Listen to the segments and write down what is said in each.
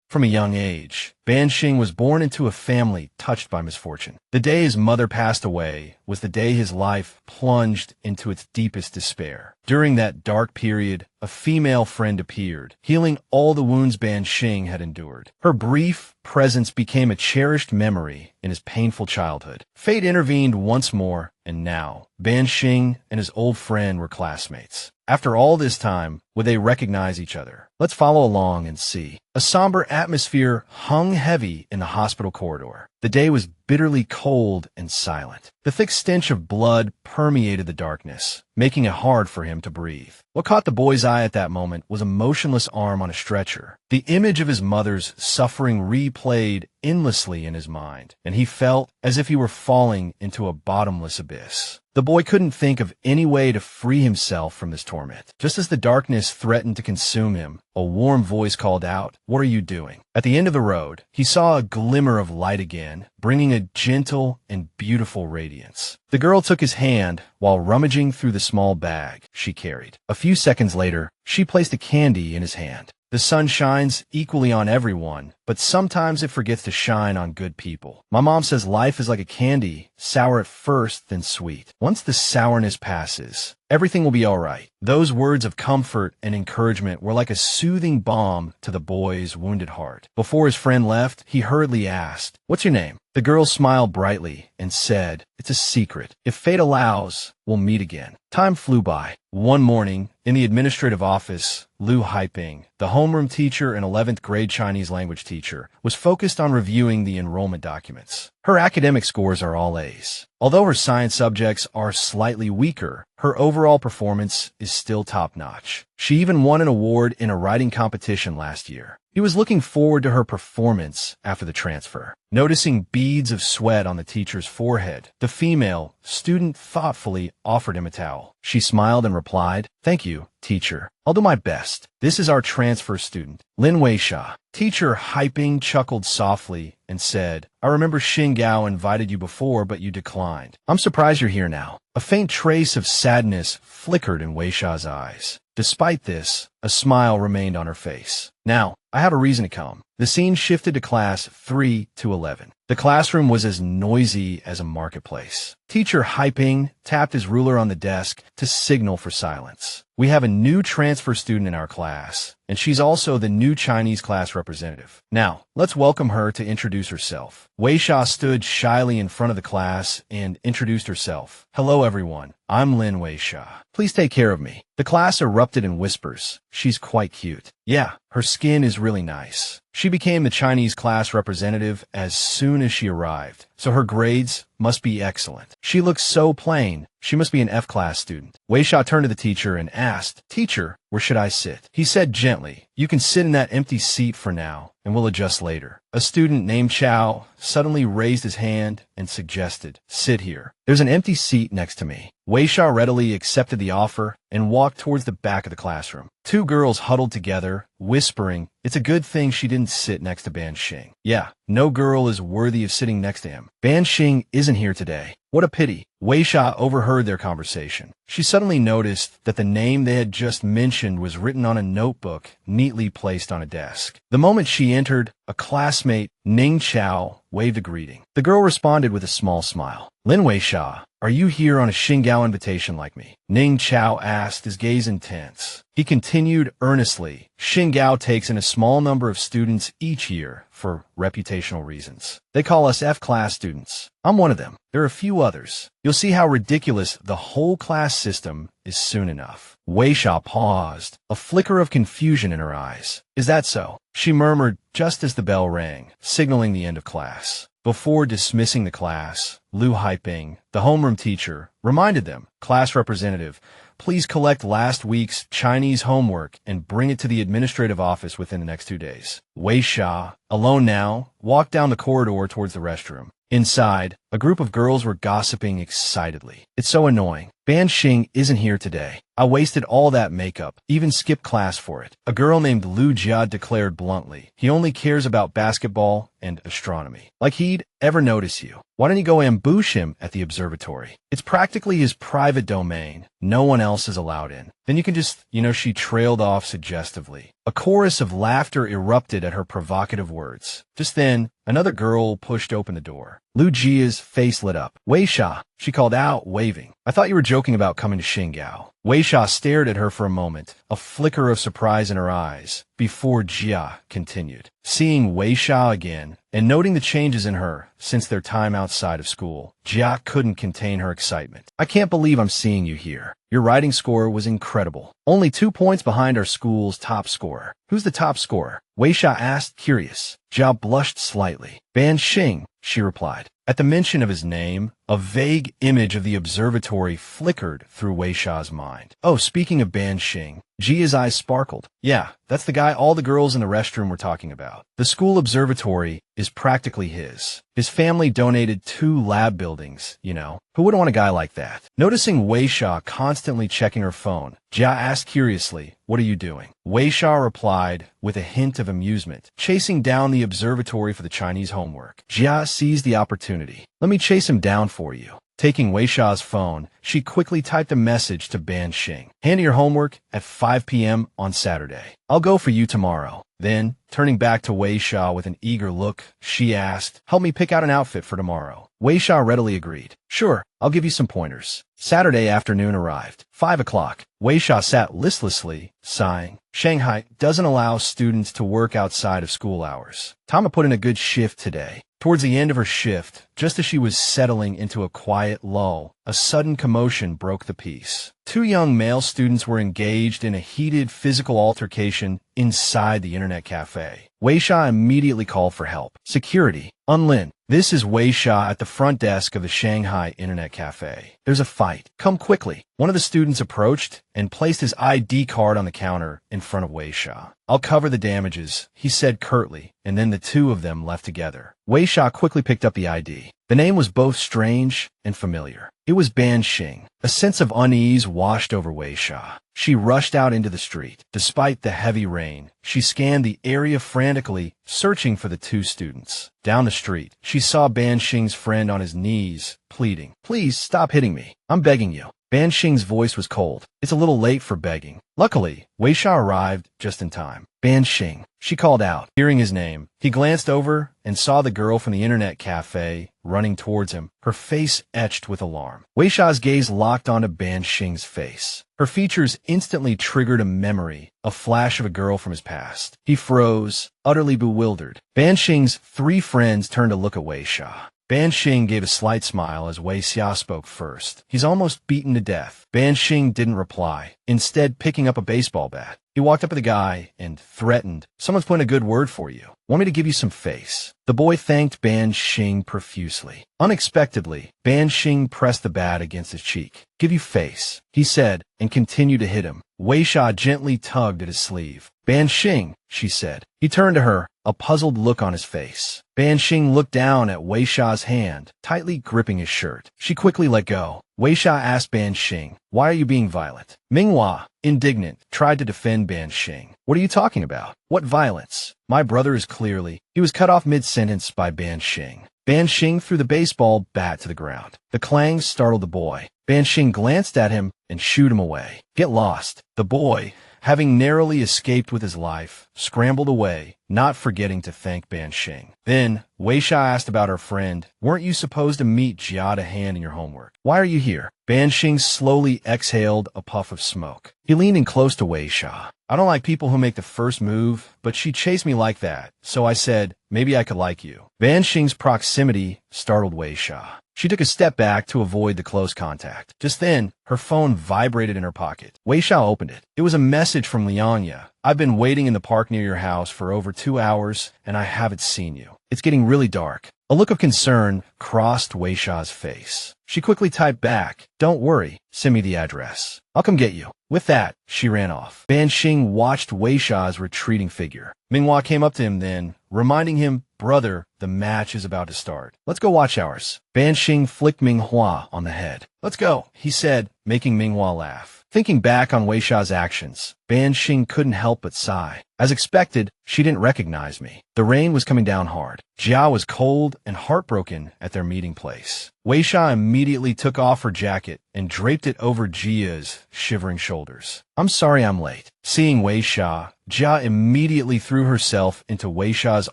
From a young age, Ban Sheng was born into a family touched by misfortune. The day his mother passed away was the day his life plunged into its deepest despair. During that dark period, a female friend appeared, healing all the wounds Ban Sheng had endured. Her brief presence became a cherished memory in his painful childhood. Fate intervened once more, and now, Ban Sheng and his old friend were classmates. After all this time, would they recognize each other? Let's follow along and see. A somber atmosphere hung heavy in the hospital corridor. The day was bitterly cold and silent. The thick stench of blood permeated the darkness, making it hard for him to breathe. What caught the boy's eye at that moment was a motionless arm on a stretcher. The image of his mother's suffering replayed endlessly in his mind, and he felt as if he were falling into a bottomless abyss. The boy couldn't think of any way to free himself from this torment. Just as the darkness threatened to consume him, a warm voice called out, "What are you doing?" At the end of the road, he saw a glimmer of light again, bringing a gentle and beautiful radiance. The girl took his hand while rummaging through the small bag she carried. A few seconds later, she placed a candy in his hand. The sun shines equally on everyone, but sometimes it forgets to shine on good people. My mom says life is like a candy, sour at first, then sweet. Once the sourness passes, everything will be all right. Those words of comfort and encouragement were like a soothing balm to the boy's wounded heart. Before his friend left, he hurriedly asked, "What's your name?" The girl smiled brightly and said, "It's a secret. If fate allows, we'll meet again." Time flew by. One morning, in the administrative office, Lin Weixia, the homeroom teacher and 11th grade Chinese language teacher, was focused on reviewing the enrollment documents. Her academic scores are all A's. Although her science subjects are slightly weaker, her overall performance is still top-notch. She even won an award in a writing competition last year. He was looking forward to her performance after the transfer. Noticing beads of sweat on the teacher's forehead, the female student thoughtfully offered him a towel. She smiled and replied, "Thank you, teacher. I'll do my best. This is our transfer student, Lin Weixia." Teacher Hyping chuckled softly and said, "I remember Xingao invited you before, but you declined. I'm surprised you're here now." A faint trace of sadness flickered in Weixia's eyes. Despite this, a smile remained on her face. "Now, I have a reason to come." The scene shifted to class 3 to 11. The classroom was as noisy as a marketplace. Teacher Hyping tapped his ruler on the desk to signal for silence. "We have a new transfer student in our class, and she's also the new Chinese class representative. Now, let's welcome her to introduce herself." Weixia stood shyly in front of the class and introduced herself. "Hello, everyone. I'm Lin Weixia. Please take care of me." The class erupted in whispers. "She's quite cute." "Yeah, her skin is really nice." She became the Chinese class representative as soon as she arrived, so her grades must be excellent. "She looks so plain. She must be an F-class student." Weixia turned to the teacher and asked, "Teacher, where should I sit?" He said gently, "You can sit in that empty seat for now, and we'll adjust later." A student named Chao suddenly raised his hand and suggested, "Sit here. There's an empty seat next to me." Weixia readily accepted the offer and walked towards the back of the classroom. Two girls huddled together, whispering, "It's a good thing she didn't sit next to Ban Sheng. Yeah, no girl is worthy of sitting next to him. Ban Sheng isn't here today. What a pity." Weixia overheard their conversation. She suddenly noticed that the name they had just mentioned was written on a notebook neatly placed on a desk. The moment she entered, a classmate, Ning Chao, waved a greeting. The girl responded with a small smile. "Lin Weixia, are you here on a Xingao invitation like me?" Ning Chao asked, his gaze intense. He continued earnestly, "Xingao takes in a small number of students each year for reputational reasons. They call us F-class students. I'm one of them. There are a few others. You'll see how ridiculous the whole class system is soon enough." Weixia paused, a flicker of confusion in her eyes. "Is that so?" she murmured just as the bell rang, signaling the end of class. Before dismissing the class, Lin Weixia, the homeroom teacher, reminded them, "Class representative, please collect last week's Chinese homework and bring it to the administrative office within the next 2 days." Weixia, alone now, walked down the corridor towards the restroom. Inside, a group of girls were gossiping excitedly. "It's so annoying. Ban Sheng isn't here today. I wasted all that makeup, even skipped class for it. A girl named Lu Jia declared bluntly, he only cares about basketball and astronomy. Like he'd ever notice you. Why don't you go ambush him at the observatory? It's practically his private domain. No one else is allowed in. Then you can just, she trailed off suggestively. A chorus of laughter erupted at her provocative words. Just then, another girl pushed open the door. Lu Jia's face lit up. Weixia, she called out, waving. I thought you were joking about coming to Xingyao. Weixia stared at her for a moment, a flicker of surprise in her eyes, before Jia continued. Seeing Weixia again, and noting the changes in her since their time outside of school, Jia couldn't contain her excitement. I can't believe I'm seeing you here. Your writing score was incredible. Only 2 points behind our school's top scorer. Who's the top scorer? Weixia asked, curious. Jia blushed slightly. Ban Sheng, she replied. At the mention of his name, a vague image of the observatory flickered through Weixia's mind. Oh, speaking of Ban Sheng, Jia's eyes sparkled. Yeah, that's the guy all the girls in the restroom were talking about. The school observatory is practically his. His family donated 2 lab buildings, Who wouldn't want a guy like that? Noticing Weixia constantly checking her phone, Jia asked curiously, what are you doing? Weixia replied with a hint of amusement, chasing down the observatory for the Chinese homework. Jia seized the opportunity. Let me chase him down for you. Taking Weixia's phone, she quickly typed a message to Ban Sheng. Hand your homework at 5 p.m. on Saturday. I'll go for you tomorrow. Then, turning back to Weixia with an eager look, she asked, help me pick out an outfit for tomorrow. Weixia readily agreed. Sure, I'll give you some pointers. Saturday afternoon arrived. 5 o'clock. Weixia sat listlessly, sighing. Shanghai doesn't allow students to work outside of school hours. Tama put in a good shift today. Towards the end of her shift, just as she was settling into a quiet lull, a sudden commotion broke the peace. 2 young male students were engaged in a heated physical altercation inside the internet cafe. Weixia immediately called for help. Security. Lin. This is Weixia at the front desk of the Shanghai Internet Cafe. There's a fight. Come quickly. One of the students approached and placed his ID card on the counter in front of Weixia. I'll cover the damages, he said curtly, and then the 2 of them left together. Weixia quickly picked up the ID. The name was both strange and familiar. It was Ban Sheng. A sense of unease washed over Weixia. She rushed out into the street. Despite the heavy rain, she scanned the area frantically, searching for the 2 students. Down the street, she saw Ban Sheng's friend on his knees, pleading, please stop hitting me. I'm begging you. Ban Sheng's voice was cold. It's a little late for begging. Luckily, Weixia arrived just in time. Ban Sheng, she called out. Hearing his name, he glanced over and saw the girl from the internet cafe running towards him, her face etched with alarm. Weixia's gaze locked onto Ban Sheng's face. Her features instantly triggered a memory, a flash of a girl from his past. He froze, utterly bewildered. Ban Sheng's 3 friends turned to look at Weixia. Ban Sheng gave a slight smile as Weixia spoke first. He's almost beaten to death. Ban Sheng didn't reply, instead picking up a baseball bat. He walked up to the guy and threatened, someone's putting a good word for you. Want me to give you some face? The boy thanked Ban Sheng profusely. Unexpectedly, Ban Sheng pressed the bat against his cheek. Give you face, he said, and continued to hit him. Weixia gently tugged at his sleeve. Ban Sheng, she said. He turned to her, a puzzled look on his face. Ban Sheng looked down at Weixia's hand, tightly gripping his shirt. She quickly let go. Weixia asked Ban Sheng, why are you being violent? Minghua, indignant, tried to defend Ban Sheng. What are you talking about? What violence? My brother is clearly... He was cut off mid-sentence by Ban Sheng. Ban Sheng threw the baseball bat to the ground. The clang startled the boy. Ban Sheng glanced at him and shooed him away. Get lost. The boy, having narrowly escaped with his life, scrambled away, not forgetting to thank Ban Sheng. Then, Weixia asked about her friend. Weren't you supposed to meet Jia to hand in your homework? Why are you here? Ban Sheng slowly exhaled a puff of smoke. He leaned in close to Weixia. I don't like people who make the first move, but she chased me like that, so I said, maybe I could like you. Ban Sheng's proximity startled Weixia. She took a step back to avoid the close contact. Just then, her phone vibrated in her pocket. Weixia opened it. It was a message from Lianya. I've been waiting in the park near your house for over 2 hours, and I haven't seen you. It's getting really dark. A look of concern crossed Weixia's face. She quickly typed back, don't worry, send me the address. I'll come get you. With that, she ran off. Ban Sheng watched Weixia's retreating figure. Minghua came up to him then, reminding him, brother, the match is about to start. Let's go watch ours. Ban Sheng flicked Minghua on the head. Let's go, he said, making Minghua laugh. Thinking back on Weixia's actions, Ban Sheng couldn't help but sigh. As expected, she didn't recognize me. The rain was coming down hard. Jia was cold and heartbroken at their meeting place. Weixia immediately took off her jacket and draped it over Jia's shivering shoulders. I'm sorry I'm late. Seeing Weixia, Jia immediately threw herself into Weixia's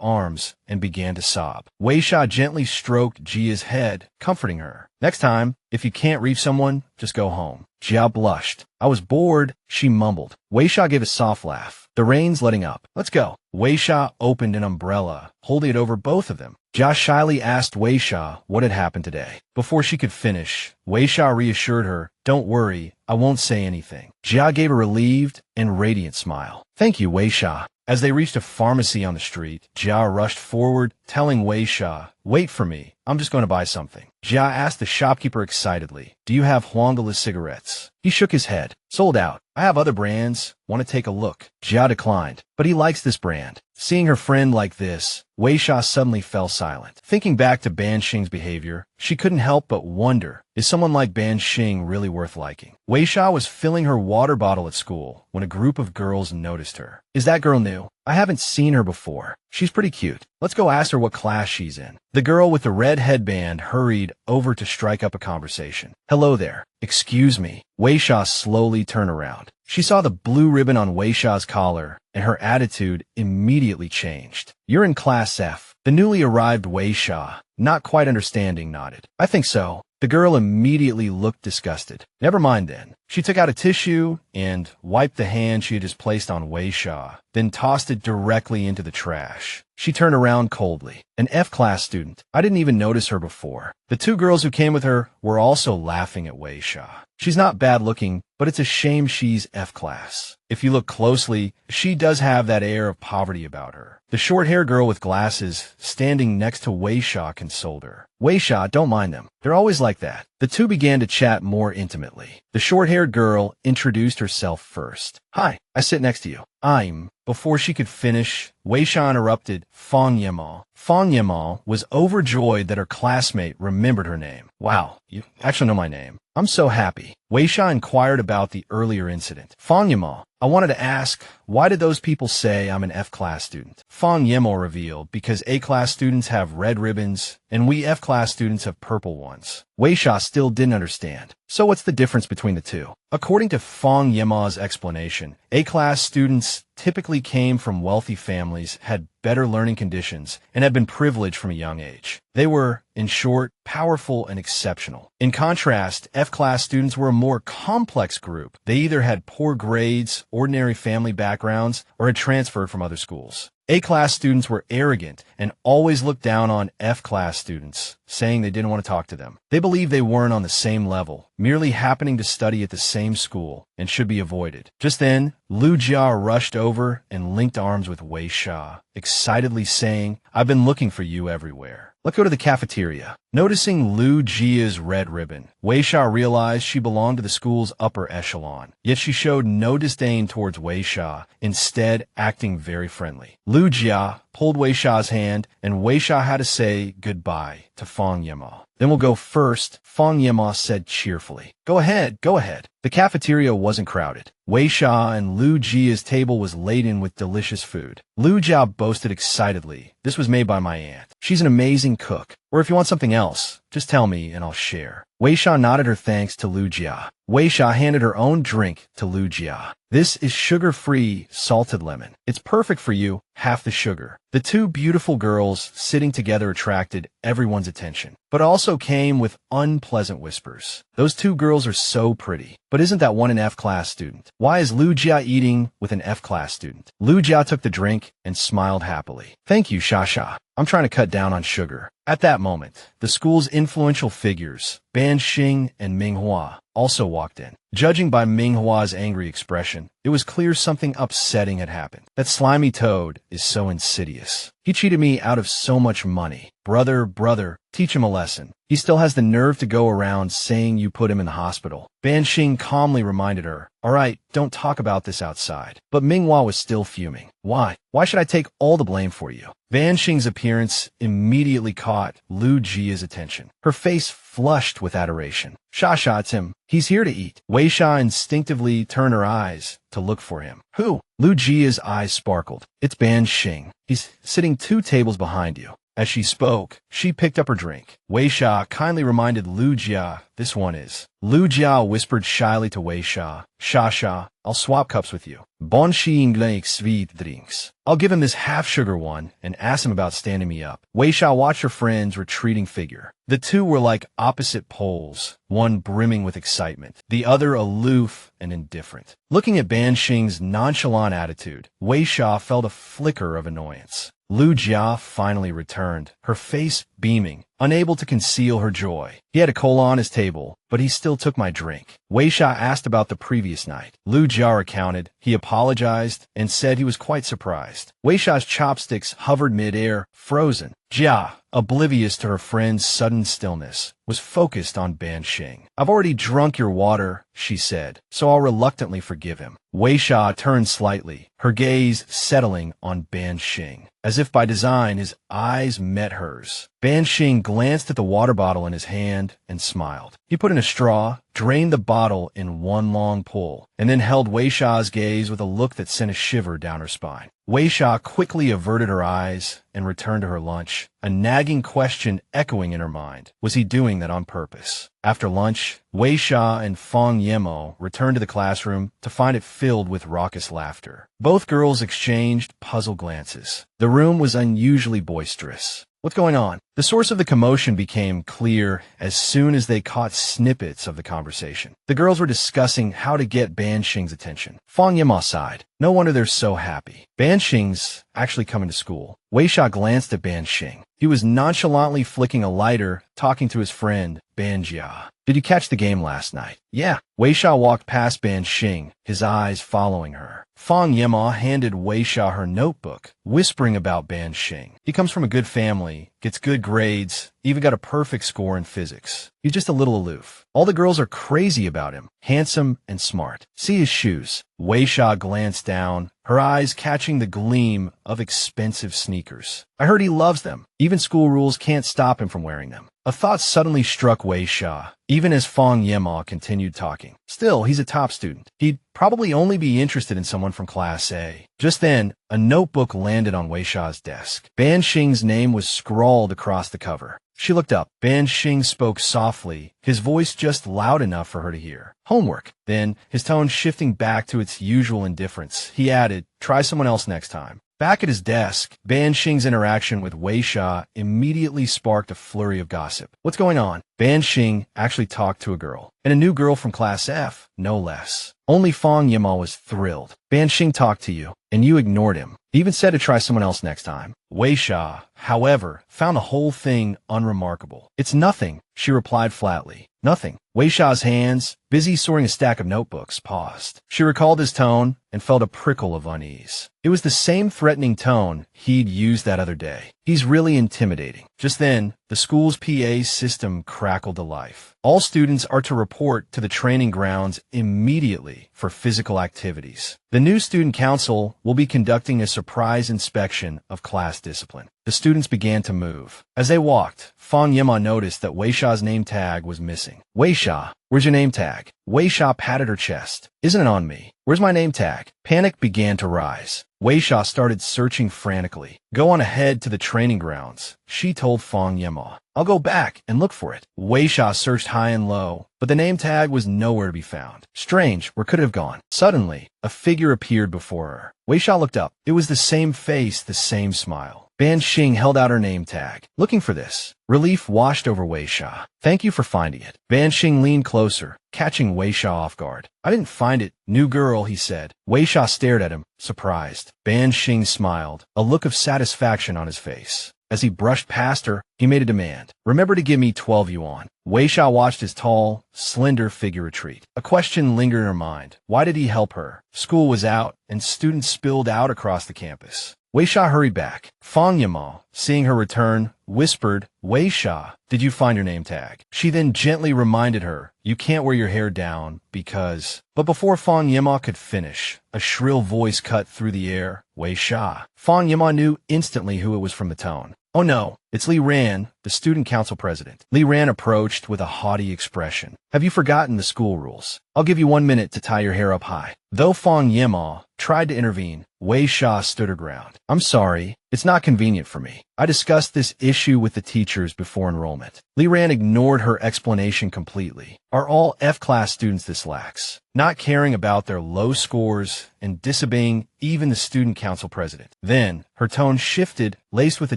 arms and began to sob. Weixia gently stroked Jia's head, comforting her. Next time, if you can't reach someone, just go home. Jia blushed. I was bored, she mumbled. Weixia gave a soft laugh. The rain's letting up. Let's go. Weixia opened an umbrella, holding it over both of them. Jia shyly asked Weixia what had happened today. Before she could finish, Weixia reassured her, don't worry, I won't say anything. Jia gave a relieved and radiant smile. Thank you, Weixia. As they reached a pharmacy on the street, Jia rushed forward, telling Weixia, wait for me, I'm just going to buy something. Jia asked the shopkeeper excitedly, do you have Huangdala cigarettes? He shook his head. Sold out. I have other brands. Want to take a look? Jia declined, but he likes this brand. Seeing her friend like this, Weixia suddenly fell silent. Thinking back to Ban Sheng's behavior, she couldn't help but wonder, is someone like Ban Sheng really worth liking? Weixia was filling her water bottle at school when a group of girls noticed her. Is that girl new? I haven't seen her before. She's pretty cute. Let's go ask her what class she's in. The girl with the red headband hurried over to strike up a conversation. Hello there. Excuse me. Weixia slowly turned around. She saw the blue ribbon on Weixia's collar, and her attitude immediately changed. You're in Class F. The newly arrived Weixia, not quite understanding, nodded. I think so. The girl immediately looked disgusted. Never mind then. She took out a tissue and wiped the hand she had just placed on Weixia, then tossed it directly into the trash. She turned around coldly. An F-class student. I didn't even notice her before. The two girls who came with her were also laughing at Weixia. She's not bad looking, but it's a shame she's F-class. If you look closely, she does have that air of poverty about her. The short-haired girl with glasses standing next to Weixia consoled her. Weixia, don't mind them. They're always like that. The two began to chat more intimately. The short-haired girl introduced herself first. Hi, I sit next to you. I'm... Before she could finish, Weixia interrupted Fang Yema. Fang Yema was overjoyed that her classmate remembered her name. Wow, you actually know my name. I'm so happy. Weixia inquired about the earlier incident. Fang Yema, I wanted to ask, why did those people say I'm an F-class student? Fang Yema revealed, because A-class students have red ribbons, and we F-class students have purple ones. Weixia still didn't understand. So what's the difference between the two? According to Fang Yema's explanation, A-class students typically came from wealthy families, had better learning conditions, and had been privileged from a young age. They were, in short, powerful and exceptional. In contrast, F-class students were a more complex group. They either had poor grades, ordinary family backgrounds, or had transferred from other schools. A-class students were arrogant and always looked down on F-class students, saying they didn't want to talk to them. They believed they weren't on the same level, merely happening to study at the same school, and should be avoided. Just then, Lu Jia rushed over and linked arms with Weixia, excitedly saying, I've been looking for you everywhere. Let's go to the cafeteria. Noticing Lu Jia's red ribbon, Weixia realized she belonged to the school's upper echelon. Yet she showed no disdain towards Weixia, instead acting very friendly. Lu Jia pulled Weixia's hand, and Weixia had to say goodbye to Fang Yema. Then we'll go first, Fang Yema said cheerfully. Go ahead, go ahead. The cafeteria wasn't crowded. Weixia and Lu Jia's table was laden with delicious food. Lu Jia boasted excitedly, this was made by my aunt. She's an amazing cook. Or if you want something else, just tell me and I'll share. Weixia nodded her thanks to Lu Jia. Weixia handed her own drink to Lu Jia. This is sugar-free salted lemon. It's perfect for you, half the sugar. The two beautiful girls sitting together attracted everyone's attention, but also came with unpleasant whispers. Those two girls are so pretty. But isn't that one an F-class student? Why is Lu Jia eating with an F-class student? Lu Jia took the drink and smiled happily. Thank you, Shasha. I'm trying to cut down on sugar. At that moment, the school's influential figures, Ban Sheng and Minghua, also walked in. Judging by Minghua's angry expression, it was clear something upsetting had happened. That slimy toad is so insidious. He cheated me out of so much money. Brother, teach him a lesson. He still has the nerve to go around saying you put him in the hospital. Ban Sheng calmly reminded her, all right, don't talk about this outside. But Minghua was still fuming. Why? Why should I take all the blame for you? Ban Sheng's appearance immediately caught Lu Jia's attention. Her face flushed with adoration. Sha, it's him. He's here to eat. Weixia instinctively turned her eyes to look for him. Who? Lu Jia's eyes sparkled. It's Ban Sheng. He's sitting 2 tables behind you. As she spoke, she picked up her drink. Weixia kindly reminded Lu Jia, this one is. Lu Jia whispered shyly to Weixia, Sha, I'll swap cups with you. Ban Sheng likes sweet drinks. I'll give him this half-sugar one and ask him about standing me up. Weixia watched her friend's retreating figure. The two were like opposite poles, one brimming with excitement, the other aloof and indifferent. Looking at Ban Sheng's nonchalant attitude, Weixia felt a flicker of annoyance. Lu Jia finally returned, her face beaming, unable to conceal her joy. He had a cola on his table, but he still took my drink. Weixia asked about the previous night. Lu Jia recounted. He apologized and said he was quite surprised. Weixia's chopsticks hovered mid-air, frozen. Jia, oblivious to her friend's sudden stillness, was focused on Ban Sheng. I've already drunk your water, she said, so I'll reluctantly forgive him. Weixia turned slightly, her gaze settling on Ban Sheng. As if by design, his eyes met hers. Ban Sheng glanced at the water bottle in his hand and smiled. He put in a straw, drained the bottle in one long pull, and then held Weixia's gaze with a look that sent a shiver down her spine. Weixia quickly averted her eyes and returned to her lunch, a nagging question echoing in her mind. Was he doing that on purpose? After lunch, Weixia and Fang Yemo returned to the classroom to find it filled with raucous laughter. Both girls exchanged puzzled glances. The room was unusually boisterous. What's going on? The source of the commotion became clear as soon as they caught snippets of the conversation. The girls were discussing how to get Ban Sheng's attention. Fang Yemo sighed. No wonder they're so happy. Ban Sheng's actually coming to school. Weixia glanced at Ban Sheng. He was nonchalantly flicking a lighter, talking to his friend, Ban Jia. Did you catch the game last night? Yeah. Weixia walked past Ban Sheng, his eyes following her. Fang Yemo handed Weixia her notebook, whispering about Ban Sheng. He comes from a good family, gets good grades, even got a perfect score in physics. He's just a little aloof. All the girls are crazy about him, handsome and smart. See his shoes. Weixia glanced down, her eyes catching the gleam of expensive sneakers. I heard he loves them. Even school rules can't stop him from wearing them. A thought suddenly struck Weixia, even as Fang Yemo continued talking. Still, he's a top student. He'd probably only be interested in someone from Class A. Just then, a notebook landed on Weixia's desk. Ban Sheng's name was scrawled across the cover. She looked up. Ban Sheng spoke softly, his voice just loud enough for her to hear. Homework. Then, his tone shifting back to its usual indifference, he added, try someone else next time. Back at his desk, Ban Sheng's interaction with Weixia immediately sparked a flurry of gossip. What's going on? Ban Sheng actually talked to a girl, and a new girl from Class F, no less. Only Fang Yemo was thrilled. Ban Sheng talked to you, and you ignored him. He even said to try someone else next time. Weixia, however, found the whole thing unremarkable. It's nothing, she replied flatly. Nothing. Weixia's hands, busy sorting a stack of notebooks, paused. She recalled his tone and felt a prickle of unease. It was the same threatening tone he'd used that other day. He's really intimidating. Just then, the school's PA system crackled to life. All students are to report to the training grounds immediately for physical activities. The new student council will be conducting a surprise inspection of class discipline. The students began to move. As they walked, Fang Yemo noticed that Weixia's name tag was missing. Weixia, where's your name tag? Weixia patted her chest. Isn't it on me? Where's my name tag? Panic began to rise. Weixia started searching frantically. Go on ahead to the training grounds, she told Fang Yemo. I'll go back and look for it. Weixia searched high and low, but the name tag was nowhere to be found. Strange, where could it have gone? Suddenly, a figure appeared before her. Weixia looked up. It was the same face, the same smile. Ban Sheng held out her name tag. Looking for this. Relief washed over Weixia. Thank you for finding it. Ban Sheng leaned closer, catching Weixia off guard. I didn't find it. New girl, he said. Weixia stared at him, surprised. Ban Sheng smiled, a look of satisfaction on his face. As he brushed past her, he made a demand. Remember to give me 12 yuan. Weixia watched his tall, slender figure retreat. A question lingered in her mind. Why did he help her? School was out, and students spilled out across the campus. Weixia hurried back. Fang Yimao, seeing her return, whispered, Weixia, did you find your name tag? She then gently reminded her, you can't wear your hair down because... But before Fang Yimao could finish, a shrill voice cut through the air, Weixia. Fang Yimao knew instantly who it was from the tone. Oh no, it's Li Ran, the student council president. Li Ran approached with a haughty expression. Have you forgotten the school rules? I'll give you 1 minute to tie your hair up high. Though Fang Yimao tried to intervene, Weixia stood her ground. I'm sorry, it's not convenient for me. I discussed this issue with the teachers before enrollment. Li Ran ignored her explanation completely. Are all F-class students this lax? Not caring about their low scores and disobeying even the student council president. Then, her tone shifted, laced with a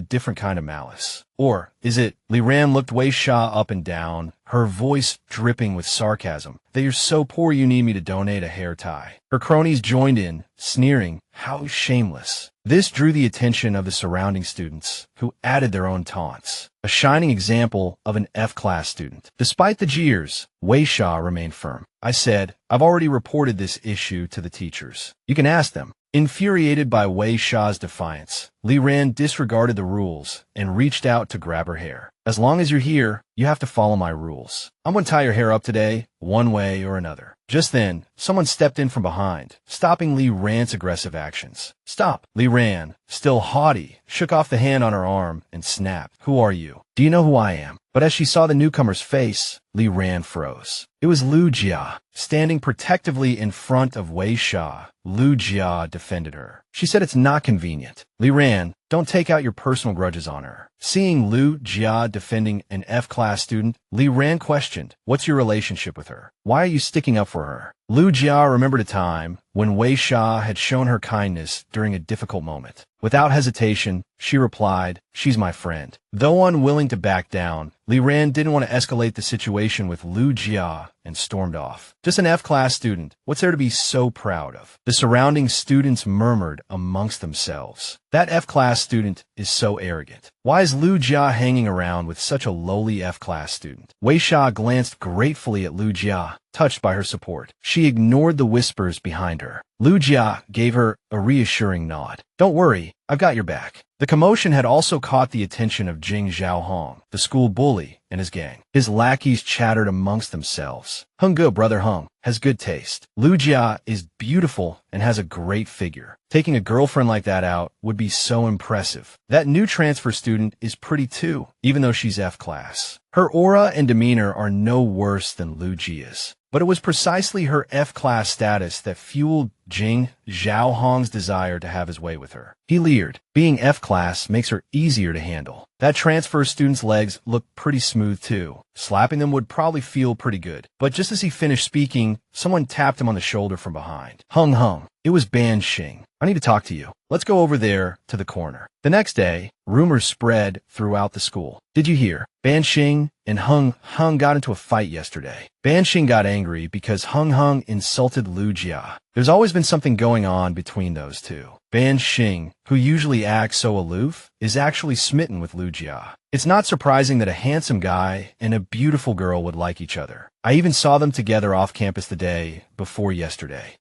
different kind of malice. Or, is it? Li Ran looked Weixia up and down, her voice dripping with sarcasm, that you're so poor you need me to donate a hair tie. Her cronies joined in, sneering, how shameless. This drew the attention of the surrounding students, who added their own taunts. A shining example of an F-class student. Despite the jeers, Weixia remained firm. I said, I've already reported this issue to the teachers. You can ask them. Infuriated by Weixia's defiance, Li Ran disregarded the rules and reached out to grab her hair. As long as you're here, you have to follow my rules. I'm going to tie your hair up today, one way or another. Just then, someone stepped in from behind, stopping Li Ran's aggressive actions. Stop! Li Ran, still haughty, shook off the hand on her arm and snapped. Who are you? Do you know who I am? But as she saw the newcomer's face, Li Ran froze. It was Lu Jia, standing protectively in front of Weixia. Lu Jia defended her. She said it's not convenient. Li Ran, don't take out your personal grudges on her. Seeing Lu Jia defending an F-class student, Li Ran questioned, what's your relationship with her? Why are you sticking up for her? Lu Jia remembered a time when Weixia had shown her kindness during a difficult moment. Without hesitation, she replied, she's my friend. Though unwilling to back down, Li Ran didn't want to escalate the situation with Lu Jia and stormed off. Just an F-class student. What's there to be so proud of? The surrounding students murmured amongst themselves. That F-class student is so arrogant. Why is Lu Jia hanging around with such a lowly F-class student? Weixia glanced gratefully at Lu Jia, touched by her support. She ignored the whispers behind her. Lu Jia gave her a reassuring nod. Don't worry, I've got your back. The commotion had also caught the attention of Jing Xiaohong, the school bully, and his gang. His lackeys chattered amongst themselves. Hung Ge, brother Hung, has good taste. Lu Jia is beautiful and has a great figure. Taking a girlfriend like that out would be so impressive. That new transfer student is pretty too, even though she's F-class. Her aura and demeanor are no worse than Lu Jia's. But it was precisely her F-class status that fueled Jing Xiaohong's desire to have his way with her. He leered. Being F-class makes her easier to handle. That transfer student's legs looked pretty smooth too. Slapping them would probably feel pretty good. But just as he finished speaking, someone tapped him on the shoulder from behind. Hung. It was Ban Sheng. I need to talk to you. Let's go over there to the corner. The next day, rumors spread throughout the school. Did you hear? Ban Sheng and Hung got into a fight yesterday. Ban Sheng got angry because Hung insulted Lu Jia. There's always been something going on between those two. Ban Sheng, who usually acts so aloof, is actually smitten with Lu Jia. It's not surprising that a handsome guy and a beautiful girl would like each other. I even saw them together off campus the day before yesterday.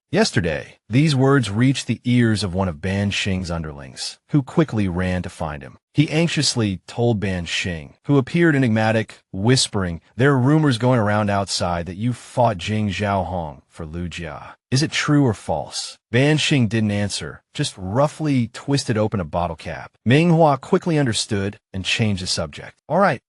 These words reached the ears of one of Ban Sheng's underlings, who quickly ran to find him. He anxiously told Ban Sheng, who appeared enigmatic, whispering, there are rumors going around outside that you fought Jing Xiaohong for Lu Jia. Is it true or false? Ban Sheng didn't answer, just roughly twisted open a bottle cap. Minghua quickly understood and changed the subject. All right,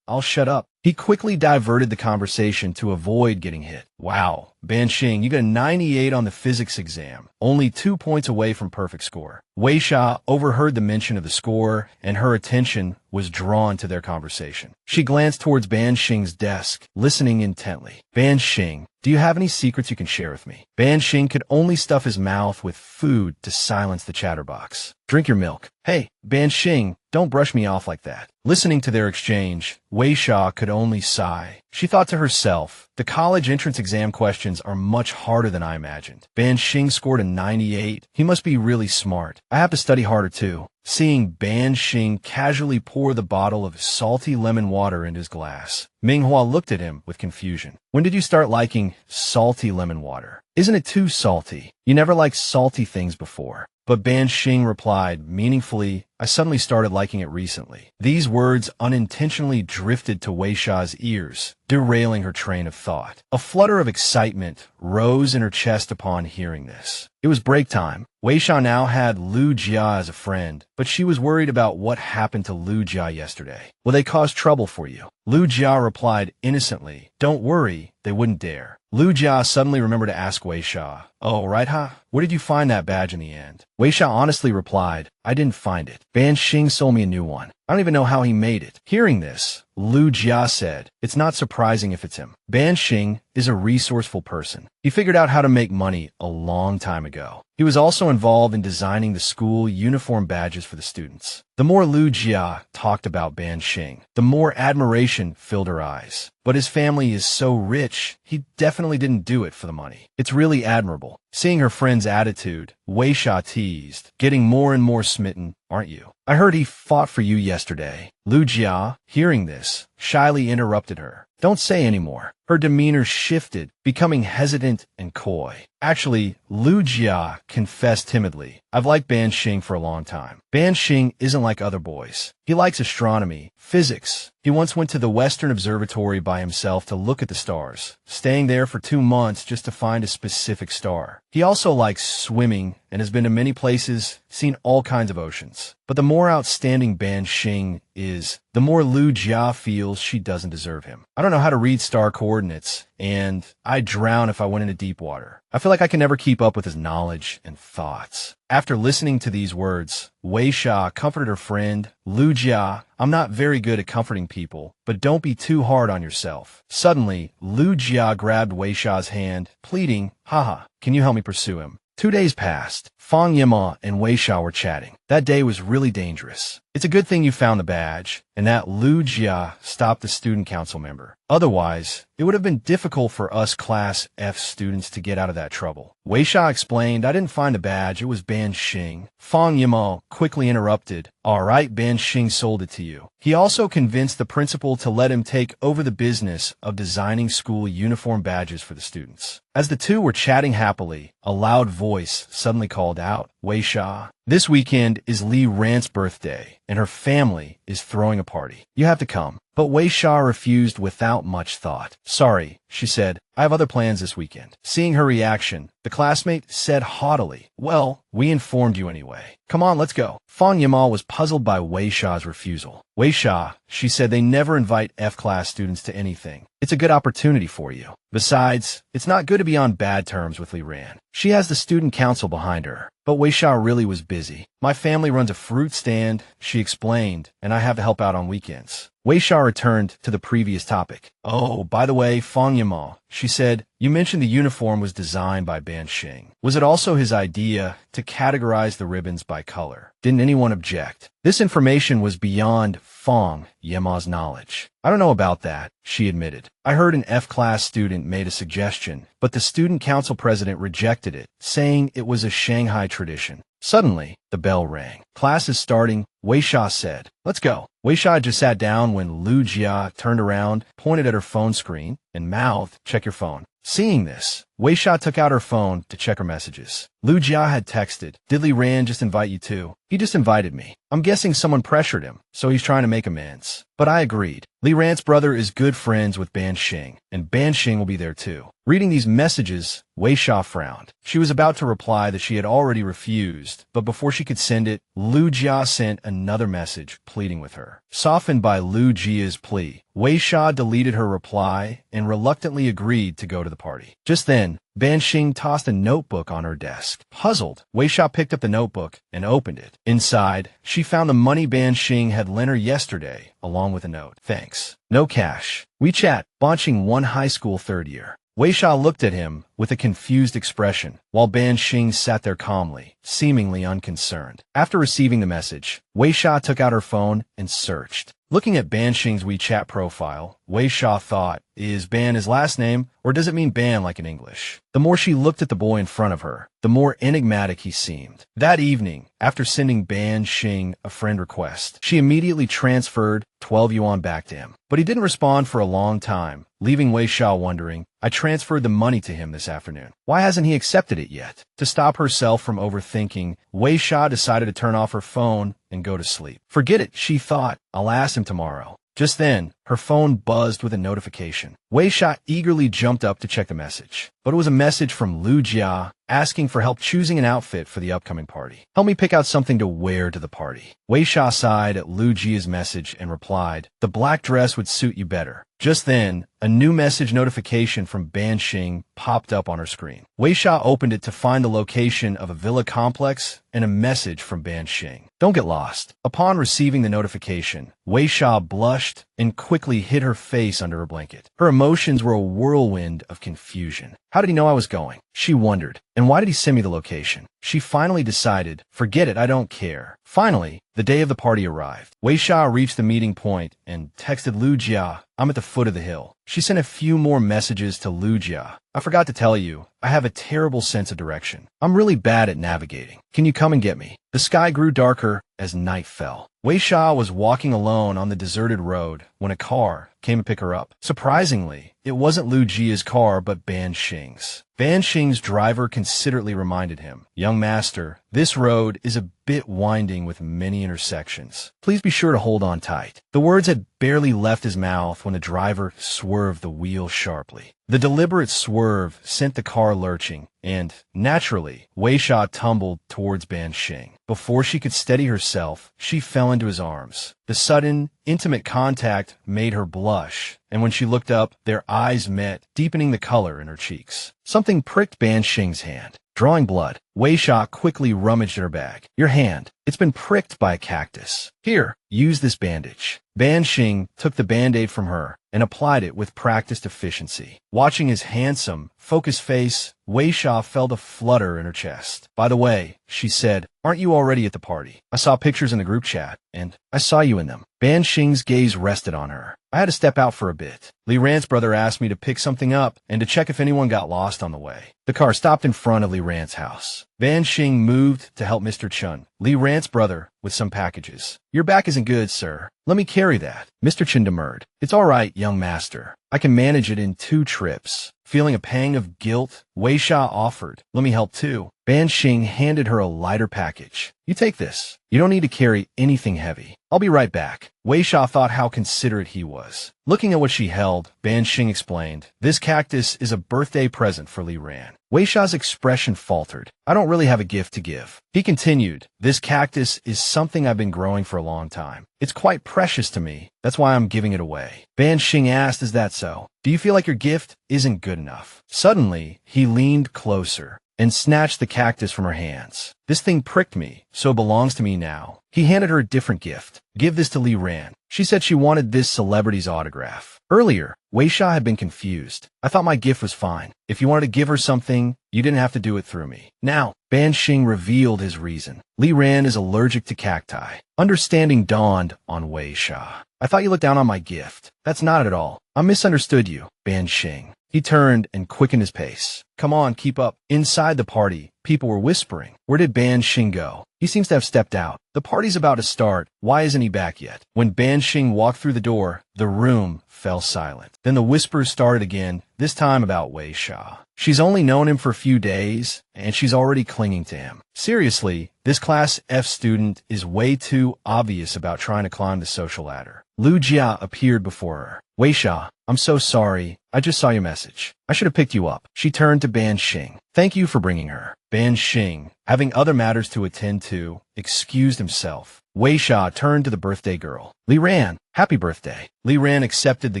I'll shut up. He quickly diverted the conversation to avoid getting hit. Wow, Ban Sheng, you got a 98 on the physics exam, only 2 points away from perfect score. Weixia overheard the mention of the score, and her attention was drawn to their conversation. She glanced towards Ban Sheng's desk, listening intently. Ban Sheng, do you have any secrets you can share with me? Ban Sheng could only stuff his mouth with food to silence the chatterbox. Drink your milk. Hey, Ban Sheng, don't brush me off like that. Listening to their exchange, Weixia could only sigh. She thought to herself, the college entrance exam questions are much harder than I imagined. Ban Sheng scored a 98. He must be really smart. I have to study harder too. Seeing Ban Sheng casually pour the bottle of salty lemon water into his glass, Minghua looked at him with confusion. When did you start liking salty lemon water? Isn't it too salty? You never liked salty things before. But Ban Sheng replied meaningfully, I suddenly started liking it recently. These words unintentionally drifted to Weixia's ears, derailing her train of thought. A flutter of excitement rose in her chest upon hearing this. It was break time. Weixia now had Lu Jia as a friend, but she was worried about what happened to Lu Jia yesterday. Will they cause trouble for you? Lu Jia replied innocently, Don't worry, they wouldn't dare. Lu Jia suddenly remembered to ask Weixia, Oh, right, huh? Where did you find that badge in the end? Weixia honestly replied, I didn't find it. Ban Sheng sold me a new one. I don't even know how he made it. Hearing this, Lu Jia said, It's not surprising if it's him. Ban Sheng is a resourceful person. He figured out how to make money a long time ago. He was also involved in designing the school uniform badges for the students. The more Lu Jia talked about Ban Sheng, the more admiration filled her eyes. But his family is so rich, he definitely didn't do it for the money. It's really admirable. Seeing her friend's attitude, Weixia teased, getting more and more smitten, aren't you? I heard he fought for you yesterday. Lu Jia, hearing this, shyly interrupted her. Don't say any more. Her demeanor shifted, becoming hesitant and coy. Actually, Lu Jia confessed timidly, I've liked Ban Sheng for a long time. Ban Sheng isn't like other boys. He likes astronomy, physics. He once went to the Western Observatory by himself to look at the stars, staying there for 2 months just to find a specific star. He also likes swimming and has been to many places, seen all kinds of oceans. But the more outstanding Ban Sheng is, the more Lu Jia feels she doesn't deserve him. I don't know how to read star coordinates, and I'd drown if I went into deep water. I feel like I can never keep up with his knowledge and thoughts. After listening to these words, Weixia comforted her friend, Lu Jia, I'm not very good at comforting people, but don't be too hard on yourself. Suddenly, Lu Jia grabbed Weixia's hand, pleading, Haha, can you help me pursue him? 2 days passed. Fang Yima and Weixia were chatting. That day was really dangerous. It's a good thing you found the badge, and that Lu Jia stopped the student council member. Otherwise, it would have been difficult for us Class F students to get out of that trouble. Weixia explained, I didn't find the badge, it was Ban Sheng. Fang Yima quickly interrupted, All right, Ban Sheng sold it to you. He also convinced the principal to let him take over the business of designing school uniform badges for the students. As the two were chatting happily, a loud voice suddenly called out, Weixia, this weekend is Li Rant's birthday, and her family is throwing a party. You have to come. But Weixia refused without much thought. Sorry, she said, I have other plans this weekend. Seeing her reaction, the classmate said haughtily, Well, we informed you anyway. Come on, let's go. Fang Yima was puzzled by Weixia's refusal. Weixia, she said, they never invite F-class students to anything. It's a good opportunity for you. Besides, it's not good to be on bad terms with Li Ran. She has the student council behind her. But Weixia really was busy. My family runs a fruit stand, she explained, and I have to help out on weekends. Weixia returned to the previous topic. Oh, by the way, Fang Yima, she said, you mentioned the uniform was designed by Ban Sheng. Was it also his idea to categorize the ribbons by color? Didn't anyone object? This information was beyond Fang Yima's knowledge. I don't know about that, she admitted. I heard an F-class student made a suggestion, but the student council president rejected it, saying it was a Shanghai tradition. Suddenly, the bell rang. Class is starting, Weixia said. Let's go. Weixia just sat down when Lu Jia turned around, pointed at her phone screen, and mouthed, check your phone. Seeing this, Weixia took out her phone to check her messages. Lu Jia had texted, Did Li Ran just invite you too? He just invited me. I'm guessing someone pressured him, so he's trying to make amends. But I agreed. Li Ran's brother is good friends with Ban Sheng, and Ban Sheng will be there too. Reading these messages, Weixia frowned. She was about to reply that she had already refused, but before she could send it, Lu Jia sent another message pleading with her. Softened by Lu Jia's plea, Weixia deleted her reply and reluctantly agreed to go to the party. Just then, Ban Sheng tossed a notebook on her desk. Puzzled, Weixia picked up the notebook and opened it. Inside, she found the money Ban Sheng had lent her yesterday, along with a note. Thanks. No cash. We chat. Ban Sheng 1 high school 3rd year. Weixia looked at him with a confused expression, while Ban Sheng sat there calmly, seemingly unconcerned. After receiving the message, Weixia took out her phone and searched. Looking at Ban Sheng's WeChat profile, Weixia thought. Is Ban his last name, or does it mean ban like in English? The more she looked at the boy in front of her, the more enigmatic he seemed. That evening, after sending Ban Sheng a friend request, she immediately transferred 12 yuan back to him. But he didn't respond for a long time, leaving Weixia wondering, I transferred the money to him this afternoon. Why hasn't he accepted it yet? To stop herself from overthinking, Weixia decided to turn off her phone and go to sleep. Forget it, she thought. I'll ask him tomorrow. Just then, her phone buzzed with a notification. Weixia eagerly jumped up to check the message. But it was a message from Lu Jia asking for help choosing an outfit for the upcoming party. Help me pick out something to wear to the party. Weixia sighed at Lu Jia's message and replied, the black dress would suit you better. Just then, a new message notification from Ban Sheng popped up on her screen. Weixia opened it to find the location of a villa complex and a message from Ban Sheng. Don't get lost. Upon receiving the notification, Weixia blushed and quickly hid her face under her blanket. Her emotions were a whirlwind of confusion. How did he know I was going? She wondered. And why did he send me the location? She finally decided, forget it, I don't care. Finally, the day of the party arrived. Weixia reached the meeting point and texted Lu Jia, I'm at the foot of the hill. She sent a few more messages to Lu Jia. I forgot to tell you, I have a terrible sense of direction. I'm really bad at navigating. Can you come and get me? The sky grew darker as night fell. Weixia was walking alone on the deserted road when a car came to pick her up. Surprisingly, it wasn't Lu Jia's car but Ban Sheng's. Ban Sheng's driver considerately reminded him, young master, this road is a bit winding with many intersections. Please be sure to hold on tight. The words had barely left his mouth when the driver swerved the wheel sharply. The deliberate swerve sent the car lurching, and, naturally, Weixia tumbled towards Ban Sheng. Before she could steady herself, she fell into his arms. The sudden, intimate contact made her blush, and when she looked up, their eyes met, deepening the color in her cheeks. Something pricked Ban Sheng's hand. Drawing blood, Weixia quickly rummaged in her bag. Your hand. It's been pricked by a cactus. Here, use this bandage. Ban Sheng took the band-aid from her and applied it with practiced efficiency. Watching his handsome, focused face, Weixia felt a flutter in her chest. By the way, she said, aren't you already at the party? I saw pictures in the group chat, and I saw you in them. Ban Sheng's gaze rested on her. I had to step out for a bit. Li Ran's brother asked me to pick something up and to check if anyone got lost on the way. The car stopped in front of Li Ran's house. Ban Sheng moved to help Mr. Chun, Li Ran's brother, with some packages. Your back isn't good, sir. Let me carry that. Mr. Chun demurred. It's all right, young master. I can manage it in 2 trips. Feeling a pang of guilt, Weixia offered, let me help too. Ban Sheng handed her a lighter package. You take this. You don't need to carry anything heavy. I'll be right back. Weixia thought how considerate he was. Looking at what she held, Ban Sheng explained, this cactus is a birthday present for Li Ran. Weixia's expression faltered. I don't really have a gift to give. He continued, this cactus is something I've been growing for a long time. It's quite precious to me. That's why I'm giving it away. Ban Sheng asked, is that so? Do you feel like your gift isn't good enough? Suddenly, he leaned closer and snatched the cactus from her hands. This thing pricked me, so it belongs to me now. He handed her a different gift. Give this to Li Ran. She said she wanted this celebrity's autograph. Earlier, Weixia had been confused. I thought my gift was fine. If you wanted to give her something, you didn't have to do it through me. Now, Ban Sheng revealed his reason. Li Ran is allergic to cacti. Understanding dawned on Weixia. I thought you looked down on my gift. That's not it at all. I misunderstood you, Ban Sheng. He turned and quickened his pace. Come on, keep up. Inside the party, people were whispering. Where did Ban Sheng go? He seems to have stepped out. The party's about to start. Why isn't he back yet? When Ban Sheng walked through the door, the room fell silent. Then the whispers started again, this time about Weixia. She's only known him for a few days, and she's already clinging to him. Seriously, this Class F student is way too obvious about trying to climb the social ladder. Lu Jia appeared before her. Weixia, I'm so sorry. I just saw your message. I should have picked you up. She turned to Ban Sheng. Thank you for bringing her. Ban Sheng, having other matters to attend to, excused himself. Weixia turned to the birthday girl. Li Ran, happy birthday. Li Ran accepted the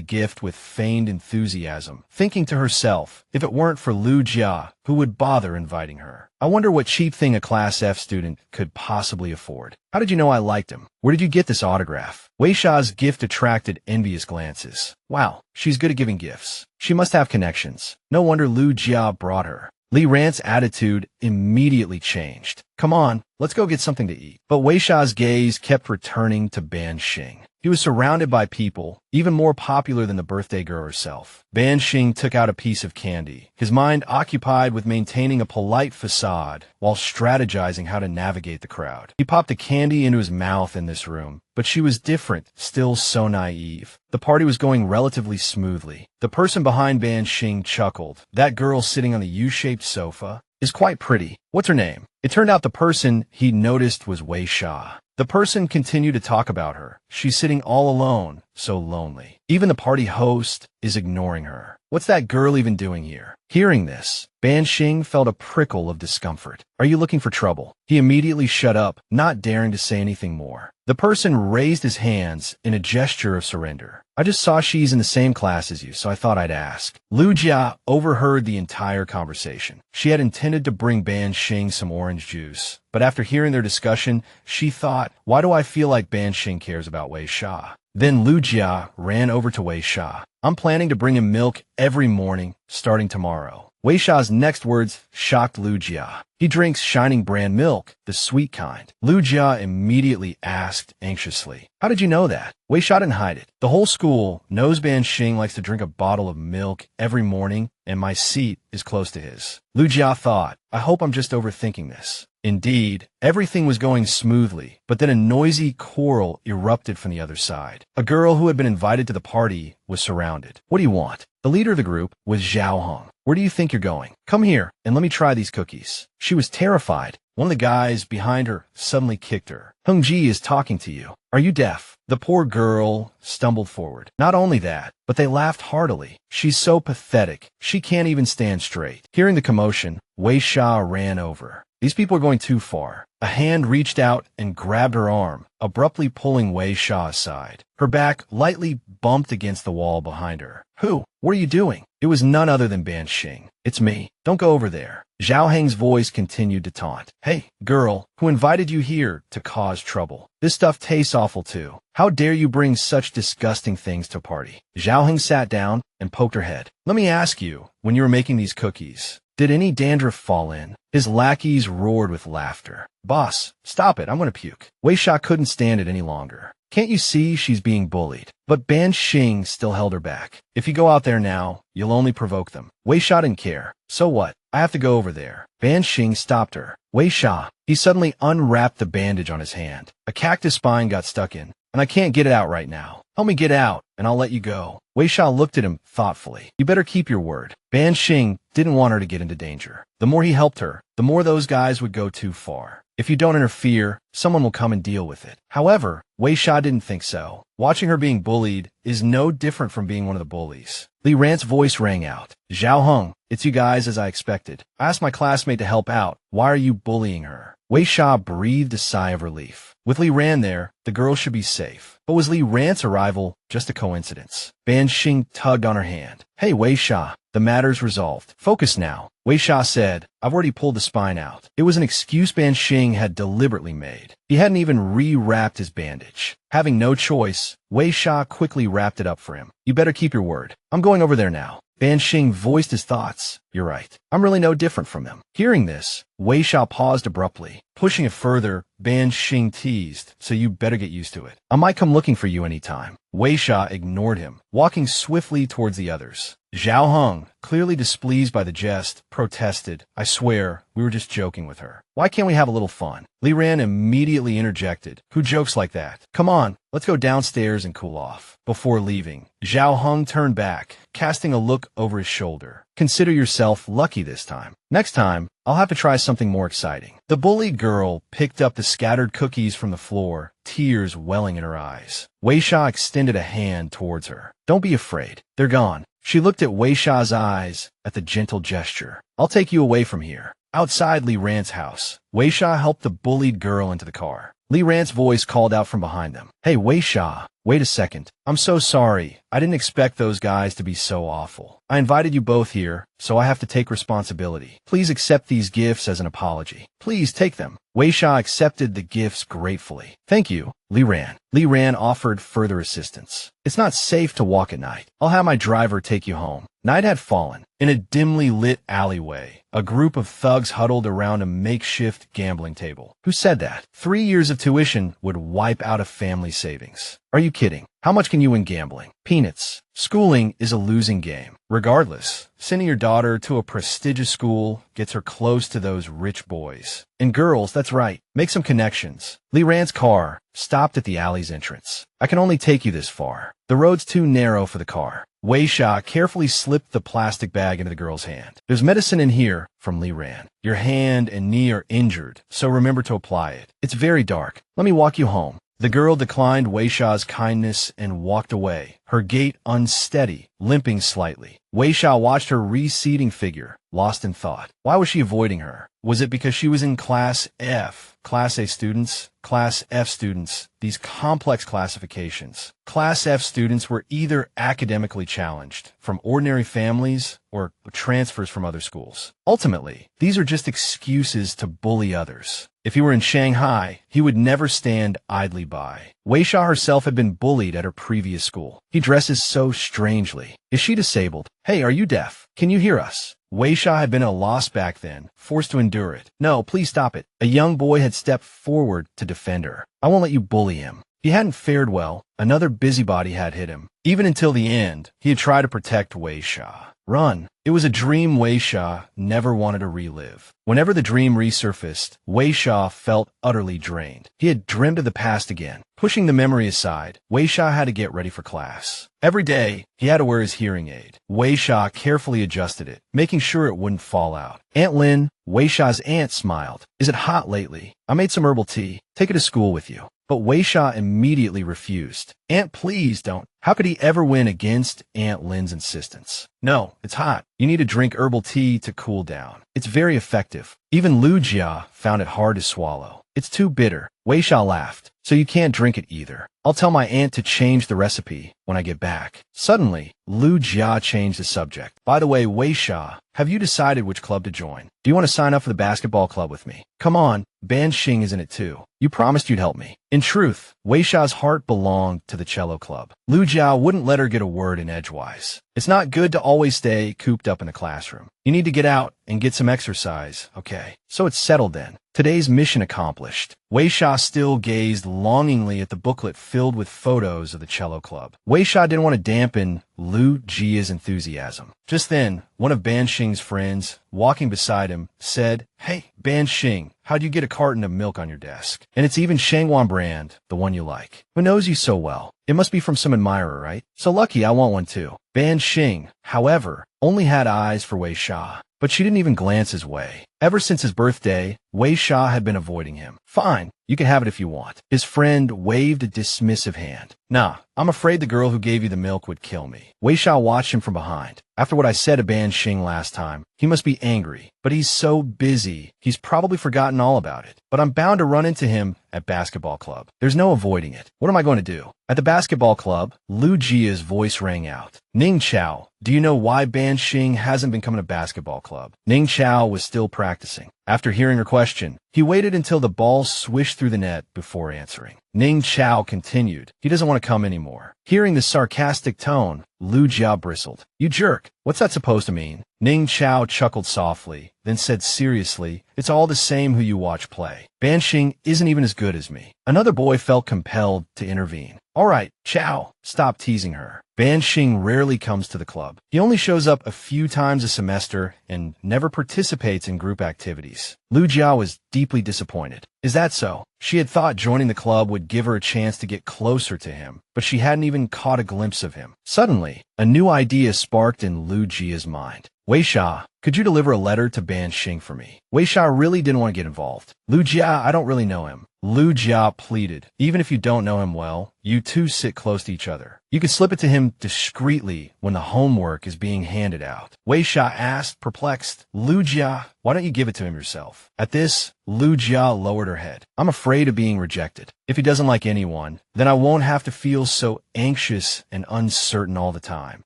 gift with feigned enthusiasm, thinking to herself, if it weren't for Lu Jia, who would bother inviting her? I wonder what cheap thing a Class F student could possibly afford. How did you know I liked him? Where did you get this autograph? Weixia's gift attracted envious glances. Wow, she's good at giving gifts. She must have connections. No wonder Lu Jia brought her. Li Ran's attitude immediately changed. Come on, let's go get something to eat. But Weixia's gaze kept returning to Ban Sheng. He was surrounded by people, even more popular than the birthday girl herself. Ban Sheng took out a piece of candy, his mind occupied with maintaining a polite facade while strategizing how to navigate the crowd. He popped a candy into his mouth in this room, but she was different, still so naive. The party was going relatively smoothly. The person behind Ban Sheng chuckled. That girl sitting on the U-shaped sofa is quite pretty. What's her name? It turned out the person he noticed was Weixia. The person continued to talk about her. She's sitting all alone, so lonely. Even the party host is ignoring her. What's that girl even doing here? Hearing this, Ban Sheng felt a prickle of discomfort. Are you looking for trouble? He immediately shut up, not daring to say anything more. The person raised his hands in a gesture of surrender. I just saw she's in the same class as you, so I thought I'd ask. Lu Jia overheard the entire conversation. She had intended to bring Ban Sheng some orange juice, but after hearing their discussion, she thought, why do I feel like Ban Sheng cares about Weixia? Then Lu Jia ran over to Weixia. I'm planning to bring him milk every morning, starting tomorrow. Weixia's next words shocked Lu Jia. He drinks Shining brand milk, the sweet kind. Lu Jia immediately asked anxiously, how did you know that? Weixia didn't hide it. The whole school knows Ban Sheng likes to drink a bottle of milk every morning, and my seat is close to his. Lu Jia thought, I hope I'm just overthinking this. Indeed, everything was going smoothly, but then a noisy quarrel erupted from the other side. A girl who had been invited to the party was surrounded. What do you want? The leader of the group was Zhao Heng. Where do you think you're going? Come here, and let me try these cookies. She was terrified. One of the guys behind her suddenly kicked her. Heng Ji is talking to you. Are you deaf? The poor girl stumbled forward. Not only that, but they laughed heartily. She's so pathetic. She can't even stand straight. Hearing the commotion, Weixia ran over. These people are going too far. A hand reached out and grabbed her arm, abruptly pulling Weixia aside. Her back lightly bumped against the wall behind her. Who? What are you doing? It was none other than Ban Sheng. It's me. Don't go over there. Zhao Heng's voice continued to taunt. Hey, girl, who invited you here to cause trouble? This stuff tastes awful too. How dare you bring such disgusting things to a party? Zhao Heng sat down and poked her head. Let me ask you, when you were making these cookies, did any dandruff fall in? His lackeys roared with laughter. Boss, stop it, I'm going to puke. Weixia couldn't stand it any longer. Can't you see she's being bullied? But Ban Sheng still held her back. If you go out there now, you'll only provoke them. Weixia didn't care. So what? I have to go over there. Ban Sheng stopped her. Weixia. He suddenly unwrapped the bandage on his hand. A cactus spine got stuck in, and I can't get it out right now. Help me get out, and I'll let you go. Weixia looked at him thoughtfully. You better keep your word. Ban Sheng didn't want her to get into danger. The more he helped her, the more those guys would go too far. If you don't interfere, someone will come and deal with it. However, Weixia didn't think so. Watching her being bullied is no different from being one of the bullies. Li Ran's voice rang out. Zhao Heng, it's you guys as I expected. I asked my classmate to help out. Why are you bullying her? Weixia breathed a sigh of relief. With Li Ran there, the girl should be safe. But was Li Ran's arrival just a coincidence? Ban Sheng tugged on her hand. Hey, Weixia, the matter's resolved. Focus now. Weixia said, I've already pulled the spine out. It was an excuse Ban Sheng had deliberately made. He hadn't even re-wrapped his bandage. Having no choice, Weixia quickly wrapped it up for him. You better keep your word. I'm going over there now. Ban Sheng voiced his thoughts. You're right. I'm really no different from him. Hearing this, Weixia paused abruptly. Pushing it further, Ban Sheng teased, so you better get used to it. I might come looking for you anytime. Weixia ignored him, walking swiftly towards the others. Zhao Heng, clearly displeased by the jest, protested. I swear, we were just joking with her. Why can't we have a little fun? Li Ran immediately interjected. Who jokes like that? Come on, let's go downstairs and cool off. Before leaving, Zhao Heng turned back, casting a look over his shoulder. Consider yourself lucky this time. Next time, I'll have to try something more exciting. The bullied girl picked up the scattered cookies from the floor, tears welling in her eyes. Weixia extended a hand towards her. Don't be afraid. They're gone. She looked at Weixia's eyes at the gentle gesture. I'll take you away from here. Outside Li Ran's house, Weixia helped the bullied girl into the car. Li Ran's voice called out from behind them. Hey, Weixia, wait a second. I'm so sorry. I didn't expect those guys to be so awful. I invited you both here, so I have to take responsibility. Please accept these gifts as an apology. Please take them. Weixia accepted the gifts gratefully. Thank you. Li Ran offered further assistance. It's not safe to walk at night. I'll have my driver take you home. Night had fallen. In a dimly lit alleyway, a group of thugs huddled around a makeshift gambling table. Who said that? 3 years of tuition would wipe out a family savings. Are you kidding? How much can you win gambling? Peanuts. Schooling is a losing game. Regardless, sending your daughter to a prestigious school gets her close to those rich boys. And girls, that's right. Make some connections. Li Ran's car stopped at the alley's entrance. I can only take you this far. The road's too narrow for the car. Weixia carefully slipped the plastic bag into the girl's hand. There's medicine in here from Li Ran. Your hand and knee are injured, so remember to apply it. It's very dark. Let me walk you home. The girl declined Weixia's kindness and walked away, her gait unsteady, limping slightly. Weixia watched her receding figure, lost in thought. Why was she avoiding her? Was it because she was in Class F? Class A students, Class F students, these complex classifications. Class F students were either academically challenged, from ordinary families, or transfers from other schools. Ultimately, these are just excuses to bully others. If he were in Shanghai, he would never stand idly by. Weixia herself had been bullied at her previous school. He dresses so strangely. Is she disabled? Hey, are you deaf? Can you hear us? Weixia had been at a loss back then, forced to endure it. No, please stop it. A young boy had stepped forward to defend her. I won't let you bully him. He hadn't fared well. Another busybody had hit him. Even until the end, he had tried to protect Weixia. Run. It was a dream Weixia never wanted to relive. Whenever the dream resurfaced, Weixia felt utterly drained. He had dreamed of the past again. Pushing the memory aside, Weixia had to get ready for class. Every day, he had to wear his hearing aid. Weixia carefully adjusted it, making sure it wouldn't fall out. Aunt Lin, Weixia's aunt, smiled. Is it hot lately? I made some herbal tea. Take it to school with you. But Weixia immediately refused. Aunt, please don't. How could he ever win against Aunt Lin's insistence? No, it's hot. You need to drink herbal tea to cool down. It's very effective. Even Lu Jia found it hard to swallow. It's too bitter. Weixia laughed. So you can't drink it either. I'll tell my aunt to change the recipe when I get back. Suddenly, Lu Jia changed the subject. By the way, Weixia, have you decided which club to join? Do you want to sign up for the basketball club with me? Come on, Ban Sheng is in it too. You promised you'd help me. In truth, Weixia's heart belonged to the cello club. Lu Jia wouldn't let her get a word in edgewise. It's not good to always stay cooped up in the classroom. You need to get out and get some exercise, okay? So it's settled then. Today's mission accomplished. Weixia still gazed longingly at the booklet filled with photos of the cello club. Weixia didn't want to dampen Lu Jia's enthusiasm. Just then, one of Ban Sheng's friends, walking beside him, said, Hey, Ban Sheng, how'd you get a carton of milk on your desk? And it's even Shangwan brand, the one you like. Who knows you so well? It must be from some admirer, right? So lucky I want one too. Ban Sheng, however, only had eyes for Weixia, but she didn't even glance his way. Ever since his birthday, Weixia had been avoiding him. Fine, you can have it if you want. His friend waved a dismissive hand. Nah, I'm afraid the girl who gave you the milk would kill me. Weixia watched him from behind. After what I said to Ban Sheng last time, he must be angry, but he's so busy, he's probably forgotten all about it. But I'm bound to run into him at basketball club. There's no avoiding it. What am I going to do? At the basketball club, Lu Jia's voice rang out. Ning Chao, do you know why Ban Sheng hasn't been coming to basketball club? Ning Chao was still practicing. After hearing her question, he waited until the ball swished through the net before answering. Ning Chao continued. He doesn't want to come anymore. Hearing the sarcastic tone, Lu Jia bristled. You jerk. What's that supposed to mean? Ning Chao chuckled softly, then said seriously, It's all the same who you watch play. Ban Sheng isn't even as good as me. Another boy felt compelled to intervene. All right, Chao, stop teasing her. Ban Sheng rarely comes to the club. He only shows up a few times a semester and never participates in group activities. Lu Jia was deeply disappointed. Is that so? She had thought joining the club would give her a chance to get closer to him, but she hadn't even caught a glimpse of him. Suddenly, a new idea sparked in Lu Jia's mind. Weixia, could you deliver a letter to Ban Sheng for me? Weixia really didn't want to get involved. Lu Jia, I don't really know him. Lu Jia pleaded. Even if you don't know him well, you two sit close to each other. You can slip it to him discreetly when the homework is being handed out. Weixia asked, perplexed. Lu Jia, why don't you give it to him yourself? At this, Lu Jia lowered her head. I'm afraid of being rejected. If he doesn't like anyone, then I won't have to feel so anxious and uncertain all the time.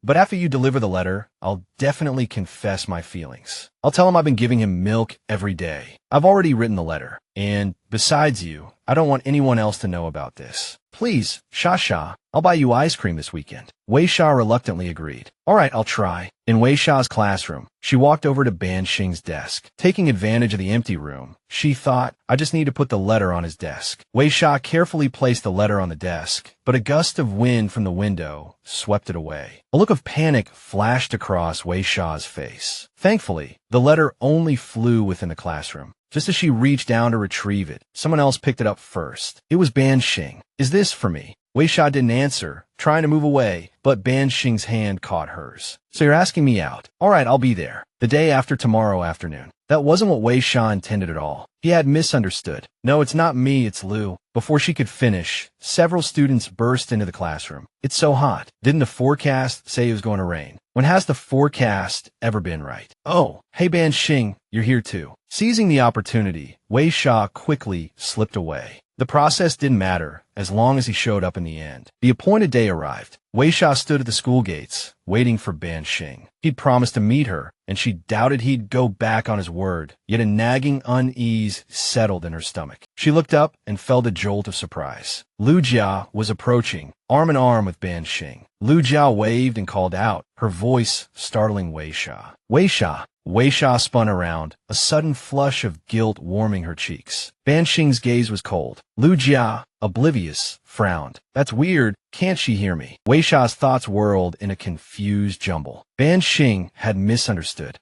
But after you deliver the letter, I'll definitely confess my feelings. feelings. I'll tell him I've been giving him milk every day. I've already written the letter. And besides you, I don't want anyone else to know about this. Please, Sha, I'll buy you ice cream this weekend. Weixia reluctantly agreed. All right, I'll try. In Weixia's classroom, she walked over to Ban Sheng's desk. Taking advantage of the empty room, she thought, I just need to put the letter on his desk. Weixia carefully placed the letter on the desk, but a gust of wind from the window swept it away. A look of panic flashed across Weixia's face. Thankfully, the letter only flew within the classroom. Just as she reached down to retrieve it, someone else picked it up first. It was Ban Sheng. Is this for me? Weixia didn't answer, trying to move away, but Ban Sheng's hand caught hers. So you're asking me out? All right, I'll be there. The day after tomorrow afternoon. That wasn't what Weixia intended at all. He had misunderstood. No, it's not me, it's Lu. Before she could finish, several students burst into the classroom. It's so hot. Didn't the forecast say it was going to rain? When has the forecast ever been right? Oh, hey Ban Sheng, you're here too. Seizing the opportunity, Weixia quickly slipped away. The process didn't matter, as long as he showed up in the end. The appointed day arrived. Weixia stood at the school gates, waiting for Ban Sheng. He'd promised to meet her, and she doubted he'd go back on his word, yet a nagging unease settled in her stomach. She looked up and felt a jolt of surprise. Lu Jia was approaching, arm in arm with Ban Sheng. Lu Jia waved and called out, her voice startling Weixia. Weixia! Weixia spun around, a sudden flush of guilt warming her cheeks. Ban Sheng's gaze was cold. Lu Jia, oblivious, frowned. That's weird. Can't she hear me? Weixia's thoughts whirled in a confused jumble. Ban Sheng had misunderstood.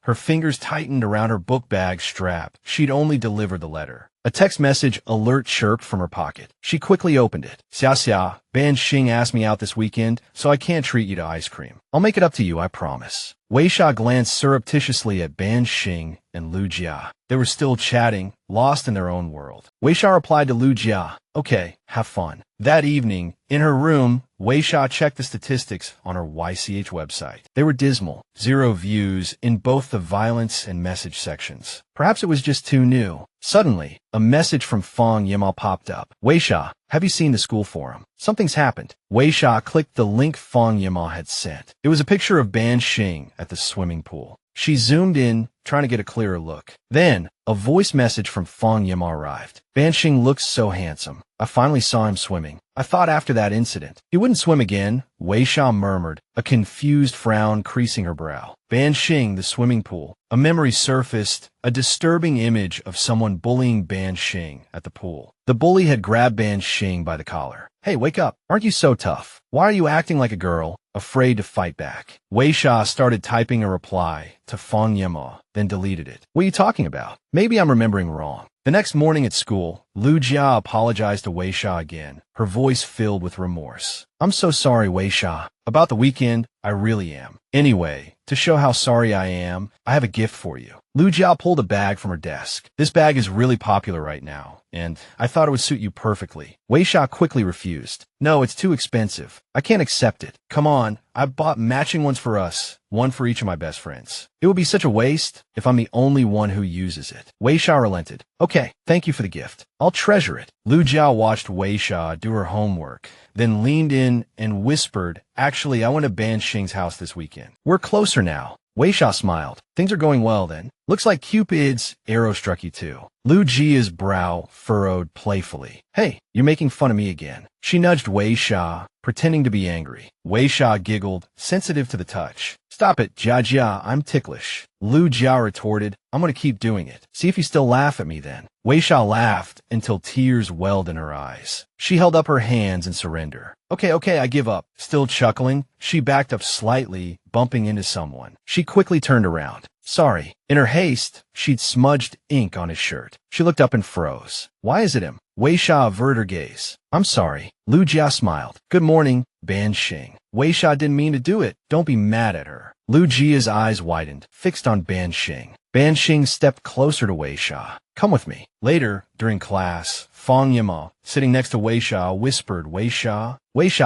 Her fingers tightened around her book bag strap. She'd only delivered the letter. A text message alert chirped from her pocket. She quickly opened it. Xia, Ban Sheng asked me out this weekend, so I can't treat you to ice cream. I'll make it up to you, I promise. Weixia glanced surreptitiously at Ban Sheng and Lu Jia. They were still chatting, lost in their own world. Weixia replied to Lu Jia, okay, have fun. That evening, in her room, Weixia checked the statistics on her YCH website. They were dismal. 0 views in both the violence and message sections. Perhaps it was just too new. Suddenly, a message from Fang Yimao popped up. Weixia, have you seen the school forum? Something's happened. Weixia clicked the link Fang Yimao had sent. It was a picture of Ban Sheng at the swimming pool. She zoomed in, trying to get a clearer look. Then, a voice message from Fang Yimao arrived. Ban Sheng looks so handsome. I finally saw him swimming. I thought after that incident, he wouldn't swim again, Weixia murmured, a confused frown creasing her brow. Ban Sheng, the swimming pool. A memory surfaced, a disturbing image of someone bullying Ban Sheng at the pool. The bully had grabbed Ban Sheng by the collar. Hey, wake up. Aren't you so tough? Why are you acting like a girl, afraid to fight back? Weixia started typing a reply to Fang Yimao, then deleted it. What are you talking about? Maybe I'm remembering wrong. The next morning at school, Lu Jia apologized to Weixia again, her voice filled with remorse. I'm so sorry, Weixia. About the weekend, I really am. Anyway, to show how sorry I am, I have a gift for you. Lu Jia pulled a bag from her desk. This bag is really popular right now, and I thought it would suit you perfectly. Weixia quickly refused. No, it's too expensive. I can't accept it. Come on, I bought matching ones for us, one for each of my best friends. It would be such a waste if I'm the only one who uses it. Weixia relented. Okay, thank you for the gift. I'll treasure it. Lu Jia watched Weixia do her homework, then leaned in and whispered, actually, I went to Ban Sheng's house this weekend. We're closer now. Weixia smiled. Things are going well then. Looks like Cupid's arrow struck you too. Lu Jia's brow furrowed playfully. Hey, you're making fun of me again. She nudged Weixia, pretending to be angry. Weixia giggled, sensitive to the touch. Stop it, Jia, I'm ticklish. Lu Jia retorted, I'm gonna keep doing it. See if you still laugh at me then. Weixia laughed until tears welled in her eyes. She held up her hands in surrender. Okay, I give up. Still chuckling, she backed up slightly, bumping into someone. She quickly turned around. Sorry. In her haste, she'd smudged ink on his shirt. She looked up and froze. Why is it him? Weixia averted her gaze. I'm sorry. Lu Jia smiled. Good morning, Ban Sheng. Weixia didn't mean to do it. Don't be mad at her. Lu Jia's eyes widened, fixed on Ban Sheng. Ban Sheng stepped closer to Weixia. Come with me. Later, during class, Fang Yimao, sitting next to Weixia, whispered, Weixia,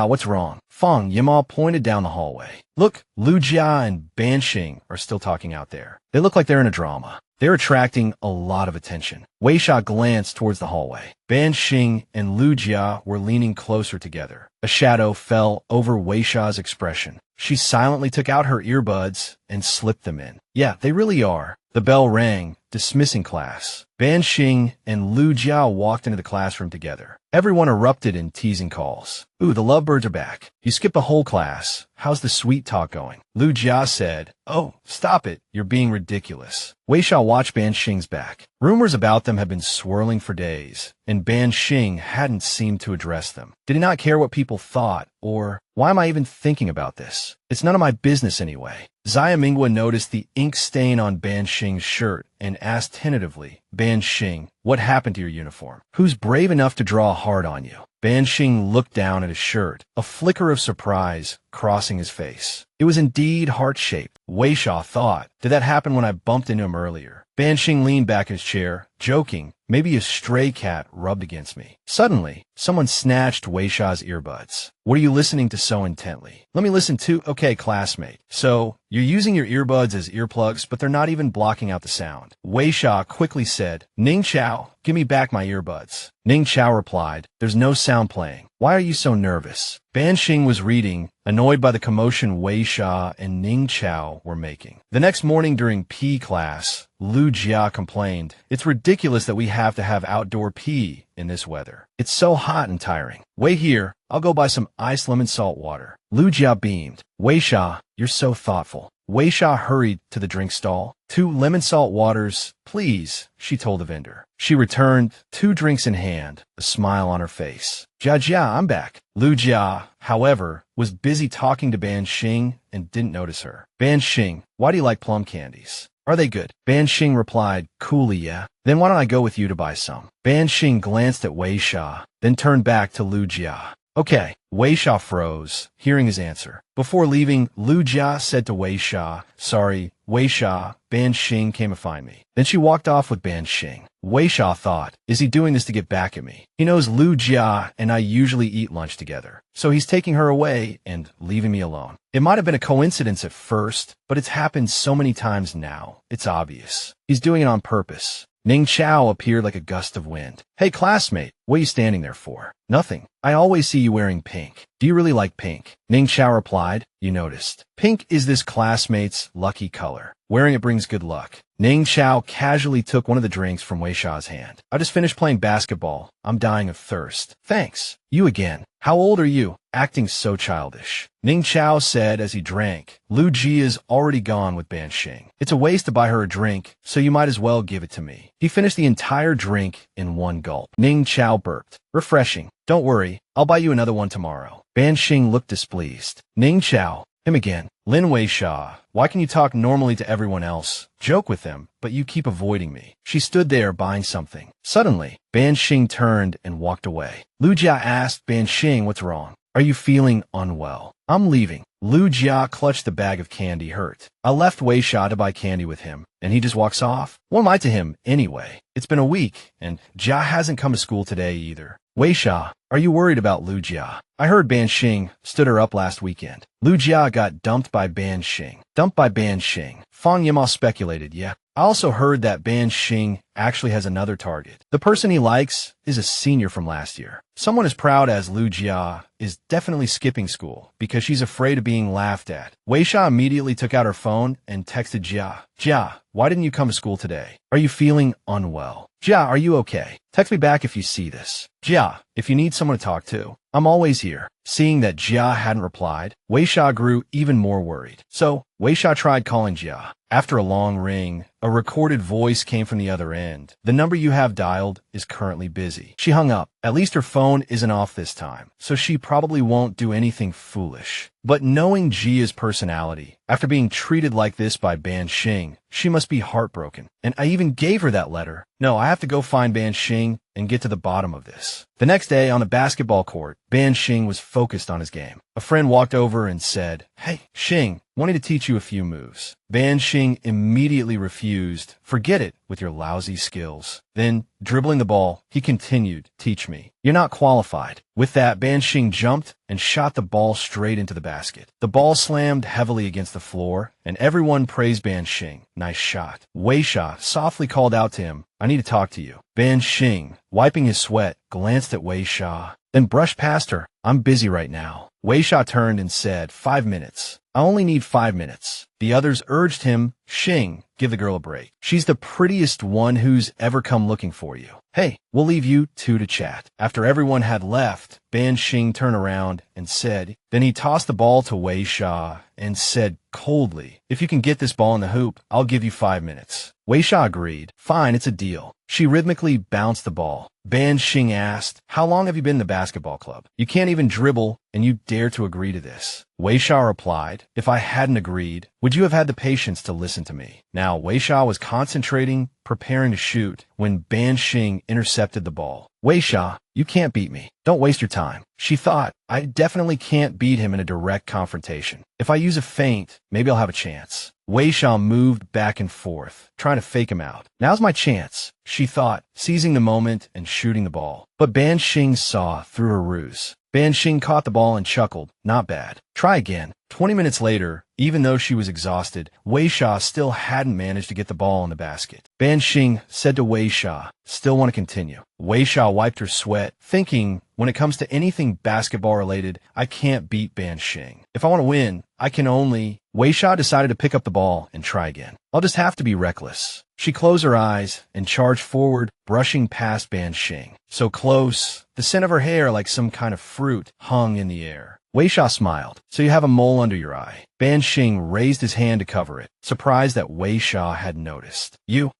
what's wrong? Fang Yimao pointed down the hallway. Look, Lu Jia and Ban Sheng are still talking out there. They look like they're in a drama. They're attracting a lot of attention. Weixia glanced towards the hallway. Ban Sheng and Lu Jia were leaning closer together. A shadow fell over Weixia's expression. She silently took out her earbuds and slipped them in. Yeah, they really are. The bell rang, dismissing class. Ban Sheng and Lu Jia walked into the classroom together. Everyone erupted in teasing calls. Ooh, the lovebirds are back. You skipped the whole class. How's the sweet talk going? Lu Jia said, Oh, stop it. You're being ridiculous. Weixia watched Ban Sheng's back. Rumors about them had been swirling for days, and Ban Sheng hadn't seemed to address them. Did he not care what people thought, or why am I even thinking about this? It's none of my business anyway. Xia Mingwa noticed the ink stain on Ban Sheng's shirt and asked tentatively, Ban Sheng, what happened to your uniform? Who's brave enough to draw a heart on you? Ban Sheng looked down at his shirt, a flicker of surprise crossing his face. It was indeed heart-shaped. Weixia thought, did that happen when I bumped into him earlier? Ban Sheng leaned back in his chair, joking, maybe a stray cat rubbed against me. Suddenly, someone snatched Weixia's earbuds. What are you listening to so intently? Let me listen too. Okay, classmate. So, you're using your earbuds as earplugs, but they're not even blocking out the sound. Weixia quickly said, Ning Chao, give me back my earbuds. Ning Chao replied, there's no sound playing. Why are you so nervous? Ban Sheng was reading, annoyed by the commotion Weixia and Ning Chao were making. The next morning during PE class, Lu Jia complained, it's ridiculous that we have to have outdoor PE in this weather. It's so hot and tiring. Wait here, I'll go buy some iced lemon salt water. Lu Jia beamed. Weixia, you're so thoughtful. Weixia hurried to the drink stall. 2 lemon salt waters, please, she told the vendor. She returned, 2 drinks in hand, a smile on her face. Jia, I'm back. Lu Jia, however, was busy talking to Ban Sheng and didn't notice her. Ban Sheng, why do you like plum candies? Are they good? Ban Sheng replied, coolly, yeah. Then why don't I go with you to buy some? Ban Sheng glanced at Weixia, then turned back to Lu Jia. Okay. Weixia froze, hearing his answer. Before leaving, Lu Jia said to Weixia, sorry, Weixia, Ban Sheng came to find me. Then she walked off with Ban Sheng. Weixia thought, is he doing this to get back at me? He knows Lu Jia and I usually eat lunch together, so he's taking her away and leaving me alone. It might have been a coincidence at first, but it's happened so many times now, it's obvious. He's doing it on purpose. Ning Chao appeared like a gust of wind. Hey, classmate, what are you standing there for? Nothing. I always see you wearing pink. Do you really like pink? Ning Chao replied, you noticed. Pink is this classmate's lucky color. Wearing it brings good luck. Ning Chao casually took one of the drinks from Weixia's hand. I just finished playing basketball. I'm dying of thirst. Thanks. You again. How old are you? Acting so childish. Ning Chao said as he drank. Lu Ji is already gone with Ban Sheng. It's a waste to buy her a drink, so you might as well give it to me. He finished the entire drink in one gulp. Ning Chao burped. Refreshing. Don't worry, I'll buy you another one tomorrow. Ban Sheng looked displeased. Ning Chao. Him again. Lin Weixia, why can you talk normally to everyone else, joke with them, but you keep avoiding me? She stood there buying something. Suddenly, Ban Sheng turned and walked away. Lu Jia asked Ban Sheng what's wrong. Are you feeling unwell? I'm leaving. Lu Jia clutched the bag of candy hurt. I left Weixia to buy candy with him, and he just walks off? What am I to him, anyway? It's been a week, and Jia hasn't come to school today either. Weixia, are you worried about Lu Jia? I heard Ban Sheng stood her up last weekend. Lu Jia got dumped by Ban Sheng. Dumped by Ban Sheng. Fang Yimao speculated, yeah. I also heard that Ban Sheng actually has another target. The person he likes is a senior from last year. Someone as proud as Lu Jia is definitely skipping school because she's afraid of being laughed at. Weixia immediately took out her phone and texted Jia. Jia, why didn't you come to school today? Are you feeling unwell? Jia, are you okay? Text me back if you see this. Jia, if you need someone to talk to, I'm always here. Seeing that Jia hadn't replied, Weixia grew even more worried. So, Weixia tried calling Jia. After a long ring, a recorded voice came from the other end. The number you have dialed is currently busy. She hung up. At least her phone isn't off this time, so she probably won't do anything foolish. But knowing Jia's personality, after being treated like this by Ban Sheng, she must be heartbroken. And I even gave her that letter. No, I have to go find Ban Sheng and get to the bottom of this. The next day on the basketball court, Ban Sheng was focused on his game. A friend walked over and said, Hey, Sheng, wanting to teach you a few moves. Ban Sheng immediately refused. Forget it with your lousy skills. Then, dribbling the ball, he continued, teach me. You're not qualified. With that, Ban Sheng jumped and shot the ball straight into the basket. The ball slammed heavily against the floor, and everyone praised Ban Sheng. Nice shot. Weixia softly called out to him, I need to talk to you. Ban Sheng, wiping his sweat, glanced at Weixia, then brushed past her. I'm busy right now. Weixia turned and said, 5 minutes. I only need 5 minutes. The others urged him, Sheng, give the girl a break. She's the prettiest one who's ever come looking for you. Hey, we'll leave you two to chat. After everyone had left, Ban Sheng turned around and said, then he tossed the ball to Weixia and said coldly, if you can get this ball in the hoop, I'll give you 5 minutes. Weixia agreed. Fine, it's a deal. She rhythmically bounced the ball. Ban Sheng asked, how long have you been in the basketball club? You can't even dribble, and you dare to agree to this. Weixia replied, if I hadn't agreed, would you have had the patience to listen to me? Now, Weixia was concentrating, preparing to shoot, when Ban Sheng intercepted the ball. Weixia, you can't beat me. Don't waste your time. She thought, I definitely can't beat him in a direct confrontation. If I use a feint, maybe I'll have a chance. Weixia moved back and forth, trying to fake him out. Now's my chance, she thought, seizing the moment and shooting the ball. But Ban Sheng saw through her ruse. Ban Sheng caught the ball and chuckled. Not bad. Try again. 20 minutes later, even though she was exhausted, Weixia still hadn't managed to get the ball in the basket. Ban Sheng said to Weixia, still want to continue. Weixia wiped her sweat, thinking, when it comes to anything basketball-related, I can't beat Ban Sheng. If I want to win, I can only... Weixia decided to pick up the ball and try again. I'll just have to be reckless. She closed her eyes and charged forward, brushing past Ban Sheng. So close, the scent of her hair like some kind of fruit hung in the air. Weixia smiled. So you have a mole under your eye. Ban Sheng raised his hand to cover it, surprised that Weixia had noticed.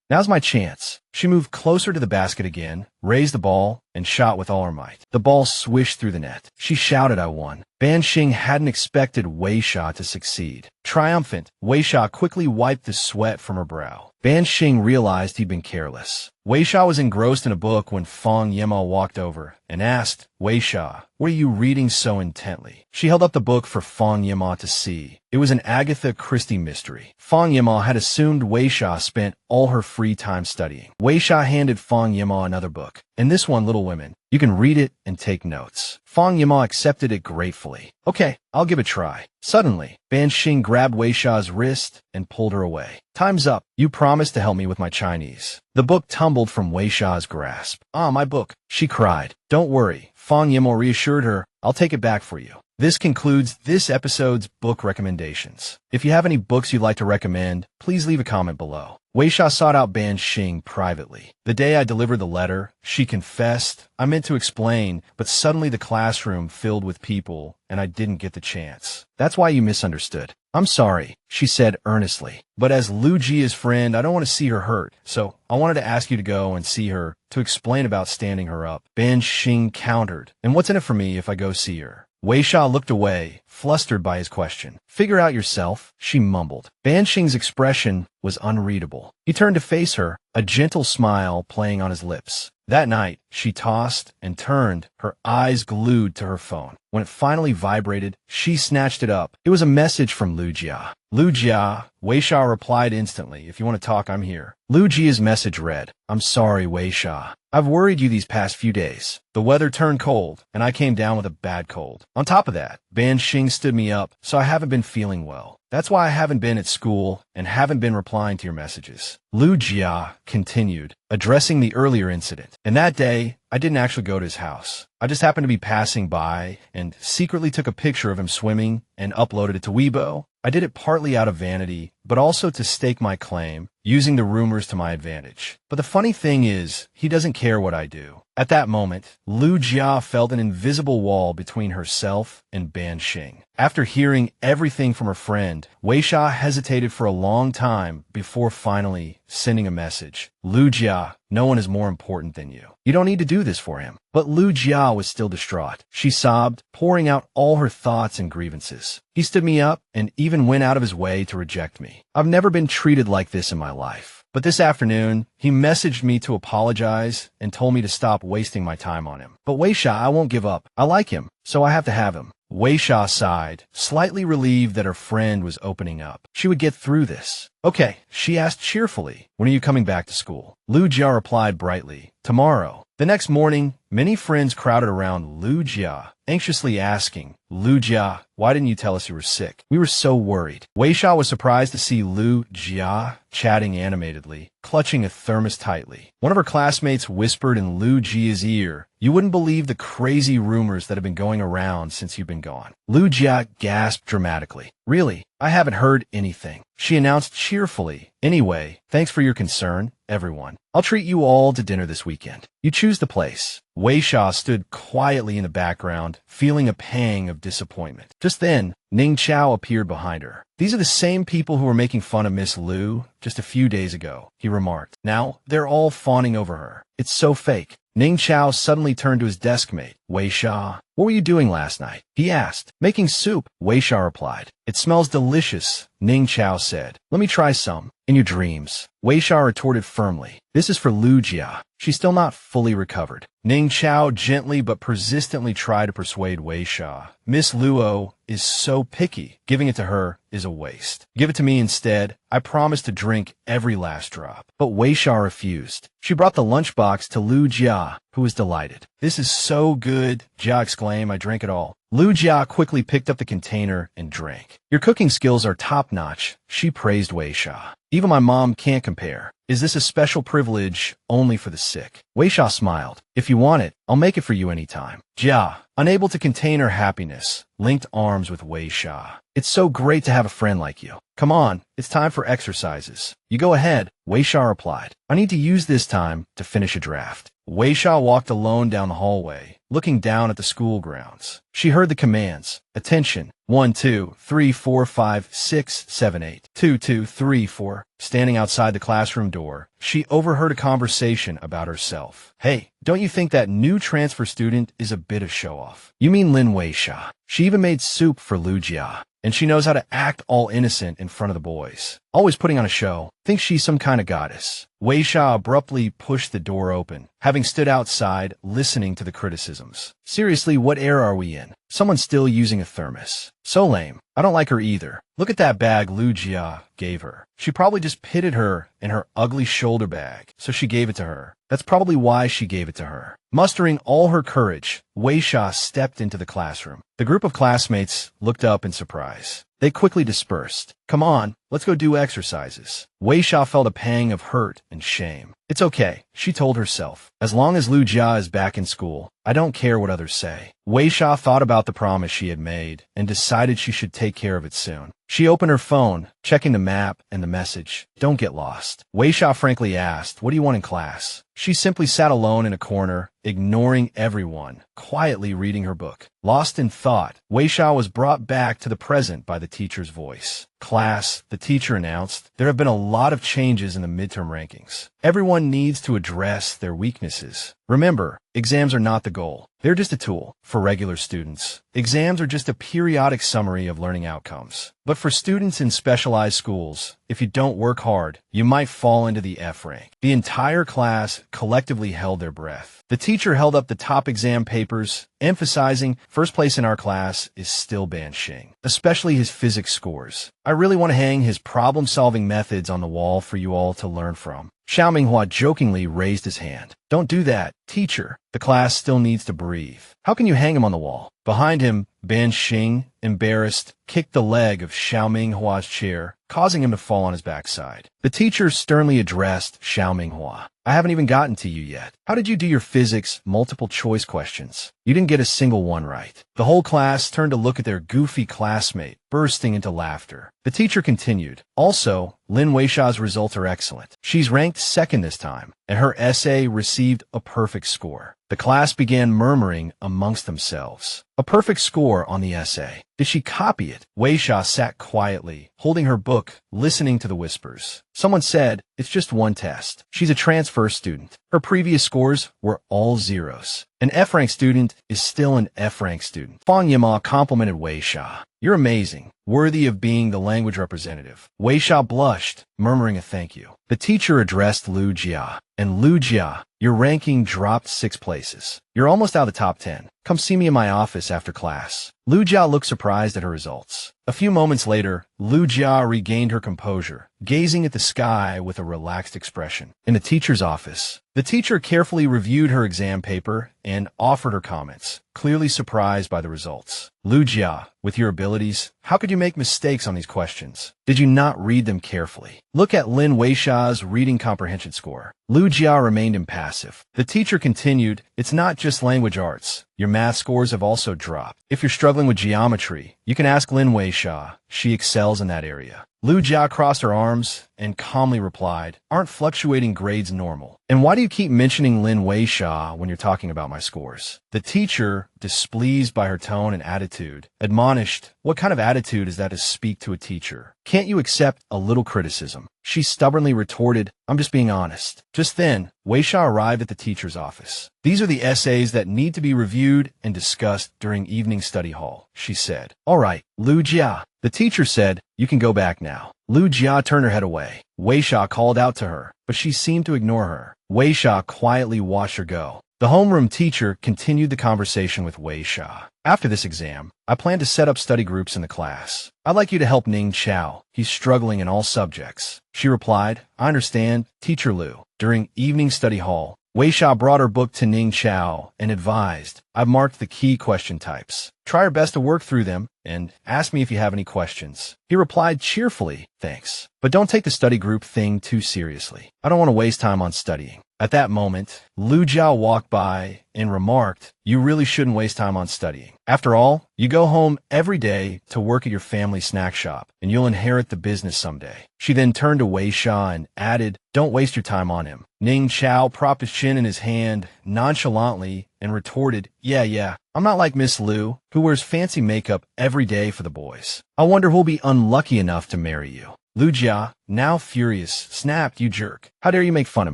Now's my chance. She moved closer to the basket again, raised the ball, and shot with all her might. The ball swished through the net. She shouted, I won. Ban Sheng hadn't expected Weixia to succeed. Triumphant, Weixia quickly wiped the sweat from her brow. Ban Sheng realized he'd been careless. Weixia was engrossed in a book when Fang Yema walked over and asked, Weixia, what are you reading so intently? She held up the book for Fang Yema to see. It was an Agatha Christie mystery. Fang Yema had assumed Weixia spent all her free time studying. Weixia handed Fang Yema another book. And this one, Little Women. You can read it and take notes. Fang Yema accepted it gratefully. Okay, I'll give it a try. Suddenly, Ban Sheng grabbed Weixia's wrist and pulled her away. Time's up. You promised to help me with my Chinese. The book tumbled from Weixia's grasp. Ah, my book, she cried. Don't worry, Fang Yema reassured her. I'll take it back for you. This concludes this episode's book recommendations. If you have any books you'd like to recommend, please leave a comment below. Weixia sought out Ban Sheng privately. The day I delivered the letter, she confessed, I meant to explain, but suddenly the classroom filled with people, and I didn't get the chance. That's why you misunderstood. I'm sorry, she said earnestly. But as Lu Jia's friend, I don't want to see her hurt, so I wanted to ask you to go and see her to explain about standing her up. Ban Sheng countered, and what's in it for me if I go see her? Weixia looked away, flustered by his question. Figure out yourself, she mumbled. Ban Sheng's expression was unreadable. He turned to face her, a gentle smile playing on his lips. That night, she tossed and turned, her eyes glued to her phone. When it finally vibrated, she snatched it up. It was a message from Lu Jia. Lu Jia, Weixia replied instantly, if you want to talk, I'm here. Lu Jia's message read, I'm sorry, Weixia. I've worried you these past few days. The weather turned cold, and I came down with a bad cold. On top of that, Ban Sheng stood me up, so I haven't been feeling well. That's why I haven't been at school and haven't been replying to your messages. Lu Jia continued, addressing the earlier incident. And that day, I didn't actually go to his house. I just happened to be passing by and secretly took a picture of him swimming and uploaded it to Weibo. I did it partly out of vanity, but also to stake my claim, using the rumors to my advantage. But the funny thing is, he doesn't care what I do. At that moment, Lu Jia felt an invisible wall between herself and Ban Sheng. After hearing everything from her friend, Weixia hesitated for a long time before finally sending a message. Lu Jia, no one is more important than you. You don't need to do this for him. But Lu Jia was still distraught. She sobbed, pouring out all her thoughts and grievances. He stood me up and even went out of his way to reject me. I've never been treated like this in my life. But this afternoon, he messaged me to apologize and told me to stop wasting my time on him. But Weixia, I won't give up. I like him, so I have to have him. Weixia sighed, slightly relieved that her friend was opening up. She would get through this. Okay, she asked cheerfully, when are you coming back to school? Lu Jia replied brightly, tomorrow. The next morning, many friends crowded around Lu Jia, anxiously asking, Lu Jia, why didn't you tell us you were sick? We were so worried. Weixia was surprised to see Lu Jia chatting animatedly, clutching a thermos tightly. One of her classmates whispered in Lu Jia's ear, you wouldn't believe the crazy rumors that have been going around since you've been gone. Lu Jia gasped dramatically. Really? I haven't heard anything. She announced cheerfully. Anyway, thanks for your concern, everyone. I'll treat you all to dinner this weekend. You choose the place. Weixia stood quietly in the background, feeling a pang of disappointment. Just then, Ning Chao appeared behind her. These are the same people who were making fun of Miss Lu just a few days ago, he remarked. Now, they're all fawning over her. It's so fake. Ning Chao suddenly turned to his desk mate. Weixia, what were you doing last night? He asked. Making soup, Weixia replied. It smells delicious, Ning Chao said. Let me try some. In your dreams. Weixia retorted firmly. This is for Lu Jia. She's still not fully recovered. Ning Chao gently but persistently tried to persuade Weixia. Miss Luo is so picky. Giving it to her is a waste. Give it to me instead. I promise to drink every last drop. But Weixia refused. She brought the lunchbox to Lu Jia, who was delighted. This is so good, Jia exclaimed. I drank it all. Lu Jia quickly picked up the container and drank. Your cooking skills are top-notch, she praised Weixia. Even my mom can't compare. Is this a special privilege only for the sick? Weixia smiled. If you want it, I'll make it for you anytime. Jia, unable to contain her happiness, linked arms with Weixia. It's so great to have a friend like you. Come on, it's time for exercises. You go ahead, Weixia replied. I need to use this time to finish a draft. Weixia walked alone down the hallway, looking down at the school grounds. She heard the commands. Attention. 1, 2, 3, 4, 5, 6, 7, 8. 2, 2, 3, 4. Standing outside the classroom door, she overheard a conversation about herself. Hey, don't you think that new transfer student is a bit of show-off? You mean Lin Weixia. She even made soup for Lu Jia. And she knows how to act all innocent in front of the boys. Always putting on a show. Thinks she's some kind of goddess. Weixia abruptly pushed the door open, having stood outside, listening to the criticisms. Seriously, what era are we in? Someone's still using a thermos. So lame. I don't like her either. Look at that bag Lu Jia gave her. She probably just pitted her in her ugly shoulder bag, so she gave it to her. That's probably why she gave it to her. Mustering all her courage, Weixia stepped into the classroom. The group of classmates looked up in surprise. They quickly dispersed. Come on, let's go do exercises. Weixia felt a pang of hurt and shame. It's okay, she told herself. As long as Lu Jia is back in school, I don't care what others say. Weixia thought about the promise she had made and decided she should take care of it soon. She opened her phone, checking the map and the message. Don't get lost. Weixia frankly asked, what do you want in class? She simply sat alone in a corner, ignoring everyone, quietly reading her book. Lost in thought, Weixia was brought back to the present by the teacher's voice. Class, the teacher announced, there have been a lot of changes in the midterm rankings. Everyone needs to address their weaknesses. Remember, exams are not the goal. They're just a tool. For regular students, exams are just a periodic summary of learning outcomes. But for students in specialized schools, if you don't work hard, you might fall into the F rank. The entire class collectively held their breath. The teacher held up the top exam papers, emphasizing first place in our class is still Ban Sheng, especially his physics scores. I really want to hang his problem-solving methods on the wall for you all to learn from. Xiao Minghua jokingly raised his hand. Don't do that, teacher. The class still needs to breathe. How can you hang him on the wall? Behind him, Ban Sheng, embarrassed, kicked the leg of Xiao Minghua's chair, causing him to fall on his backside. The teacher sternly addressed Xiao Minghua. I haven't even gotten to you yet. How did you do your physics multiple choice questions? You didn't get a single one right. The whole class turned to look at their goofy classmate, bursting into laughter. The teacher continued. Also, Lin Weixia's results are excellent. She's ranked second this time, and her essay received a perfect score. The class began murmuring amongst themselves. A perfect score on the essay. Did she copy it? Weixia sat quietly, holding her book, listening to the whispers. Someone said, it's just one test. She's a transfer student. Her previous scores were all zeros. An F-rank student is still an F-rank student. Fang Yima complimented Weixia. You're amazing, worthy of being the language representative. Weixia blushed, murmuring a thank you. The teacher addressed Lu Jia. And Lu Jia, your ranking dropped 6 places. You're almost out of the top 10. Come see me in my office after class. Lu Jia looked surprised at her results. A few moments later, Lu Jia regained her composure, gazing at the sky with a relaxed expression. In the teacher's office, The teacher carefully reviewed her exam paper and offered her comments, clearly surprised by the results. Lu Jia, with your abilities, how could you make mistakes on these questions? Did you not read them carefully? Look at Lin Weixia's reading comprehension score. Lu Jia remained impassive. The teacher continued, it's not just language arts. Your math scores have also dropped. If you're struggling with geometry, you can ask Lin Weixia. She excels in that area. Lu Jia crossed her arms and calmly replied, aren't fluctuating grades normal? And why do you keep mentioning Lin Weixia when you're talking about my scores? The teacher, displeased by her tone and attitude, admonished, what kind of attitude is that to speak to a teacher? Can't you accept a little criticism? She stubbornly retorted, I'm just being honest. Just then, Weixia arrived at the teacher's office. These are the essays that need to be reviewed and discussed during evening study hall, she said. All right, Lu Jia. The teacher said, you can go back now. Lu Jia turned her head away. Weixia called out to her, but she seemed to ignore her. Weixia quietly watched her go. The homeroom teacher continued the conversation with Weixia. After this exam, I plan to set up study groups in the class. I'd like you to help Ning Chao. He's struggling in all subjects. She replied, I understand, Teacher Lu. During evening study hall, Weixia brought her book to Ning Chao and advised, I've marked the key question types. Try your best to work through them and ask me if you have any questions. He replied cheerfully, thanks. But don't take the study group thing too seriously. I don't want to waste time on studying. At that moment, Lu Jiao walked by and remarked, you really shouldn't waste time on studying. After all, you go home every day to work at your family snack shop, and you'll inherit the business someday. She then turned to Weixia and added, don't waste your time on him. Ning Chao propped his chin in his hand nonchalantly and retorted, yeah, I'm not like Miss Lu, who wears fancy makeup every day for the boys. I wonder who'll be unlucky enough to marry you. Lu Jia, now furious, snapped, you jerk. How dare you make fun of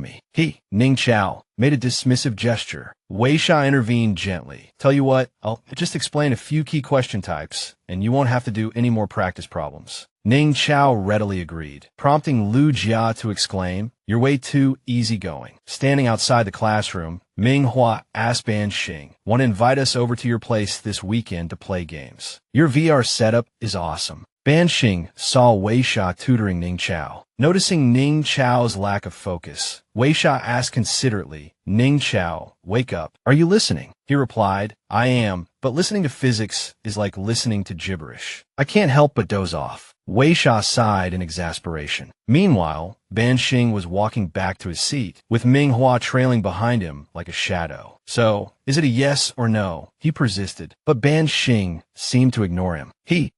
me? He, Ning Chao, made a dismissive gesture. Weixia intervened gently. Tell you what, I'll just explain a few key question types, and you won't have to do any more practice problems. Ning Chao readily agreed, prompting Lu Jia to exclaim, you're way too easygoing. Standing outside the classroom, Ming Hua asked Ban Sheng, want to invite us over to your place this weekend to play games. Your VR setup is awesome. Ban Sheng saw Weixia tutoring Ning Chao. Noticing Ning Chao's lack of focus, Weixia asked considerately, Ning Chao, wake up. Are you listening? He replied, I am, but listening to physics is like listening to gibberish. I can't help but doze off. Weixia sighed in exasperation. Meanwhile, Ban Sheng was walking back to his seat, with Ming Hua trailing behind him like a shadow. So, is it a yes or no? He persisted, but Ban Sheng seemed to ignore him.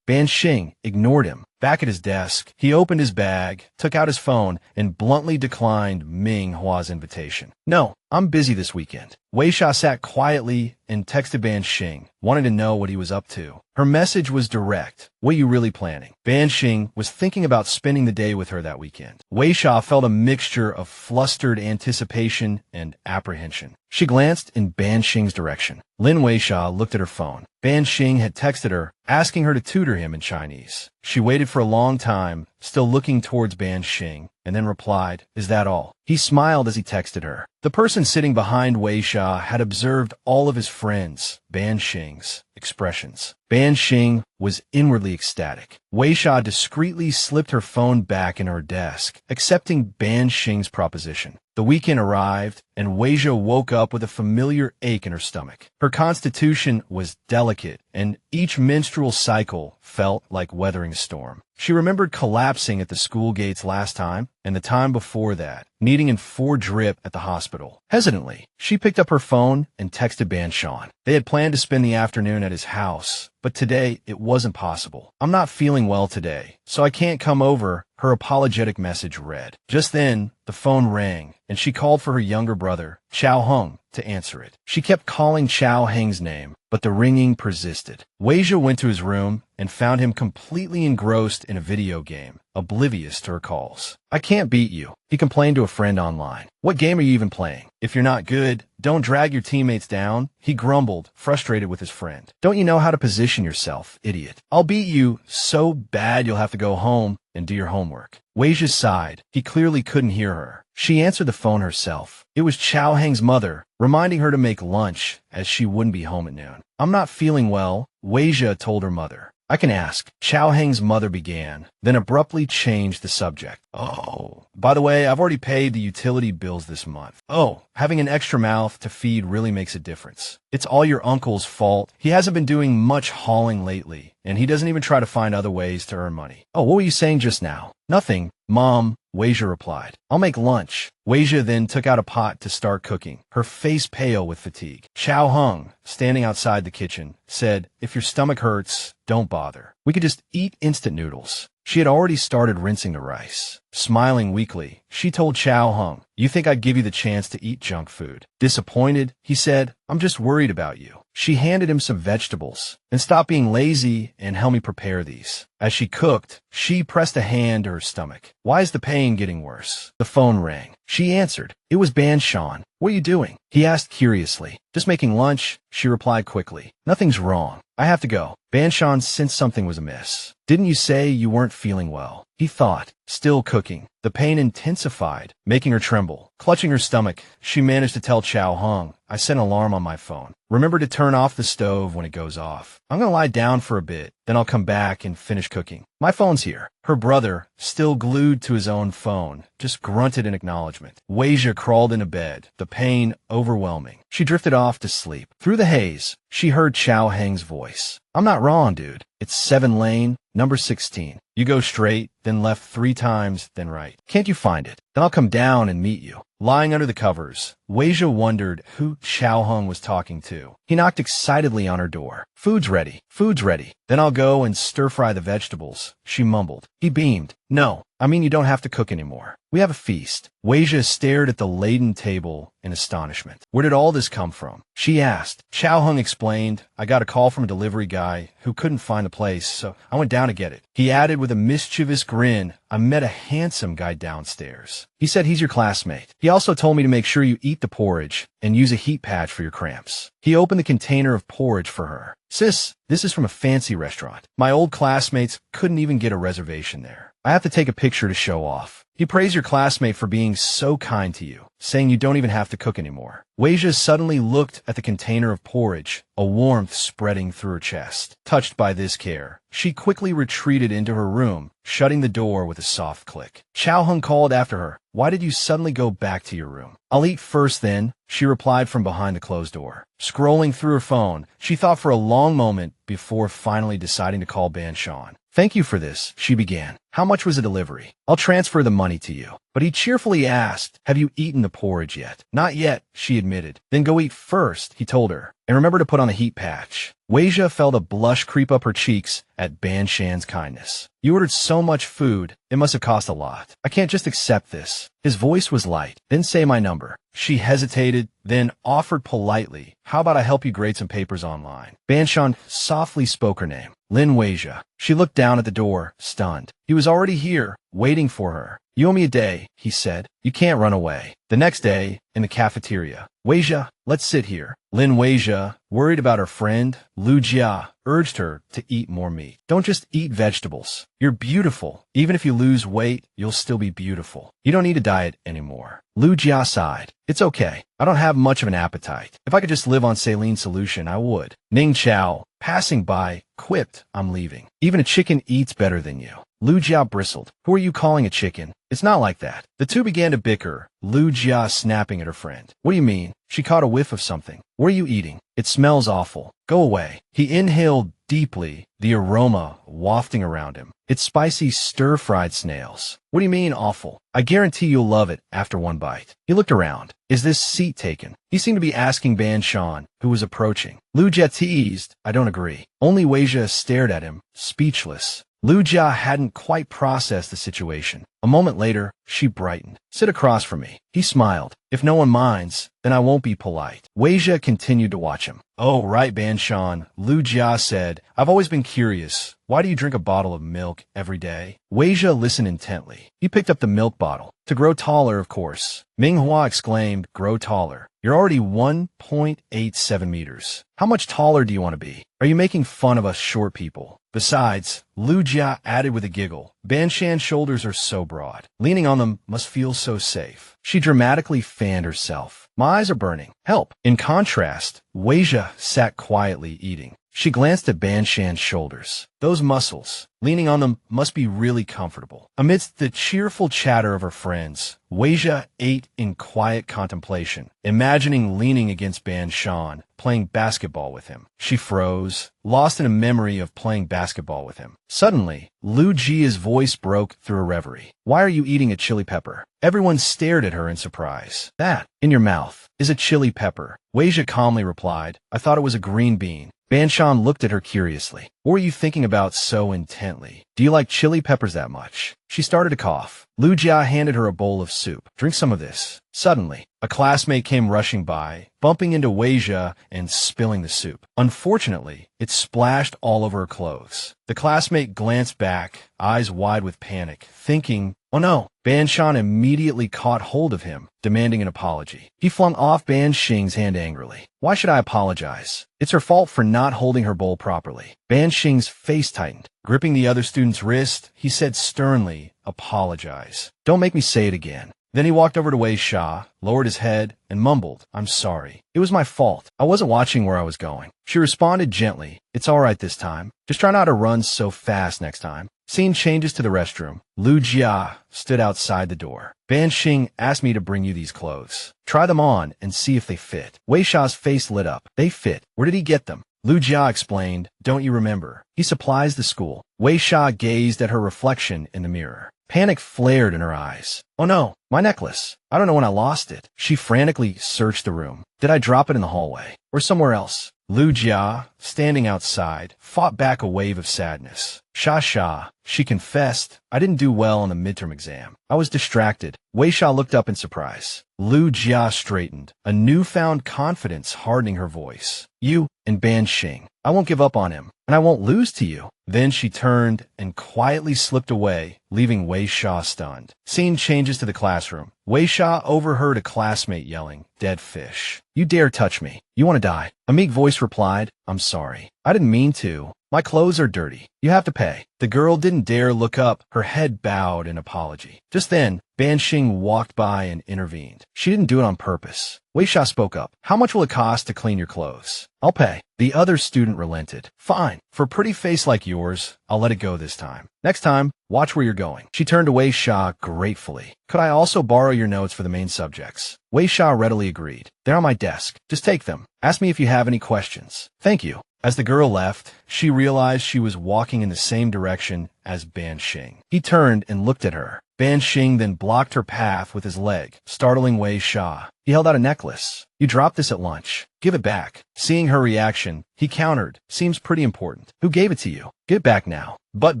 Ban Sheng, ignored him. Back at his desk, he opened his bag, took out his phone, and bluntly declined Ming Hua's invitation. No, I'm busy this weekend. Weixia sat quietly and texted Ban Sheng, wanting to know what he was up to. Her message was direct. What are you really planning? Ban Sheng was thinking about spending the day with her that weekend. Weixia felt a mixture of flustered anticipation and apprehension. She glanced in Ban Sheng's direction. Lin Weixia looked at her phone. Ban Sheng had texted her, asking her to tutor him in Chinese. She waited for a long time, still looking towards Ban Sheng, and then replied, is that all? He smiled as he texted her. The person sitting behind Weixia had observed all of his friends, Ban Sheng's, expressions. Ban Sheng was inwardly ecstatic. Weixia discreetly slipped her phone back in her desk, accepting Ban Sheng's proposition. The weekend arrived, and Weixia woke up with a familiar ache in her stomach. Her constitution was delicate, and each menstrual cycle felt like weathering a storm. She remembered collapsing at the school gates last time, and the time before that, needing an 4 drip at the hospital. Hesitantly, she picked up her phone and texted Ban Sheng. They had planned to spend the afternoon at his house, but today it wasn't possible. I'm not feeling well today, so I can't come over, her apologetic message read. Just then, the phone rang, and she called for her younger brother, Chao Heng, to answer it. She kept calling Chao Heng's name, but the ringing persisted. Weixia went to his room and found him completely engrossed in a video game, oblivious to her calls. I can't beat you, he complained to a friend online. What game are you even playing? If you're not good, don't drag your teammates down, he grumbled, frustrated with his friend. Don't you know how to position yourself, idiot? I'll beat you so bad you'll have to go home and do your homework. Weixia sighed. He clearly couldn't hear her. She answered the phone herself. It was Chao Heng's mother, reminding her to make lunch, as she wouldn't be home at noon. I'm not feeling well, Weixia told her mother. I can ask, Chao Heng's mother began, then abruptly changed the subject. Oh, by the way, I've already paid the utility bills this month. Oh, Having an extra mouth to feed really makes a difference. It's all your uncle's fault. He hasn't been doing much hauling lately, and he doesn't even try to find other ways to earn money. Oh, what were you saying just now? Nothing, Mom, Weixia replied. I'll make lunch. Weixia then took out a pot to start cooking, her face pale with fatigue. Chow Hung, standing outside the kitchen, said, if your stomach hurts, don't bother. We could just eat instant noodles. She had already started rinsing the rice. Smiling weakly, she told Chow Hung, you think I'd give you the chance to eat junk food? Disappointed, he said, I'm just worried about you. She handed him some vegetables. And stop being lazy and help me prepare these. As she cooked, she pressed a hand to her stomach. Why is the pain getting worse? The phone rang. She answered. It was Ban Sheng. What are you doing? He asked curiously. Just making lunch, she replied quickly. Nothing's wrong. I have to go. Ban Sheng sensed something was amiss. Didn't you say you weren't feeling well? He thought. Still cooking. The pain intensified, making her tremble. Clutching her stomach, she managed to tell Chow Hung, I set an alarm on my phone. Remember to turn off the stove when it goes off. I'm gonna lie down for a bit, then I'll come back and finish cooking. My phone's here. Her brother, still glued to his own phone, just grunted in acknowledgement. Weixia crawled into bed, the pain overwhelming. She drifted off to sleep. Through the haze, she heard Chow Hang's voice. I'm not wrong, dude. It's 7 lane, number 16. You go straight, then left 3 times, then right. Can't you find it? Then I'll come down and meet you. Lying under the covers, Weixia wondered who Chow Hung was talking to. He knocked excitedly on her door. Food's ready. Food's ready. Then I'll go and stir-fry the vegetables, she mumbled. He beamed. No, I mean you don't have to cook anymore. We have a feast. Weixia stared at the laden table in astonishment. Where did all this come from? She asked. Chow Hung explained, I got a call from a delivery guy who couldn't find the place, so I went down to get it. He added with a mischievous grin, I met a handsome guy downstairs. He said he's your classmate. He also told me to make sure you eat the porridge and use a heat patch for your cramps. He opened the container of porridge for her. Sis, this is from a fancy restaurant. My old classmates couldn't even get a reservation there. I have to take a picture to show off. He praised your classmate for being so kind to you, saying you don't even have to cook anymore. Weixia suddenly looked at the container of porridge, a warmth spreading through her chest. Touched by this care, she quickly retreated into her room, shutting the door with a soft click. Chow Hung called after her. Why did you suddenly go back to your room? I'll eat first then, she replied from behind the closed door. Scrolling through her phone, she thought for a long moment before finally deciding to call Ban Sheng. Thank you for this, she began. How much was the delivery? I'll transfer the money to you. But he cheerfully asked, have you eaten the porridge yet? Not yet, she admitted. Then go eat first, he told her. And remember to put on the heat patch. Weixia felt a blush creep up her cheeks at Ban Sheng's kindness. You ordered so much food, it must have cost a lot. I can't just accept this. His voice was light. Then say my number. She hesitated, then offered politely, how about I help you grade some papers online? Ban Sheng softly spoke her name. Lin Weixia. She looked down at the door, stunned. He was already here, waiting for her. You owe me a day, he said. You can't run away. The next day, in the cafeteria. Weixia, let's sit here. Lin Weixia, worried about her friend, Lu Jia, urged her to eat more meat. Don't just eat vegetables. You're beautiful. Even if you lose weight, you'll still be beautiful. You don't need a diet anymore. Lu Jia sighed. It's okay. I don't have much of an appetite. If I could just live on saline solution, I would. Ning Chao, passing by, quipped, I'm leaving. Even a chicken eats better than you. Lu Jia bristled. Who are you calling a chicken? It's not like that. The two began to bicker, Lu Jia snapping at her friend. What do you mean? She caught a whiff of something. What are you eating? It smells awful. Go away. He inhaled deeply, the aroma wafting around him. It's spicy stir-fried snails. What do you mean, awful? I guarantee you'll love it after one bite. He looked around. Is this seat taken? He seemed to be asking Ban Sheng, who was approaching. Lu Jia teased. I don't agree. Only Weixia stared at him, speechless. Lu Jia hadn't quite processed the situation. A moment later, she brightened. Sit across from me. He smiled. If no one minds, then I won't be polite. Weixia continued to watch him. Oh, right, Ban Sheng, Lu Jia said. I've always been curious. Why do you drink a bottle of milk every day? Weixia listened intently. He picked up the milk bottle. To grow taller, of course. Ming Hua exclaimed, grow taller. You're already 1.87 meters. How much taller do you want to be? Are you making fun of us short people? Besides, Lu Jia added with a giggle, Ban Sheng's shoulders are so broad. Leaning on them must feel so safe. She dramatically fanned herself. My eyes are burning. Help. In contrast, Weixia sat quietly eating. She glanced at Ban Sheng's shoulders. Those muscles, leaning on them, must be really comfortable. Amidst the cheerful chatter of her friends, Weixia ate in quiet contemplation, imagining leaning against Ban Sheng, playing basketball with him. She froze, lost in a memory of playing basketball with him. Suddenly, Lin Weixia's voice broke through a reverie. "Why are you eating a chili pepper?" Everyone stared at her in surprise. "That, in your mouth, is a chili pepper," Weixia calmly replied. "I thought it was a green bean." Ban Sheng looked at her curiously. "What were you thinking about so intently? Do you like chili peppers that much?" She started to cough. Lin Weixia handed her a bowl of soup. "Drink some of this." Suddenly, a classmate came rushing by, bumping into Weixia and spilling the soup. Unfortunately, it splashed all over her clothes. The classmate glanced back, eyes wide with panic, thinking, "Oh no." Ban Sheng immediately caught hold of him, demanding an apology. He flung off Ban Sheng's hand angrily. "Why should I apologize? It's her fault for not holding her bowl properly." Ban Sheng's face tightened. Gripping the other student's wrist, he said sternly, "Apologize. Don't make me say it again." Then he walked over to Weixia, lowered his head, and mumbled, "I'm sorry. It was my fault. I wasn't watching where I was going." She responded gently, "It's all right this time. Just try not to run so fast next time." Scene changes to the restroom. Lin Weixia stood outside the door. "Ban Sheng asked me to bring you these clothes. Try them on and see if they fit." Weixia's face lit up. "They fit. Where did he get them?" Lin Weixia explained, "Don't you remember? He supplies the school." Weixia gazed at her reflection in the mirror. Panic flared in her eyes. "Oh no, my necklace. I don't know when I lost it." She frantically searched the room. "Did I drop it in the hallway? Or somewhere else?" Lin Weixia, standing outside, fought back a wave of sadness. "Sha," she confessed, "I didn't do well on the midterm exam. I was distracted." Weixia looked up in surprise. Lin Weixia straightened, a newfound confidence hardening her voice. "You and Ban Sheng. I won't give up on him, and I won't lose to you." Then she turned and quietly slipped away, leaving Weixia stunned. Scene changes to the classroom. Weixia overheard a classmate yelling, "Dead fish. You dare touch me. You want to die." A meek voice replied, "I'm sorry. I didn't mean to. My clothes are dirty. You have to pay." The girl didn't dare look up, her head bowed in apology. Just then, Ban Sheng walked by and intervened. "She didn't do it on purpose." Weixia spoke up. "How much will it cost to clean your clothes?" "I'll pay." The other student relented. "Fine. For a pretty face like yours, I'll let it go this time. Next time, watch where you're going." She turned to Weixia gratefully. "Could I also borrow your notes for the main subjects?" Weixia readily agreed. "They're on my desk. Just take them. Ask me if you have any questions." "Thank you." As the girl left, she realized she was walking in the same direction as Ban Sheng. He turned and looked at her. Ban Sheng then blocked her path with his leg, startling Weixia. He held out a necklace. "You dropped this at lunch. Give it back." Seeing her reaction, he countered, "Seems pretty important. Who gave it to you? Give it back now." But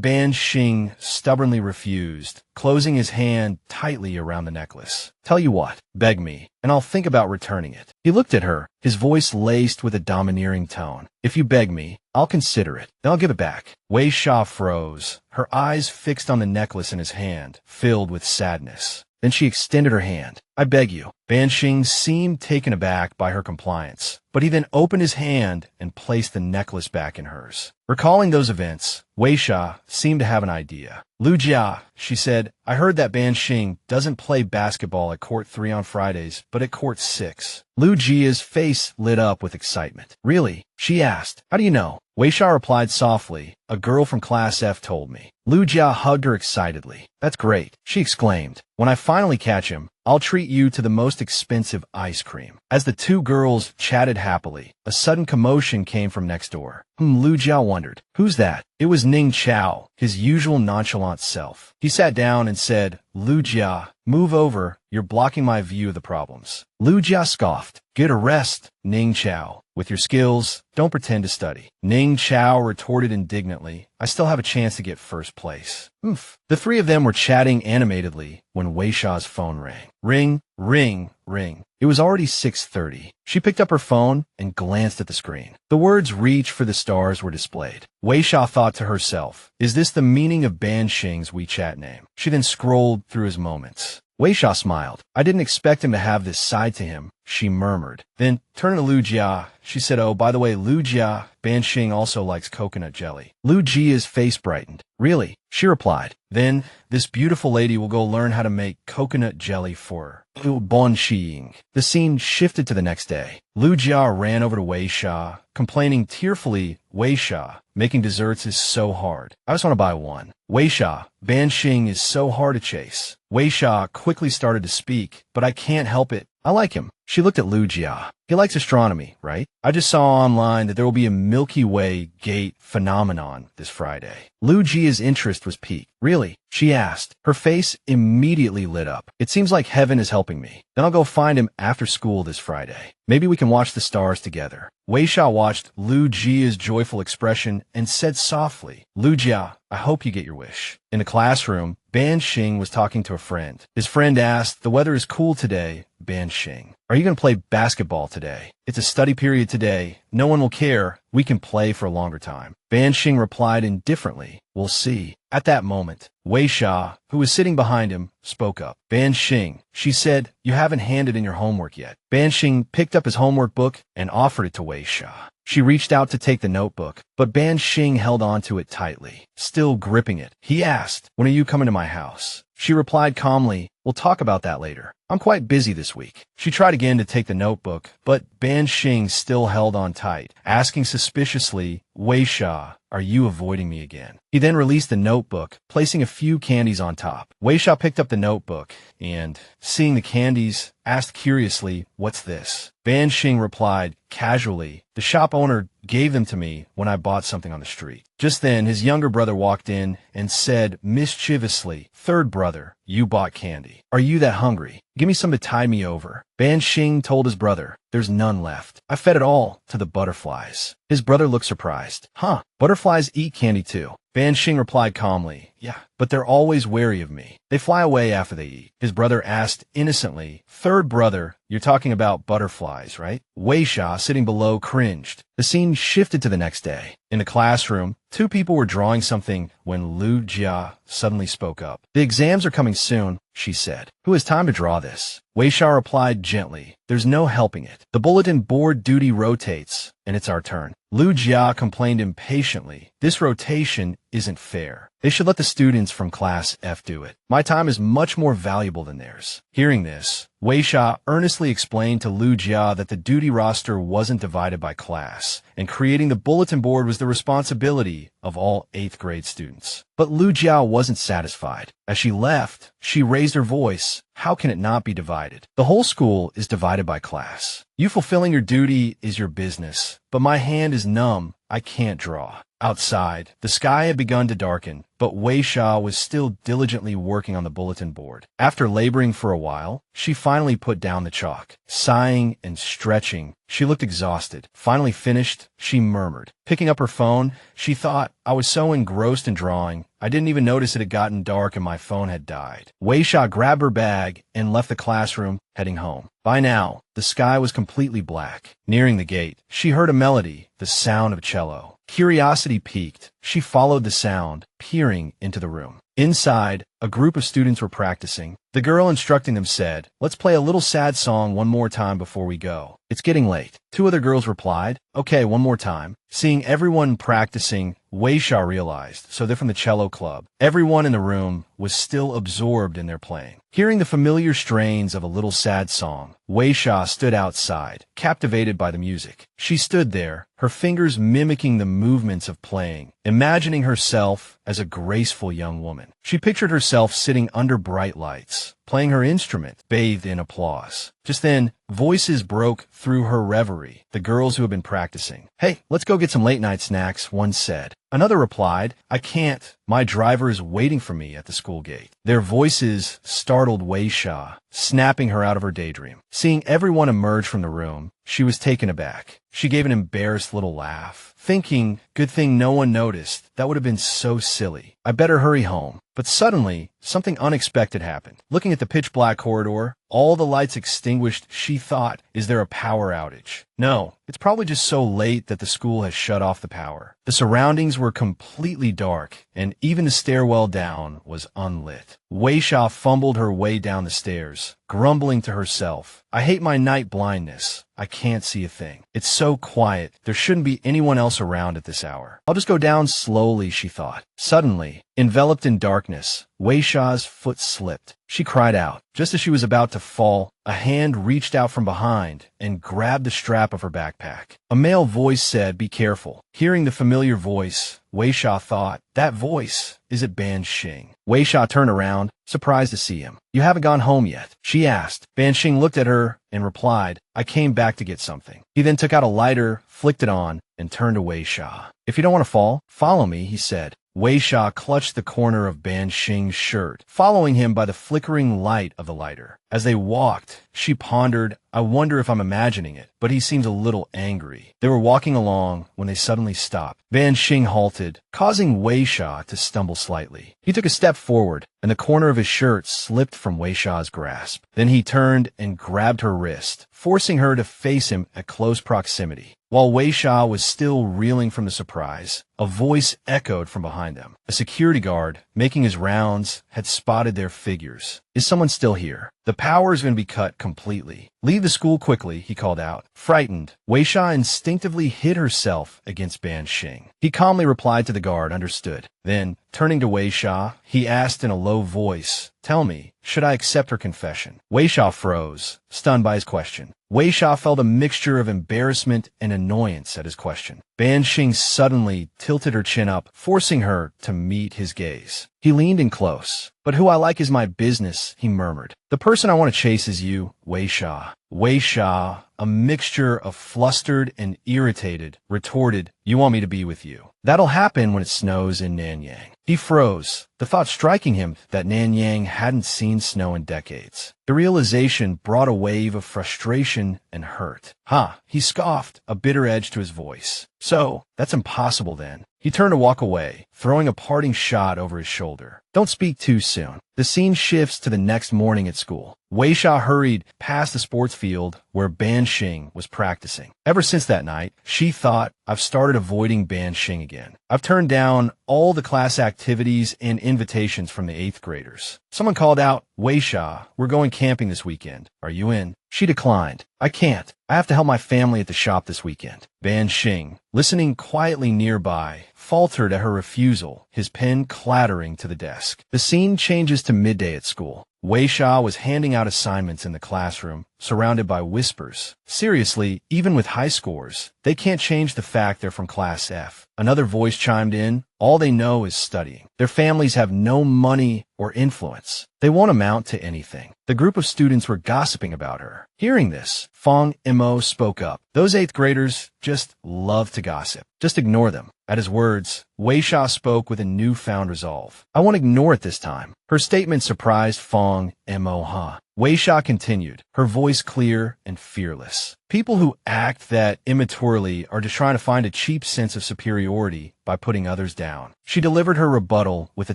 Ban Sheng stubbornly refused, closing his hand tightly around the necklace. "Tell you what, beg me, and I'll think about returning it." He looked at her, his voice laced with a domineering tone. "If you beg me, I'll consider it. Then I'll give it back." Weixia froze, her eyes fixed on the necklace in his hand, filled with sadness. Then she extended her hand. "I beg you." Ban Sheng seemed taken aback by her compliance, but he then opened his hand and placed the necklace back in hers. Recalling those events, Weixia seemed to have an idea. "Lin Weixia," she said, "I heard that Ban Sheng doesn't play basketball at Court 3 on Fridays, but at Court 6. Lin Weixia's face lit up with excitement. "Really?" she asked. "How do you know?" Weixia replied softly, "A girl from Class F told me." Lin Weixia hugged her excitedly. "That's great," she exclaimed. "When I finally catch him, I'll treat you to the most expensive ice cream." As the two girls chatted happily, a sudden commotion came from next door. Lin Weixia wondered, "Who's that?" It was Ning Chao, his usual nonchalant self. He sat down and said, "Lin Weixia, move over. You're blocking my view of the problems." Lin Weixia scoffed. "Get a rest, Ning Chao. With your skills, don't pretend to study." Ning Chao retorted indignantly, "I still have a chance to get first place." Oof. The three of them were chatting animatedly when Weixia's phone rang. Ring, ring, ring. It was already 6:30. She picked up her phone and glanced at the screen. The words "Reach for the Stars" were displayed. Weixia thought to herself, "Is this the meaning of Ban Sheng's WeChat name?" She then scrolled through his moments. Weixia smiled. "I didn't expect him to have this side to him," she murmured. Then, turning to Lin Weixia, she said, "Oh, by the way, Lin Weixia, Ban Sheng also likes coconut jelly." Lin Weixia's face brightened. "Really?" she replied. "Then, this beautiful lady will go learn how to make coconut jelly for her." Ban Sheng. The scene shifted to the next day. Lin Weixia ran over to Weixia, complaining tearfully, Weixia, making desserts is so hard. I just want to buy one. Weixia, Ban Sheng is so hard to chase. Weixia quickly started to speak, but I can't help it. I like him. She looked at Lin Weixia. He likes astronomy, right? I just saw online that there will be a Milky Way gate phenomenon this Friday. Lin Weixia's interest was piqued. Really? She asked. Her face immediately lit up. It seems like heaven is helping me. Then I'll go find him after school this Friday. Maybe we can watch the stars together. Weixia watched Lin Weixia's joyful expression and said softly, Lin Weixia, I hope you get your wish. In the classroom, Ban Sheng was talking to a friend. His friend asked, the weather is cool today, Ban Sheng. Are you going to play basketball today? It's a study period today. No one will care. We can play for a longer time. Ban Sheng replied indifferently, we'll see. At that moment, Weixia, who was sitting behind him, spoke up. Ban Sheng, she said, you haven't handed in your homework yet. Ban Sheng picked up his homework book and offered it to Weixia. She reached out to take the notebook, but Ban Sheng held onto it tightly, still gripping it. He asked, when are you coming to my house? She replied calmly, we'll talk about that later. I'm quite busy this week. She tried again to take the notebook, but Ban Sheng still held on tight, asking suspiciously, Weixia, are you avoiding me again? He then released the notebook, placing a few candies on top. Weixia picked up the notebook and, seeing the candies, asked curiously, what's this? Ban Sheng replied, casually, the shop owner gave them to me when I bought something on the street. Just then, his younger brother walked in and said mischievously, third brother, you bought candy. Are you that hungry? Give me some to tide me over. Ban Sheng told his brother, there's none left. I fed it all to the butterflies. His brother looked surprised. Huh, butterflies eat candy too. Ban Sheng replied calmly, yeah, but they're always wary of me. They fly away after they eat. His brother asked innocently, third brother, you're talking about butterflies, right? Weixia, sitting below, cringed. The scene shifted to the next day. In the classroom, two people were drawing something when Lin Weixia suddenly spoke up. The exams are coming soon, she said. Who has time to draw this? Weixia replied gently, there's no helping it. The bulletin board duty rotates, and it's our turn. Lin Weixia complained impatiently, this rotation isn't fair. They should let the students from class F do it. My time is much more valuable than theirs. Hearing this, Weixia earnestly explained to Lin Weixia that the duty roster wasn't divided by class, and creating the bulletin board was the responsibility of all 8th grade students. But Lin Weixia wasn't satisfied. As she left, she raised her voice. How can it not be divided? The whole school is divided by class. You fulfilling your duty is your business, but my hand is numb. I can't draw. Outside, the sky had begun to darken, but Weixia was still diligently working on the bulletin board. After laboring for a while, she finally put down the chalk. Sighing and stretching, she looked exhausted. Finally finished, she murmured. Picking up her phone, she thought, I was so engrossed in drawing, I didn't even notice it had gotten dark and my phone had died. Weixia grabbed her bag and left the classroom, heading home. By now, the sky was completely black. Nearing the gate, she heard a melody, the sound of cello. Curiosity piqued. She followed the sound, peering into the room. Inside, a group of students were practicing. The girl instructing them said, let's play a little sad song one more time before we go. It's getting late. Two other girls replied, okay, one more time. Seeing everyone practicing, Weixia realized, so they're from the cello club. Everyone in the room was still absorbed in their playing. Hearing the familiar strains of a little sad song, Weixia stood outside, captivated by the music. She stood there, her fingers mimicking the movements of playing, imagining herself as a graceful young woman. She pictured herself sitting under bright lights, playing her instrument, bathed in applause. Just then, voices broke through her reverie, the girls who had been practicing. Hey, let's go get some late-night snacks, one said. Another replied, I can't. My driver is waiting for me at the school gate. Their voices startled Weixia, snapping her out of her daydream. Seeing everyone emerge from the room, she was taken aback. She gave an embarrassed little laugh, thinking, good thing no one noticed. That would have been so silly. I better hurry home. But suddenly, something unexpected happened. Looking at the pitch-black corridor, all the lights extinguished, she thought, is there a power outage? No, it's probably just so late that the school has shut off the power. The surroundings were completely dark, and even the stairwell down was unlit. Weixia fumbled her way down the stairs, grumbling to herself, I hate my night blindness. I can't see a thing. It's so quiet. There shouldn't be anyone else around at this hour. I'll just go down slowly, she thought. Suddenly, enveloped in darkness, Weixia's foot slipped. She cried out. Just as she was about to fall, a hand reached out from behind and grabbed the strap of her backpack. A male voice said, "Be careful." Hearing the familiar voice, Weixia thought, that voice, is it Ban Sheng? Weixia turned around, surprised to see him. "You haven't gone home yet?" she asked. Ban Sheng looked at her and replied, "I came back to get something." He then took out a lighter, flicked it on, and turned to Weixia. "If you don't want to fall, follow me," he said. Weixia clutched the corner of Ban Sheng's shirt, following him by the flickering light of the lighter. As they walked, she pondered, I wonder if I'm imagining it, but he seemed a little angry. They were walking along when they suddenly stopped. Ban Sheng halted, causing Weixia to stumble slightly. He took a step forward, and the corner of his shirt slipped from Weixia's grasp. Then he turned and grabbed her wrist, forcing her to face him at close proximity. While Weixia was still reeling from the surprise, a voice echoed from behind them. A security guard, making his rounds, had spotted their figures. "Is someone still here?" "The power is going to be cut completely. Leave the school quickly," he called out. Frightened, Weixia instinctively hid herself against Ban Sheng. He calmly replied to the guard, "Understood." Then, turning to Weixia, he asked in a low voice, "Tell me, should I accept her confession?" Weixia froze, stunned by his question. Weixia felt a mixture of embarrassment and annoyance at his question. Ban Sheng suddenly tilted her chin up, forcing her to meet his gaze. He leaned in close. "But who I like is my business," he murmured. "The person I want to chase is you, Weixia." Weixia, a mixture of flustered and irritated, retorted, "You want me to be with you. That'll happen when it snows in Nanyang." He froze, the thought striking him that Nanyang hadn't seen snow in decades. The realization brought a wave of frustration and hurt. "Ha," he scoffed, a bitter edge to his voice. "So, that's impossible then." He turned to walk away, throwing a parting shot over his shoulder. "Don't speak too soon." The scene shifts to the next morning at school. Weixia hurried past the sports field where Ban Sheng was practicing. Ever since that night, she thought, I've started avoiding Ban Sheng again. I've turned down all the class activities and invitations from the 8th graders. Someone called out, "Weixia, we're going camping this weekend. Are you in?" She declined. "I can't. I have to help my family at the shop this weekend." Ban Sheng, listening quietly nearby, faltered at her refusal, his pen clattering to the desk. The scene changes to midday at school. Weixia was handing out assignments in the classroom, surrounded by whispers. Seriously, even with high scores, they can't change the fact they're from Class F. Another voice chimed in, all they know is studying. Their families have no money or influence. They won't amount to anything. The group of students were gossiping about her. Hearing this, Fong Mo spoke up. Those 8th graders just love to gossip. Just ignore them. At his words, Weixia spoke with a newfound resolve. I won't ignore it this time. Her statement surprised Fong Mo. Weixia continued, her voice clear and fearless. People who act that immaturely are just trying to find a cheap sense of superiority by putting others down. She delivered her rebuttal with a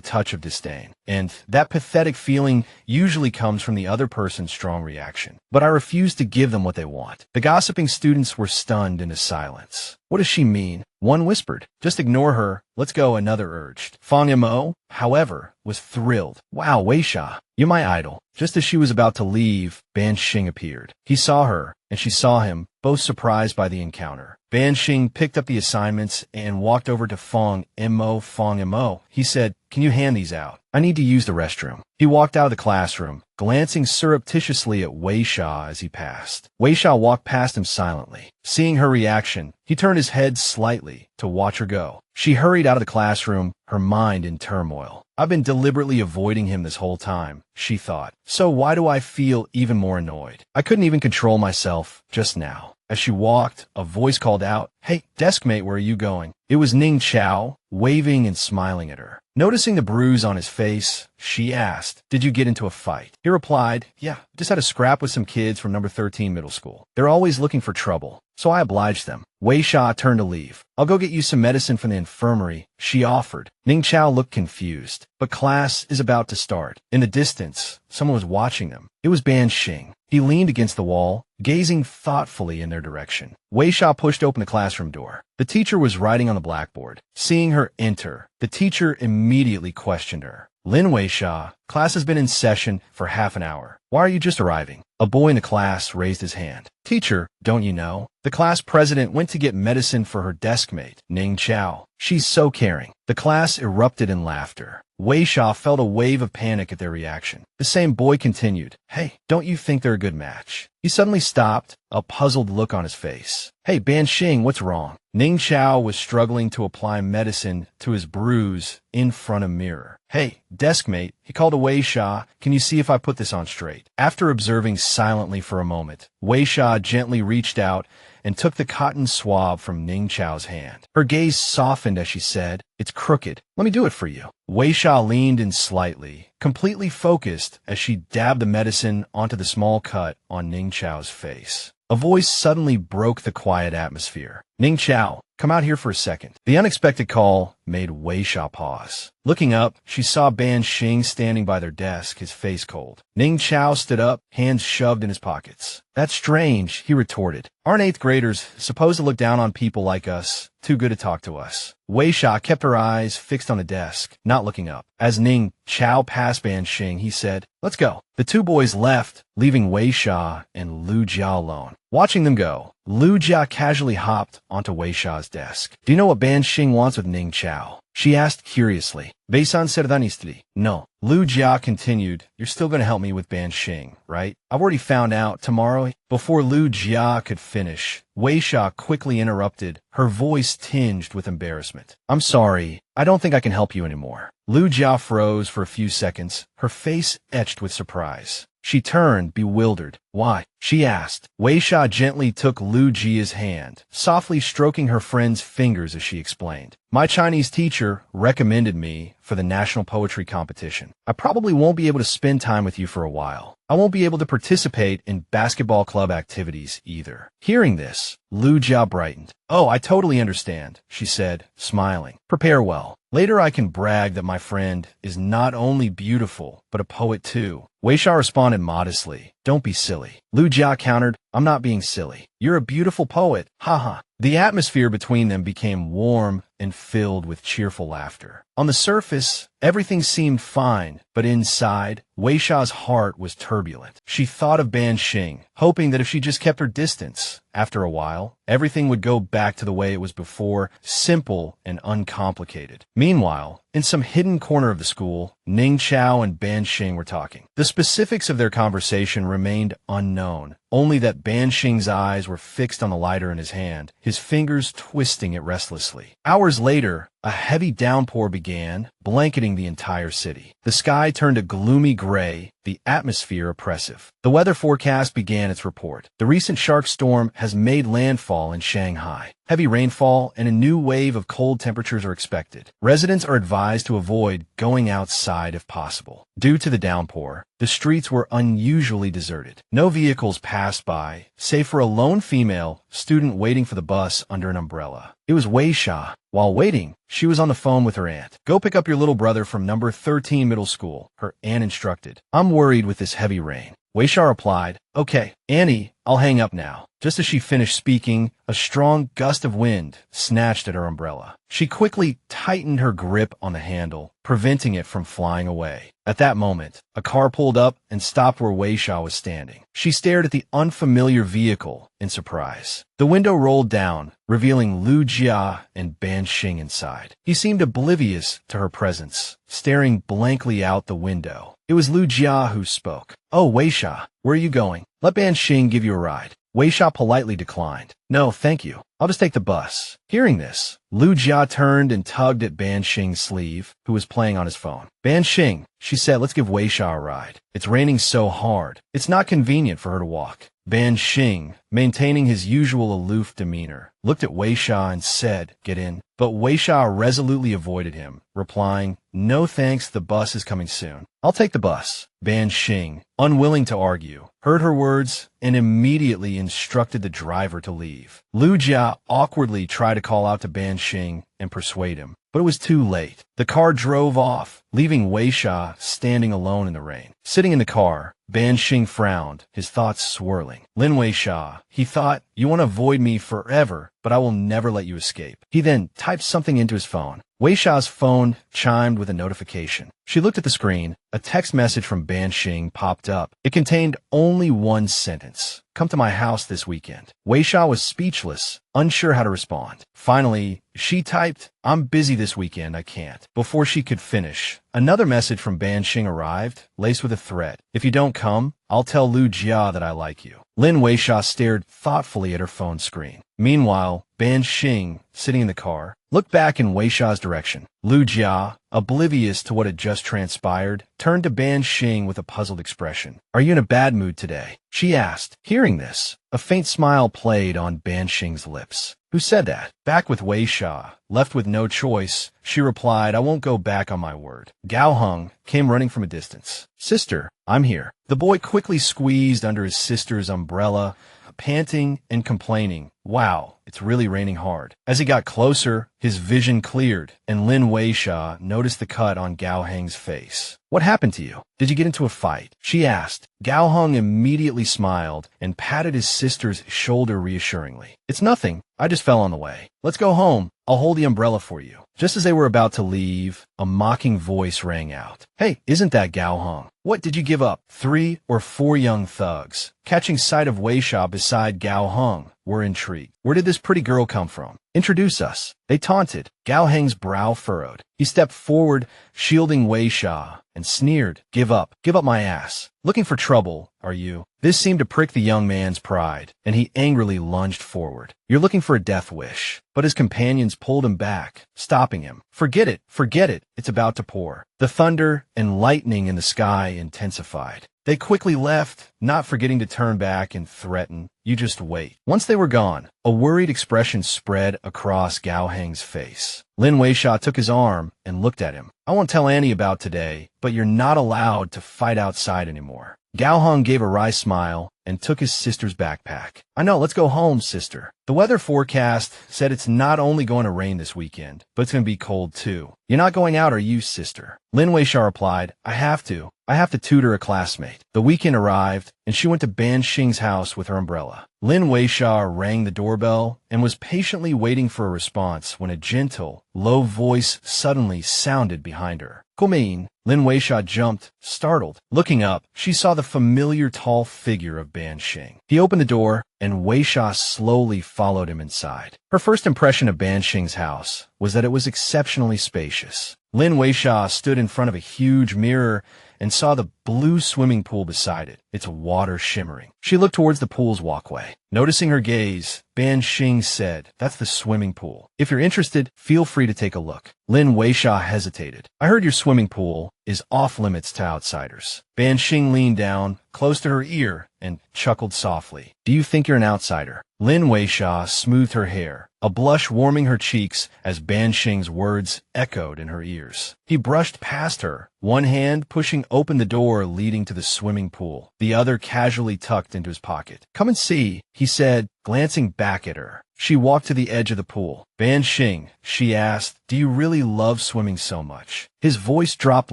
touch of disdain, and that pathetic feeling usually comes from the other person's strong reaction. But I refuse to give them what they want. The gossiping students were stunned into silence. What does she mean? One whispered, just ignore her. Let's go, another urged. Fong Mo, however, was thrilled. Wow, Weixia, you're my idol. Just as she was about to leave, Ban Sheng appeared. He saw her, and she saw him, both surprised by the encounter. Ban Sheng picked up the assignments and walked over to Fong Mo. He said, can you hand these out? I need to use the restroom. He walked out of the classroom, glancing surreptitiously at Weixia as he passed. Weixia walked past him silently. Seeing her reaction, he turned his head slightly to watch her go. She hurried out of the classroom, her mind in turmoil. I've been deliberately avoiding him this whole time, she thought. So why do I feel even more annoyed? I couldn't even control myself just now. As she walked, a voice called out, Hey, deskmate, where are you going? It was Ning Chao, waving and smiling at her. Noticing the bruise on his face, she asked, did you get into a fight? He replied, yeah, just had a scrap with some kids from number 13 middle school. They're always looking for trouble, so I obliged them. Weixia turned to leave. I'll go get you some medicine from the infirmary, she offered. Ning Chao looked confused, but class is about to start. In the distance, someone was watching them. It was Ban Sheng. He leaned against the wall, gazing thoughtfully in their direction. Weixia pushed open the classroom door. The teacher was writing on the blackboard. Seeing her enter, the teacher immediately questioned her. Lin Weixia, Class has been in session for half an hour. Why are you just arriving? A boy in the class raised his hand. Teacher, don't you know? The class president went to get medicine for her desk mate, Ning Chao. She's so caring. The class erupted in laughter. Weixia felt a wave of panic at their reaction. The same boy continued, Hey, don't you think they're a good match? He suddenly stopped, a puzzled look on his face. Hey, Ban Sheng, what's wrong? Ning Chao was struggling to apply medicine to his bruise in front of mirror. Hey, desk mate, he called to Weixia, can you see if I put this on straight? After observing silently for a moment, Weixia gently reached out and took the cotton swab from Ning Chao's hand. Her gaze softened as she said, It's crooked. Let me do it for you. Weixia leaned in slightly, completely focused as she dabbed the medicine onto the small cut on Ning Chao's face. A voice suddenly broke the quiet atmosphere. Ning Chao, come out here for a second. The unexpected call made Weixia pause. Looking up, she saw Ban Sheng standing by their desk, his face cold. Ning Chao stood up, hands shoved in his pockets. That's strange, he retorted. Aren't eighth graders supposed to look down on people like us, too good to talk to us? Weixia kept her eyes fixed on the desk, not looking up. As Ning Chao passed Ban Sheng, he said, Let's go. The two boys left, leaving Weixia and Lu Jia alone. Watching them go, Lu Jia casually hopped onto Weixia's desk. Do you know what Ban Sheng wants with Ning Chao? She asked curiously. Beisan serdanistri. No. Lu Jia continued, You're still going to help me with Ban Sheng, right? I've already found out tomorrow. Before Lu Jia could finish, Weixia quickly interrupted, her voice tinged with embarrassment. I'm sorry. I don't think I can help you anymore. Lu Jia froze for a few seconds, her face etched with surprise. She turned, bewildered. Why? She asked. Weixia gently took Lu Jia's hand, softly stroking her friend's fingers as she explained. My Chinese teacher recommended me for the national poetry competition. I probably won't be able to spend time with you for a while. I won't be able to participate in basketball club activities either. Hearing this, Lu Jia brightened. Oh, I totally understand, she said, smiling. Prepare well. Later I can brag that my friend is not only beautiful, but a poet too. Weixia responded modestly. Don't be silly. Lu Jia countered, I'm not being silly. You're a beautiful poet. Haha. The atmosphere between them became warm and filled with cheerful laughter. On the surface, everything seemed fine, but inside, Weixia's heart was turbulent. She thought of Ban Sheng, hoping that if she just kept her distance, after a while, everything would go back to the way it was before, simple and uncomplicated. Meanwhile, in some hidden corner of the school, Ning Chao and Ban Sheng were talking. The specifics of their conversation remained unknown, only that Ban Sheng's eyes were fixed on the lighter in his hand, his fingers twisting it restlessly. Hours later, a heavy downpour began, blanketing the entire city. The sky turned a gloomy gray, the atmosphere oppressive. The weather forecast began its report. The recent shark storm has made landfall in Shanghai. Heavy rainfall and a new wave of cold temperatures are expected. Residents are advised to avoid going outside if possible. Due to the downpour, the streets were unusually deserted. No vehicles passed by, save for a lone female student waiting for the bus under an umbrella. It was Weixia. While waiting, she was on the phone with her aunt. Go pick up your little brother from number 13 middle school, her aunt instructed. I'm worried with this heavy rain. Weixia replied, Okay, Annie, I'll hang up now. Just as she finished speaking, a strong gust of wind snatched at her umbrella. She quickly tightened her grip on the handle, preventing it from flying away. At that moment, a car pulled up and stopped where Weixia was standing. She stared at the unfamiliar vehicle in surprise. The window rolled down, revealing Lu Jia and Ban Sheng inside. He seemed oblivious to her presence, staring blankly out the window. It was Lu Jia who spoke. Oh, Weixia, where are you going? Let Ban Sheng give you a ride. Weixia politely declined. No, thank you. I'll just take the bus. Hearing this, Lu Jia turned and tugged at Ban Sheng's sleeve, who was playing on his phone. Ban Sheng, she said, let's give Weixia a ride. It's raining so hard. It's not convenient for her to walk. Ban Sheng, maintaining his usual aloof demeanor, looked at Weixia and said, Get in. But Weixia resolutely avoided him, replying, No thanks, the bus is coming soon. I'll take the bus. Ban Sheng, unwilling to argue, heard her words and immediately instructed the driver to leave. Lu Jia awkwardly tried to call out to Ban Sheng and persuade him, but it was too late. The car drove off, leaving Weixia standing alone in the rain. Sitting in the car, Ban Sheng frowned, his thoughts swirling. Lin Weixia, he thought, you want to avoid me forever, but I will never let you escape. He then typed something into his phone. Weixia's phone chimed with a notification. She looked at the screen. A text message from Ban Sheng popped up. It contained only one sentence. Come to my house this weekend. Weixia was speechless, unsure how to respond. Finally, she typed, I'm busy this weekend, I can't. Before she could finish, another message from Ban Sheng arrived, laced with a threat. If you don't come, I'll tell Lin Weixia that I like you. Lin Weixia stared thoughtfully at her phone screen. Meanwhile, Ban Sheng, sitting in the car, looked back in Weixia's direction. Lin Weixia, oblivious to what had just transpired, turned to Ban Sheng with a puzzled expression. Are you in a bad mood today? She asked. Hearing this, a faint smile played on Ban Sheng's lips. Who said that? Back with Weixia, left with no choice, she replied, I won't go back on my word. Gao Heng came running from a distance. Sister, I'm here. The boy quickly squeezed under his sister's umbrella, panting and complaining. Wow, it's really raining hard. As he got closer, his vision cleared, and Lin Weixia noticed the cut on Gao Heng's face. What happened to you? Did you get into a fight? She asked. Gao Heng immediately smiled and patted his sister's shoulder reassuringly. It's nothing. I just fell on the way. Let's go home. I'll hold the umbrella for you. Just as they were about to leave, a mocking voice rang out. Hey, isn't that Gao Heng? What did you give up? 3 or 4 young thugs, catching sight of Weixia beside Gao Heng, were intrigued. Where did this pretty girl come from? Introduce us. They taunted. Gao Heng's brow furrowed. He stepped forward, shielding Weixia, and sneered. Give up my ass. Looking for trouble, are you? This seemed to prick the young man's pride, and he angrily lunged forward. You're looking for a death wish. But his companions pulled him back, stopping him. Forget it. It's about to pour. The thunder and lightning in the sky intensified. They quickly left, not forgetting to turn back and threaten. You just wait. Once they were gone, a worried expression spread across Gao Heng's face. Lin Weixia took his arm and looked at him. I won't tell Annie about today, but you're not allowed to fight outside anymore. Gao Heng gave a wry smile and took his sister's backpack. I know, let's go home, sister. The weather forecast said it's not only going to rain this weekend, but it's going to be cold too. You're not going out, are you, sister? Lin Weixia replied, I have to tutor a classmate. The weekend arrived, and she went to Ban Sheng's house with her umbrella. Lin Weixia rang the doorbell and was patiently waiting for a response when a gentle, low voice suddenly sounded behind her. Come in. Lin Weixia jumped, startled. Looking up, she saw the familiar tall figure of Ban Sheng. He opened the door, and Weixia slowly followed him inside. Her first impression of Ban Sheng's house was that it was exceptionally spacious. Lin Weixia stood in front of a huge mirror and saw the blue swimming pool beside it, its water shimmering. She looked towards the pool's walkway. Noticing her gaze, Ban Sheng said, That's the swimming pool. If you're interested, feel free to take a look. Lin Weixia hesitated. I heard your swimming pool is off limits to outsiders. Ban Sheng leaned down, close to her ear, and chuckled softly. Do you think you're an outsider? Lin Weixia smoothed her hair, a blush warming her cheeks as Ban Sheng's words echoed in her ears. He brushed past her, one hand pushing open the door leading to the swimming pool, the other casually tucked into his pocket. Come and see, he said, glancing back at her. She walked to the edge of the pool. Ban Sheng, she asked, do you really love swimming so much? His voice dropped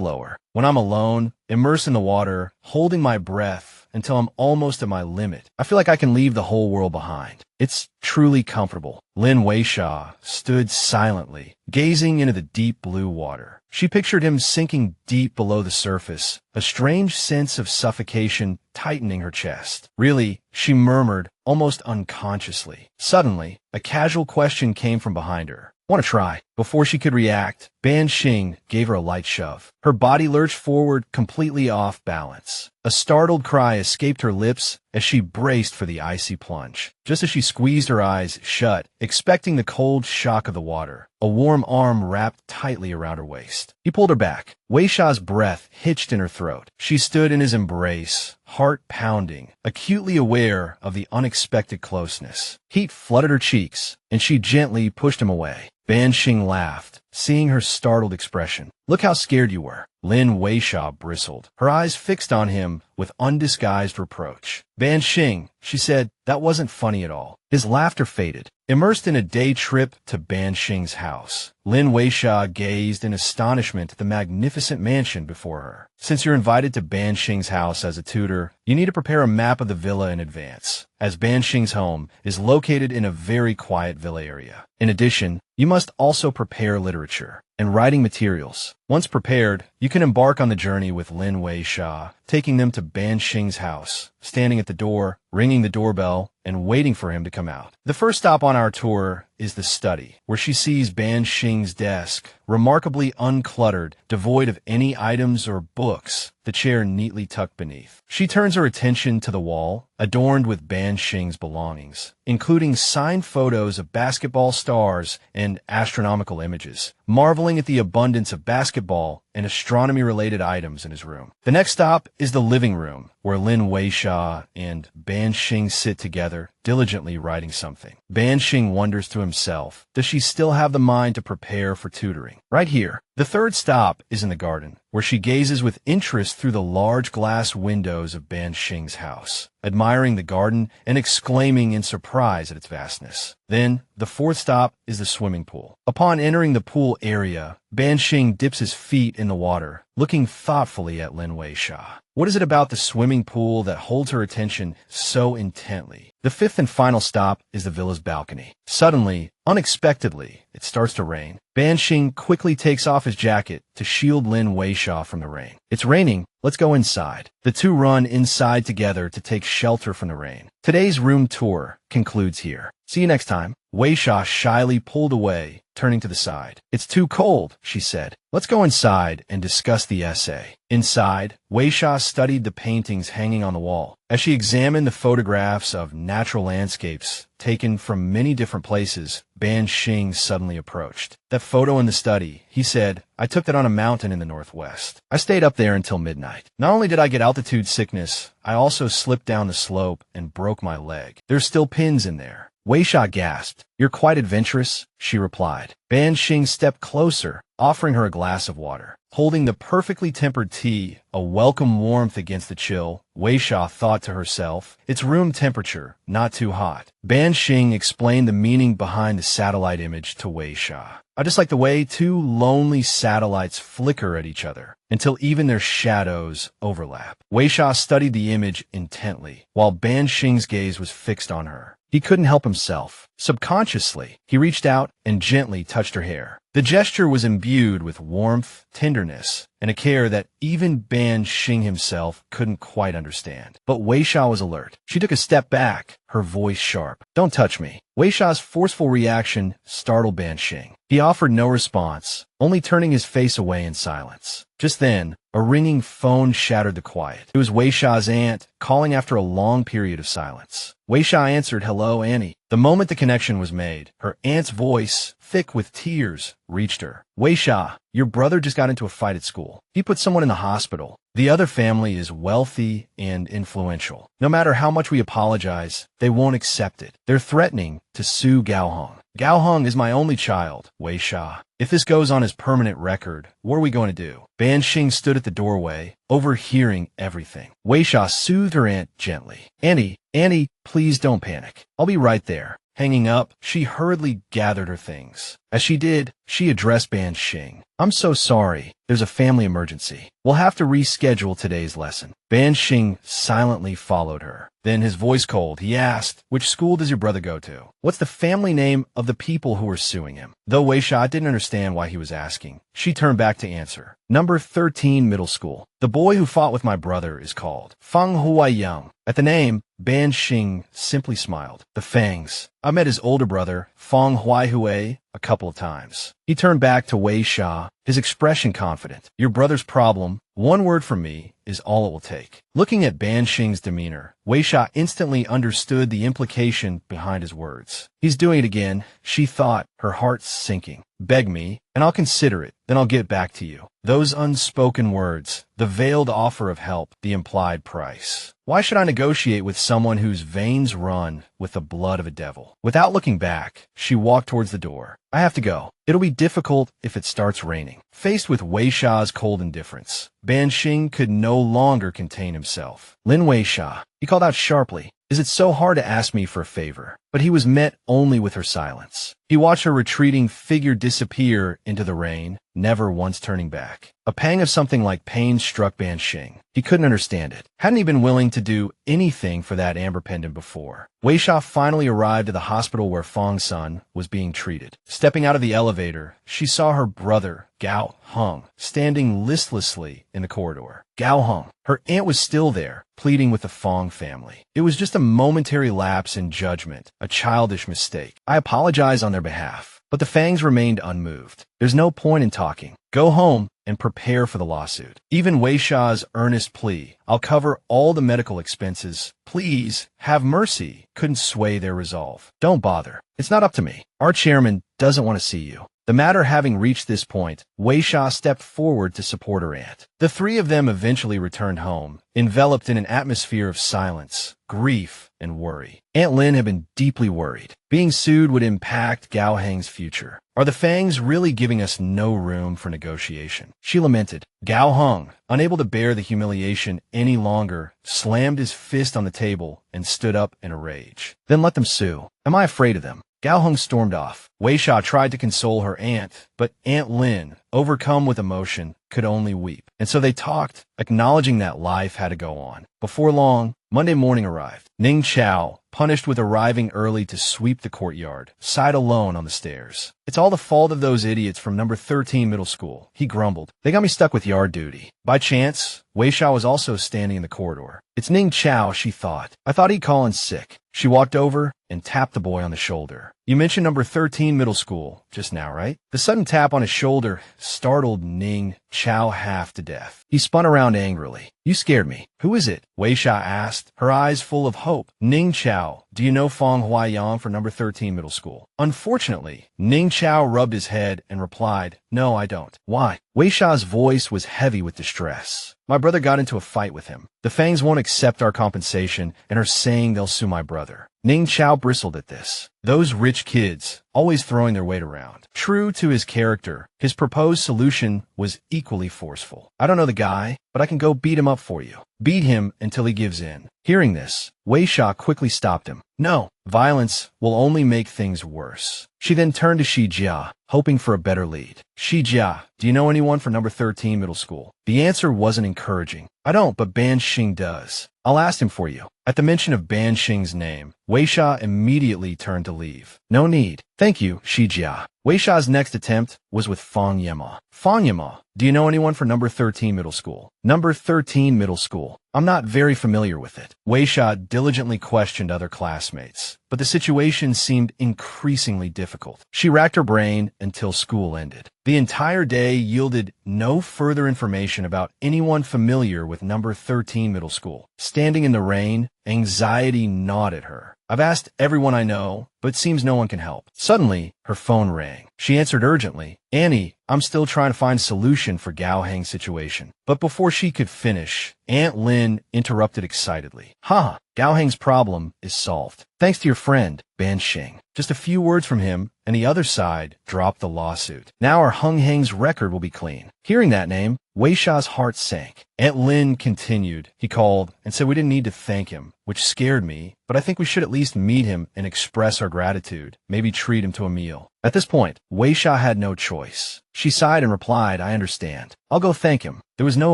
lower. When I'm alone, immersed in the water, holding my breath until I'm almost at my limit, I feel like I can leave the whole world behind. It's truly comfortable. Lin Weixia stood silently, gazing into the deep blue water. She pictured him sinking deep below the surface, a strange sense of suffocation tightening her chest. Really, she murmured, almost unconsciously. Suddenly, a casual question came from behind her. Want to try? Before she could react, Ban Sheng gave her a light shove. Her body lurched forward, completely off balance. A startled cry escaped her lips as she braced for the icy plunge. Just as she squeezed her eyes shut, expecting the cold shock of the water, a warm arm wrapped tightly around her waist. He pulled her back. Weixia's breath hitched in her throat. She stood in his embrace, heart pounding, acutely aware of the unexpected closeness. Heat flooded her cheeks, and she gently pushed him away. Ban Sheng laughed, seeing her startled expression. Look how scared you were. Lin Weixia bristled, her eyes fixed on him with undisguised reproach. Ban Sheng, she said, that wasn't funny at all. His laughter faded. Immersed in a day trip to Ban Sheng's house, Lin Weixia gazed in astonishment at the magnificent mansion before her. Since you're invited to Ban Sheng's house as a tutor, you need to prepare a map of the villa in advance, as Ban Sheng's home is located in a very quiet villa area. In addition, you must also prepare literature and writing materials. Once prepared, you can embark on the journey with Lin Weixia, taking them to Ban Sheng's house, standing at the door, ringing the doorbell, and waiting for him to come out. The first stop on our tour is the study, where she sees Ban Sheng's desk, remarkably uncluttered, devoid of any items or books, the chair neatly tucked beneath. She turns her attention to the wall, adorned with Ban Sheng's belongings, including signed photos of basketball stars and astronomical images, marveling at the abundance of basketball and astronomy-related items in his room. The next stop is the living room, where Lin Weixia and Ban Sheng sit together, diligently writing something. Ban Sheng wonders to himself, does she still have the mind to prepare for tutoring? Right here. The third stop is in the garden, where she gazes with interest through the large glass windows of Ban Sheng's house, admiring the garden and exclaiming in surprise at its vastness. Then, the fourth stop is the swimming pool. Upon entering the pool area, Ban Sheng dips his feet in the water, looking thoughtfully at Lin Weixia. What is it about the swimming pool that holds her attention so intently? The fifth and final stop is the villa's balcony. Suddenly, unexpectedly, it starts to rain. Ban Sheng quickly takes off his jacket to shield Lin Weixia from the rain. It's raining. Let's go inside. The two run inside together to take shelter from the rain. Today's room tour concludes here. See you next time. Weixia shyly pulled away, turning to the side. It's too cold, she said. Let's go inside and discuss the essay. Inside, Weixia studied the paintings hanging on the wall. As she examined the photographs of natural landscapes taken from many different places, Ban Sheng suddenly approached. That photo in the study, he said, I took that on a mountain in the northwest. I stayed up there until midnight. Not only did I get altitude sickness, I also slipped down the slope and broke my leg. There's still pins in there. Weixia gasped. You're quite adventurous, she replied. Ban Sheng stepped closer, offering her a glass of water. Holding the perfectly tempered tea, a welcome warmth against the chill, Weixia thought to herself, it's room temperature, not too hot. Ban Sheng explained the meaning behind the satellite image to Weixia. I just like the way two lonely satellites flicker at each other until even their shadows overlap. Weixia studied the image intently, while Ban Sheng's gaze was fixed on her. He couldn't help himself. Subconsciously, he reached out and gently touched her hair. The gesture was imbued with warmth, tenderness, and a care that even Ban Sheng himself couldn't quite understand. But Weixia was alert. She took a step back, her voice sharp. Don't touch me. Weixia's forceful reaction startled Ban Sheng. He offered no response, only turning his face away in silence. Just then, a ringing phone shattered the quiet. It was Weixia's aunt, calling after a long period of silence. Weixia answered, "Hello, Annie." The moment the connection was made, her aunt's voice, thick with tears, reached her. "Weixia, your brother just got into a fight at school. He put someone in the hospital. The other family is wealthy and influential. No matter how much we apologize, they won't accept it. They're threatening to sue Gaohong. Gaohong is my only child, Weixia. If this goes on his permanent record, what are we going to do?" Ban Sheng stood at the doorway, overhearing everything. Weixia soothed her aunt gently. Annie, please don't panic. I'll be right there." Hanging up, she hurriedly gathered her things. As she did, she addressed Ban Sheng. "I'm so sorry. There's a family emergency. We'll have to reschedule today's lesson." Ban Sheng silently followed her. Then, his voice cold, he asked, "Which school does your brother go to? What's the family name of the people who are suing him?" Though Weixia didn't understand why he was asking, she turned back to answer. "Number 13 Middle School. The boy who fought with my brother is called Fang Huaiyang." At the name, Ban Sheng simply smiled. The Fangs. I met his older brother, Fang Huaihui, a couple of times. He turned back to Weixia, his expression confident. "Your brother's problem, one word from me, is all it will take." Looking at Ban Sheng's demeanor, Weixia instantly understood the implication behind his words. He's doing it again, she thought, her heart sinking. "Beg me, and I'll consider it, then I'll get back to you." Those unspoken words, the veiled offer of help, the implied price. Why should I negotiate with someone whose veins run with the blood of a devil? Without looking back, she walked towards the door. "I have to go. It'll be difficult if it starts raining." Faced with Weixia's cold indifference, Ban Sheng could no longer contain himself. "Lin Weixia," he called out sharply, Is it so hard to ask me for a favor? But he was met only with her silence. He watched her retreating figure disappear into the rain, never once turning back. A pang of something like pain struck Ban Sheng. He couldn't understand it. Hadn't he been willing to do anything for that amber pendant before? Weixia finally arrived at the hospital where Fang's son was being treated. Stepping out of the elevator, she saw her brother, Gao Heng, standing listlessly in the corridor. Gao Heng. Her aunt was still there, pleading with the Fang family. It was just a momentary lapse in judgment, a childish mistake. I apologize on their behalf. But the Fangs remained unmoved. There's no point in talking. Go home and prepare for the lawsuit. Even Weixia's earnest plea, I'll cover all the medical expenses, please, have mercy, couldn't sway their resolve. Don't bother. It's not up to me. Our chairman doesn't want to see you. The matter having reached this point, Weixia stepped forward to support her aunt. The three of them eventually returned home, enveloped in an atmosphere of silence, grief, and worry. Aunt Lin had been deeply worried. Being sued would impact Gao Heng's future. Are the Fangs really giving us no room for negotiation? She lamented. Gao Heng, unable to bear the humiliation any longer, slammed his fist on the table and stood up in a rage. Then let them sue. Am I afraid of them? Gao Heng stormed off. Weixia tried to console her aunt, but Aunt Lin, overcome with emotion, could only weep. And so they talked, acknowledging that life had to go on. Before long, Monday morning arrived. Ning Chao, punished with arriving early to sweep the courtyard, sighed alone on the stairs. It's all the fault of those idiots from number 13 middle school, he grumbled. They got me stuck with yard duty. By chance, Weixia was also standing in the corridor. It's Ning Chao, she thought. I thought he'd call in sick. She walked over and tapped the boy on the shoulder. You mentioned number 13 middle school just now, right? The sudden tap on his shoulder startled Ning Chao half to death. He spun around angrily. You scared me. Who is it? Weixia asked, her eyes full of hope. Ning Chao, do you know Fang Huaiyang for number 13 middle school? Unfortunately, Ning Chao rubbed his head and replied, no, I don't. Why? Weixia's voice was heavy with distress. My brother got into a fight with him. The Fangs won't accept our compensation and are saying they'll sue my brother. Ning Chao bristled at this. Those rich kids, always throwing their weight around. True to his character, his proposed solution was equally forceful. I don't know the guy, but I can go beat him up for you. Beat him until he gives in. Hearing this, Weixia quickly stopped him. No, violence will only make things worse. She then turned to Shijia, hoping for a better lead. Shijia, do you know anyone for number 13 middle school? The answer wasn't encouraging. I don't, but Ban Sheng does. I'll ask him for you. At the mention of Ban Sheng's name, Weixia immediately turned to leave. No need. Thank you, Shijia. Weixia's next attempt was with Fang Yema. Fang Yema, do you know anyone for number 13 middle school? Number 13 middle school. I'm not very familiar with it. Weixia diligently questioned other classmates, but the situation seemed increasingly difficult. She racked her brain until school ended. The entire day yielded no further information about anyone familiar with number 13 middle school. Standing in the rain, anxiety gnawed at her. I've asked everyone I know, but it seems no one can help. Suddenly, her phone rang. She answered urgently. Annie, I'm still trying to find a solution for Gao Heng's situation. But before she could finish, Aunt Lin interrupted excitedly. Gao Heng's problem is solved. Thanks to your friend, Ban Sheng. Just a few words from him, and the other side dropped the lawsuit. Now our Heng Heng's record will be clean. Hearing that name, Weixia's heart sank. Aunt Lin continued. He called and said we didn't need to thank him, which scared me, but I think we should at least meet him and express our gratitude, maybe treat him to a meal. At this point, Weixia had no choice. She sighed and replied, I understand. I'll go thank him. There was no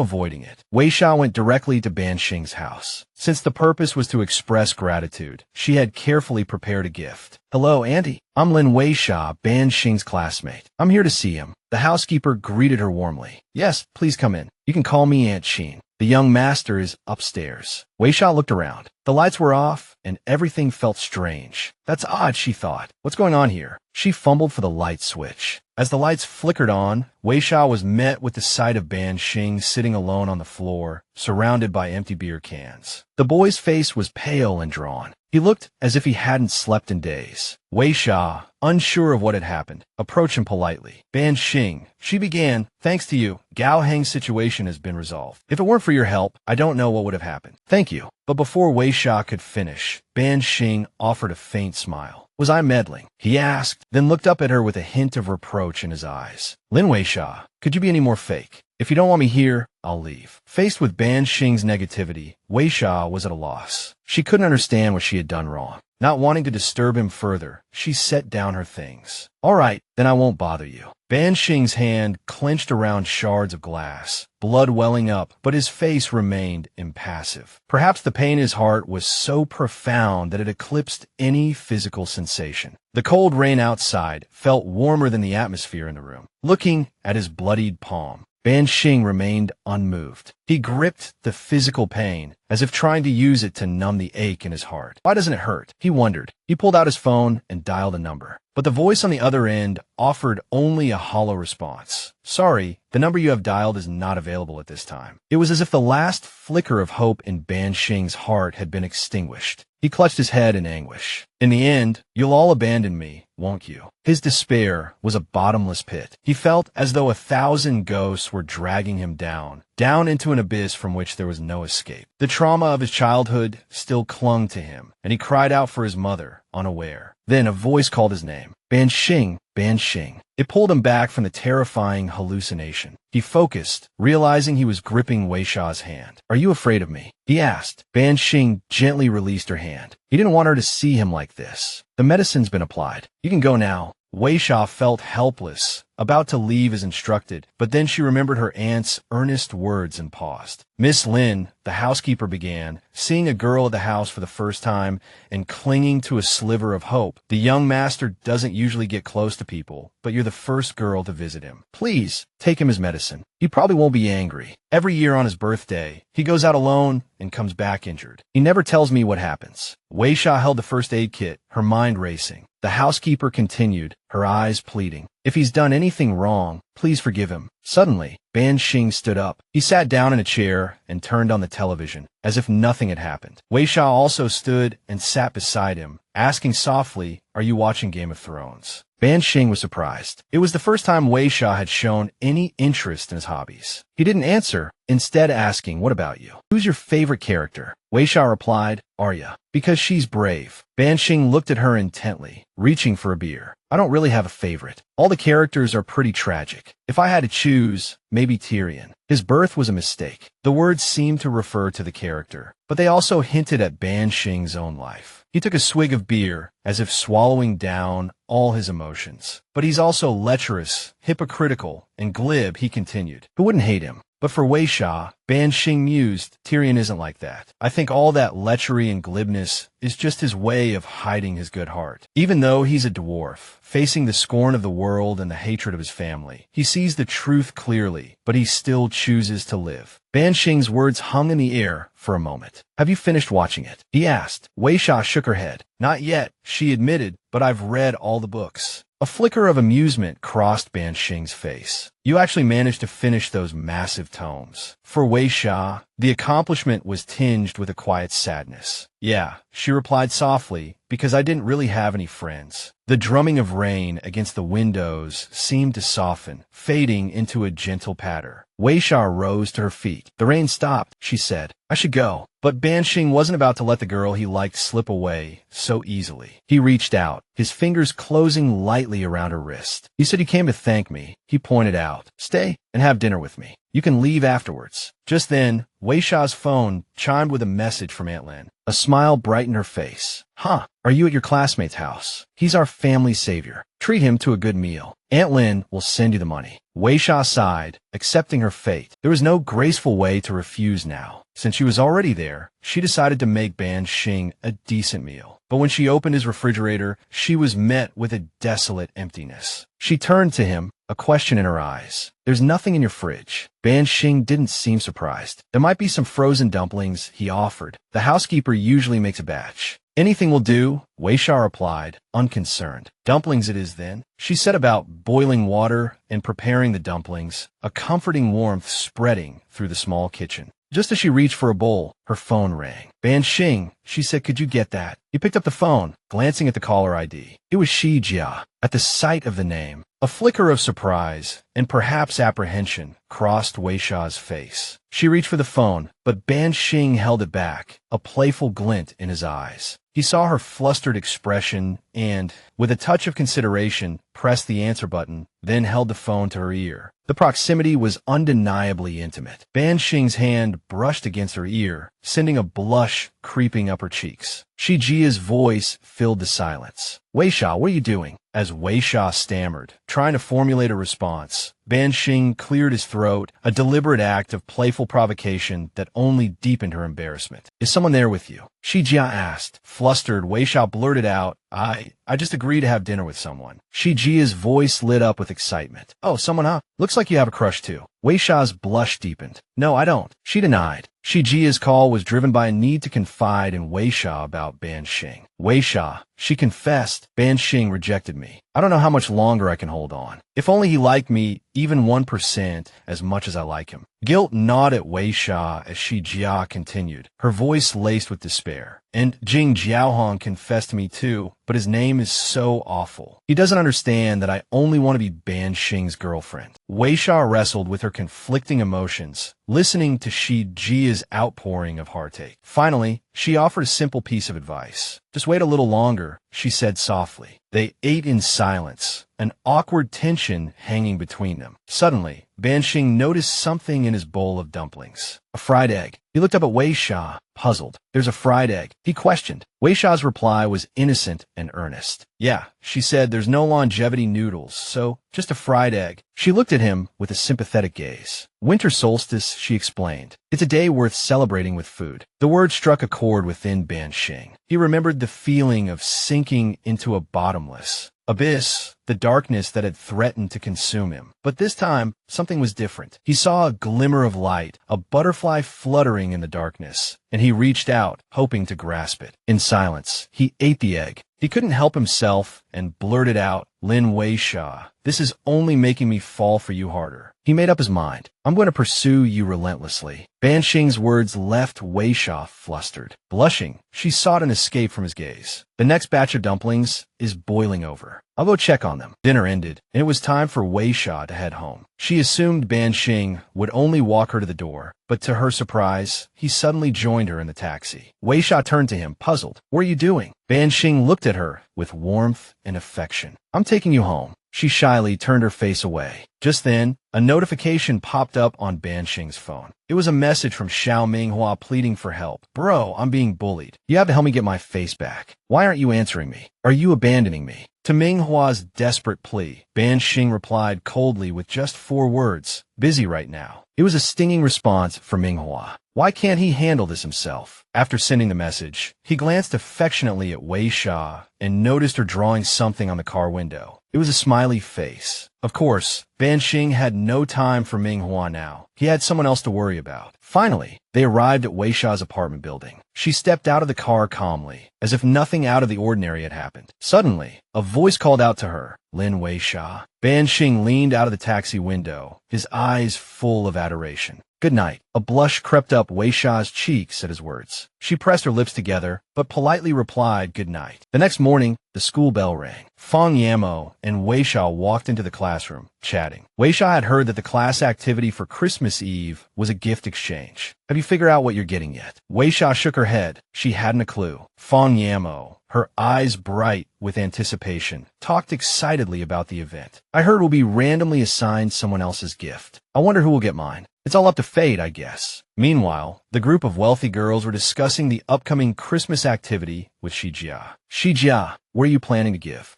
avoiding it. Weixia went directly to Ban Sheng's house. Since the purpose was to express gratitude, she had carefully prepared a gift. Hello, Auntie. I'm Lin Weixia, Ban Sheng's classmate. I'm here to see him. The housekeeper greeted her warmly. Yes, please come in. You can call me Aunt Sheen. The young master is upstairs. Weixia looked around. The lights were off, and everything felt strange. That's odd, she thought. What's going on here? She fumbled for the light switch. As the lights flickered on, Weixia was met with the sight of Ban Sheng sitting alone on the floor, surrounded by empty beer cans. The boy's face was pale and drawn. He looked as if he hadn't slept in days. Weixia, unsure of what had happened, approached him politely. Ban Sheng, she began, thanks to you, Gao Heng's situation has been resolved. If it weren't for your help, I don't know what would have happened. Thank you. But before Weixia could finish, Ban Sheng offered a faint smile. Was I meddling? He asked, then looked up at her with a hint of reproach in his eyes. Lin Weixia, could you be any more fake? If you don't want me here, I'll leave. Faced with Ban Sheng's negativity, Weixia was at a loss. She couldn't understand what she had done wrong. Not wanting to disturb him further, she set down her things. All right, then I won't bother you. Ban Sheng's hand clenched around shards of glass, blood welling up, but his face remained impassive. Perhaps the pain in his heart was so profound that it eclipsed any physical sensation. The cold rain outside felt warmer than the atmosphere in the room. Looking at his bloodied palm, Ban Sheng remained unmoved. He gripped the physical pain, as if trying to use it to numb the ache in his heart. Why doesn't it hurt? He wondered. He pulled out his phone and dialed a number. But the voice on the other end offered only a hollow response. Sorry, the number you have dialed is not available at this time. It was as if the last flicker of hope in Ban Sheng's heart had been extinguished. He clutched his head in anguish. In the end, you'll all abandon me, won't you? His despair was a bottomless pit. He felt as though 1,000 ghosts were dragging him down into an abyss from which there was no escape. The trauma of his childhood still clung to him, and he cried out for his mother, unaware. Then a voice called his name. Ban Sheng, Ban Sheng. It pulled him back from the terrifying hallucination. He focused, realizing he was gripping Weixia's hand. Are you afraid of me? He asked. Ban Sheng gently released her hand. He didn't want her to see him like this. The medicine's been applied. You can go now. Weixia felt helpless, about to leave as instructed, but then she remembered her aunt's earnest words and paused. Miss Lin, the housekeeper, began, seeing a girl at the house for the first time and clinging to a sliver of hope. The young master doesn't usually get close to people, but you're the first girl to visit him. Please, take him his medicine. He probably won't be angry. Every year on his birthday, he goes out alone and comes back injured. He never tells me what happens. Weixia held the first aid kit, her mind racing. The housekeeper continued, her eyes pleading. If he's done anything wrong, please forgive him. Suddenly, Ban Sheng stood up. He sat down in a chair and turned on the television, as if nothing had happened. Weixia also stood and sat beside him, asking softly, are you watching Game of Thrones? Ban Sheng was surprised. It was the first time Weixia had shown any interest in his hobbies. He didn't answer, instead asking, what about you? Who's your favorite character? Weixia replied, Arya, because she's brave. Ban Sheng looked at her intently, reaching for a beer. I don't really have a favorite. All the characters are pretty tragic. If I had to choose, maybe Tyrion. His birth was a mistake. The words seemed to refer to the character, but they also hinted at Ban Sheng's own life. He took a swig of beer, as if swallowing down all his emotions. But he's also lecherous, hypocritical, and glib, he continued. Who wouldn't hate him? But for Weixia, Ban Sheng mused, Tyrion isn't like that. I think all that lechery and glibness is just his way of hiding his good heart. Even though he's a dwarf, facing the scorn of the world and the hatred of his family, he sees the truth clearly, but he still chooses to live. Ban Sheng's words hung in the air for a moment. Have you finished watching it? He asked. Weixia shook her head. Not yet, she admitted, but I've read all the books. A flicker of amusement crossed Ban Sheng's face. You actually managed to finish those massive tomes. For Weixia, the accomplishment was tinged with a quiet sadness. Yeah, she replied softly, because I didn't really have any friends. The drumming of rain against the windows seemed to soften, fading into a gentle patter. Weixia rose to her feet. The rain stopped, she said. I should go. But Ban Sheng wasn't about to let the girl he liked slip away so easily. He reached out, his fingers closing lightly around her wrist. You said you came to thank me, he pointed out. Stay and have dinner with me. You can leave afterwards. Just then, Weixia's phone chimed with a message from Aunt Lin. A smile brightened her face. Huh, are you at your classmate's house? He's our family savior. Treat him to a good meal. Aunt Lin will send you the money. Weixia sighed, accepting her fate. There was no graceful way to refuse now. Since she was already there, she decided to make Ban Sheng a decent meal. But when she opened his refrigerator, she was met with a desolate emptiness. She turned to him, a question in her eyes. There's nothing in your fridge. Ban Sheng didn't seem surprised. There might be some frozen dumplings, he offered. The housekeeper usually makes a batch. Anything will do, Weixia replied, unconcerned. Dumplings it is then. She set about boiling water and preparing the dumplings, a comforting warmth spreading through the small kitchen. Just as she reached for a bowl, her phone rang. Ban Sheng, she said, could you get that? He picked up the phone, glancing at the caller ID. It was Shi Jia. At the sight of the name, a flicker of surprise and perhaps apprehension crossed Weixia's face. She reached for the phone, but Ban Sheng held it back, a playful glint in his eyes. He saw her flustered expression and, with a touch of consideration, pressed the answer button, then held the phone to her ear. The proximity was undeniably intimate. Ban Sheng's hand brushed against her ear, sending a blush creeping up her cheeks. Shijia's voice filled the silence. "Weixia, what are you doing?" As Weixia stammered, trying to formulate a response, Ban Sheng cleared his throat, a deliberate act of playful provocation that only deepened her embarrassment. "Is someone there with you?" Shijia asked. Flustered, Weixia blurted out, I just agreed to have dinner with someone." Shijia's voice lit up with excitement. "Oh, someone, huh? Looks like you have a crush too." Weixia's blush deepened. "No, I don't," she denied. Shijia's call was driven by a need to confide in Weixia about Ban Sheng. "Weixia," she confessed, "Ban Sheng rejected me. I don't know how much longer I can hold on. If only he liked me even 1% as much as I like him." Guilt gnawed at Weixia as Shijia continued, her voice laced with despair. "And Jing Jiaohong confessed to me too, but his name is so awful. He doesn't understand that I only want to be Ban Sheng's girlfriend." Weixia wrestled with her conflicting emotions, listening to Shijia's outpouring of heartache. Finally, she offered a simple piece of advice. "Just wait a little longer," she said softly. They ate in silence, an awkward tension hanging between them. Suddenly, Ban Sheng noticed something in his bowl of dumplings. A fried egg. He looked up at Weixia, puzzled. "There's a fried egg?" he questioned. Weixia's reply was innocent and earnest. "Yeah," she said, "there's no longevity noodles, so just a fried egg." She looked at him with a sympathetic gaze. "Winter solstice," she explained. "It's a day worth celebrating with food." The word struck a chord within Ban Sheng. He remembered the feeling of sinking into a bottomless abyss, the darkness that had threatened to consume him. But this time, something was different. He saw a glimmer of light, a butterfly fluttering in the darkness, and he reached out, hoping to grasp it. In silence, he ate the egg. He couldn't help himself and blurted out, "Lin Weixia, this is only making me fall for you harder." He made up his mind. "I'm going to pursue you relentlessly." Ban Sheng's words left Weixia flustered. Blushing, she sought an escape from his gaze. "The next batch of dumplings is boiling over. I'll go check on them." Dinner ended, and it was time for Weixia to head home. She assumed Ban Sheng would only walk her to the door, but to her surprise, he suddenly joined her in the taxi. Weixia turned to him, puzzled. "What are you doing?" Ban Sheng looked at her with warmth and affection. "I'm taking you home." She shyly turned her face away. Just then, a notification popped up on Ban Sheng's phone. It was a message from Xiao Minghua pleading for help. "Bro, I'm being bullied. You have to help me get my face back. Why aren't you answering me? Are you abandoning me?" To Minghua's desperate plea, Ban Sheng replied coldly with just 4 words, "Busy right now." It was a stinging response for Minghua. Why can't he handle this himself? After sending the message, he glanced affectionately at Weixia and noticed her drawing something on the car window. It was a smiley face. Of course, Ban Sheng had no time for Minghua now. He had someone else to worry about. Finally, they arrived at Weixia's apartment building. She stepped out of the car calmly, as if nothing out of the ordinary had happened. Suddenly, a voice called out to her, "Lin Weixia." Ban Sheng leaned out of the taxi window, his eyes full of adoration. "Good night." A blush crept up Weixia's cheeks at his words. She pressed her lips together, but politely replied good night. The next morning, the school bell rang. Fang Yamo and Weixia walked into the classroom, chatting. Weixia had heard that the class activity for Christmas Eve was a gift exchange. "Have you figured out what you're getting yet?" Weixia shook her head. She hadn't a clue. Fang Yamo, her eyes bright with anticipation, talked excitedly about the event. "I heard we'll be randomly assigned someone else's gift. I wonder who will get mine. It's all up to fate, I guess." Meanwhile, the group of wealthy girls were discussing the upcoming Christmas activity with Shijia. "Shijia, what are you planning to give?"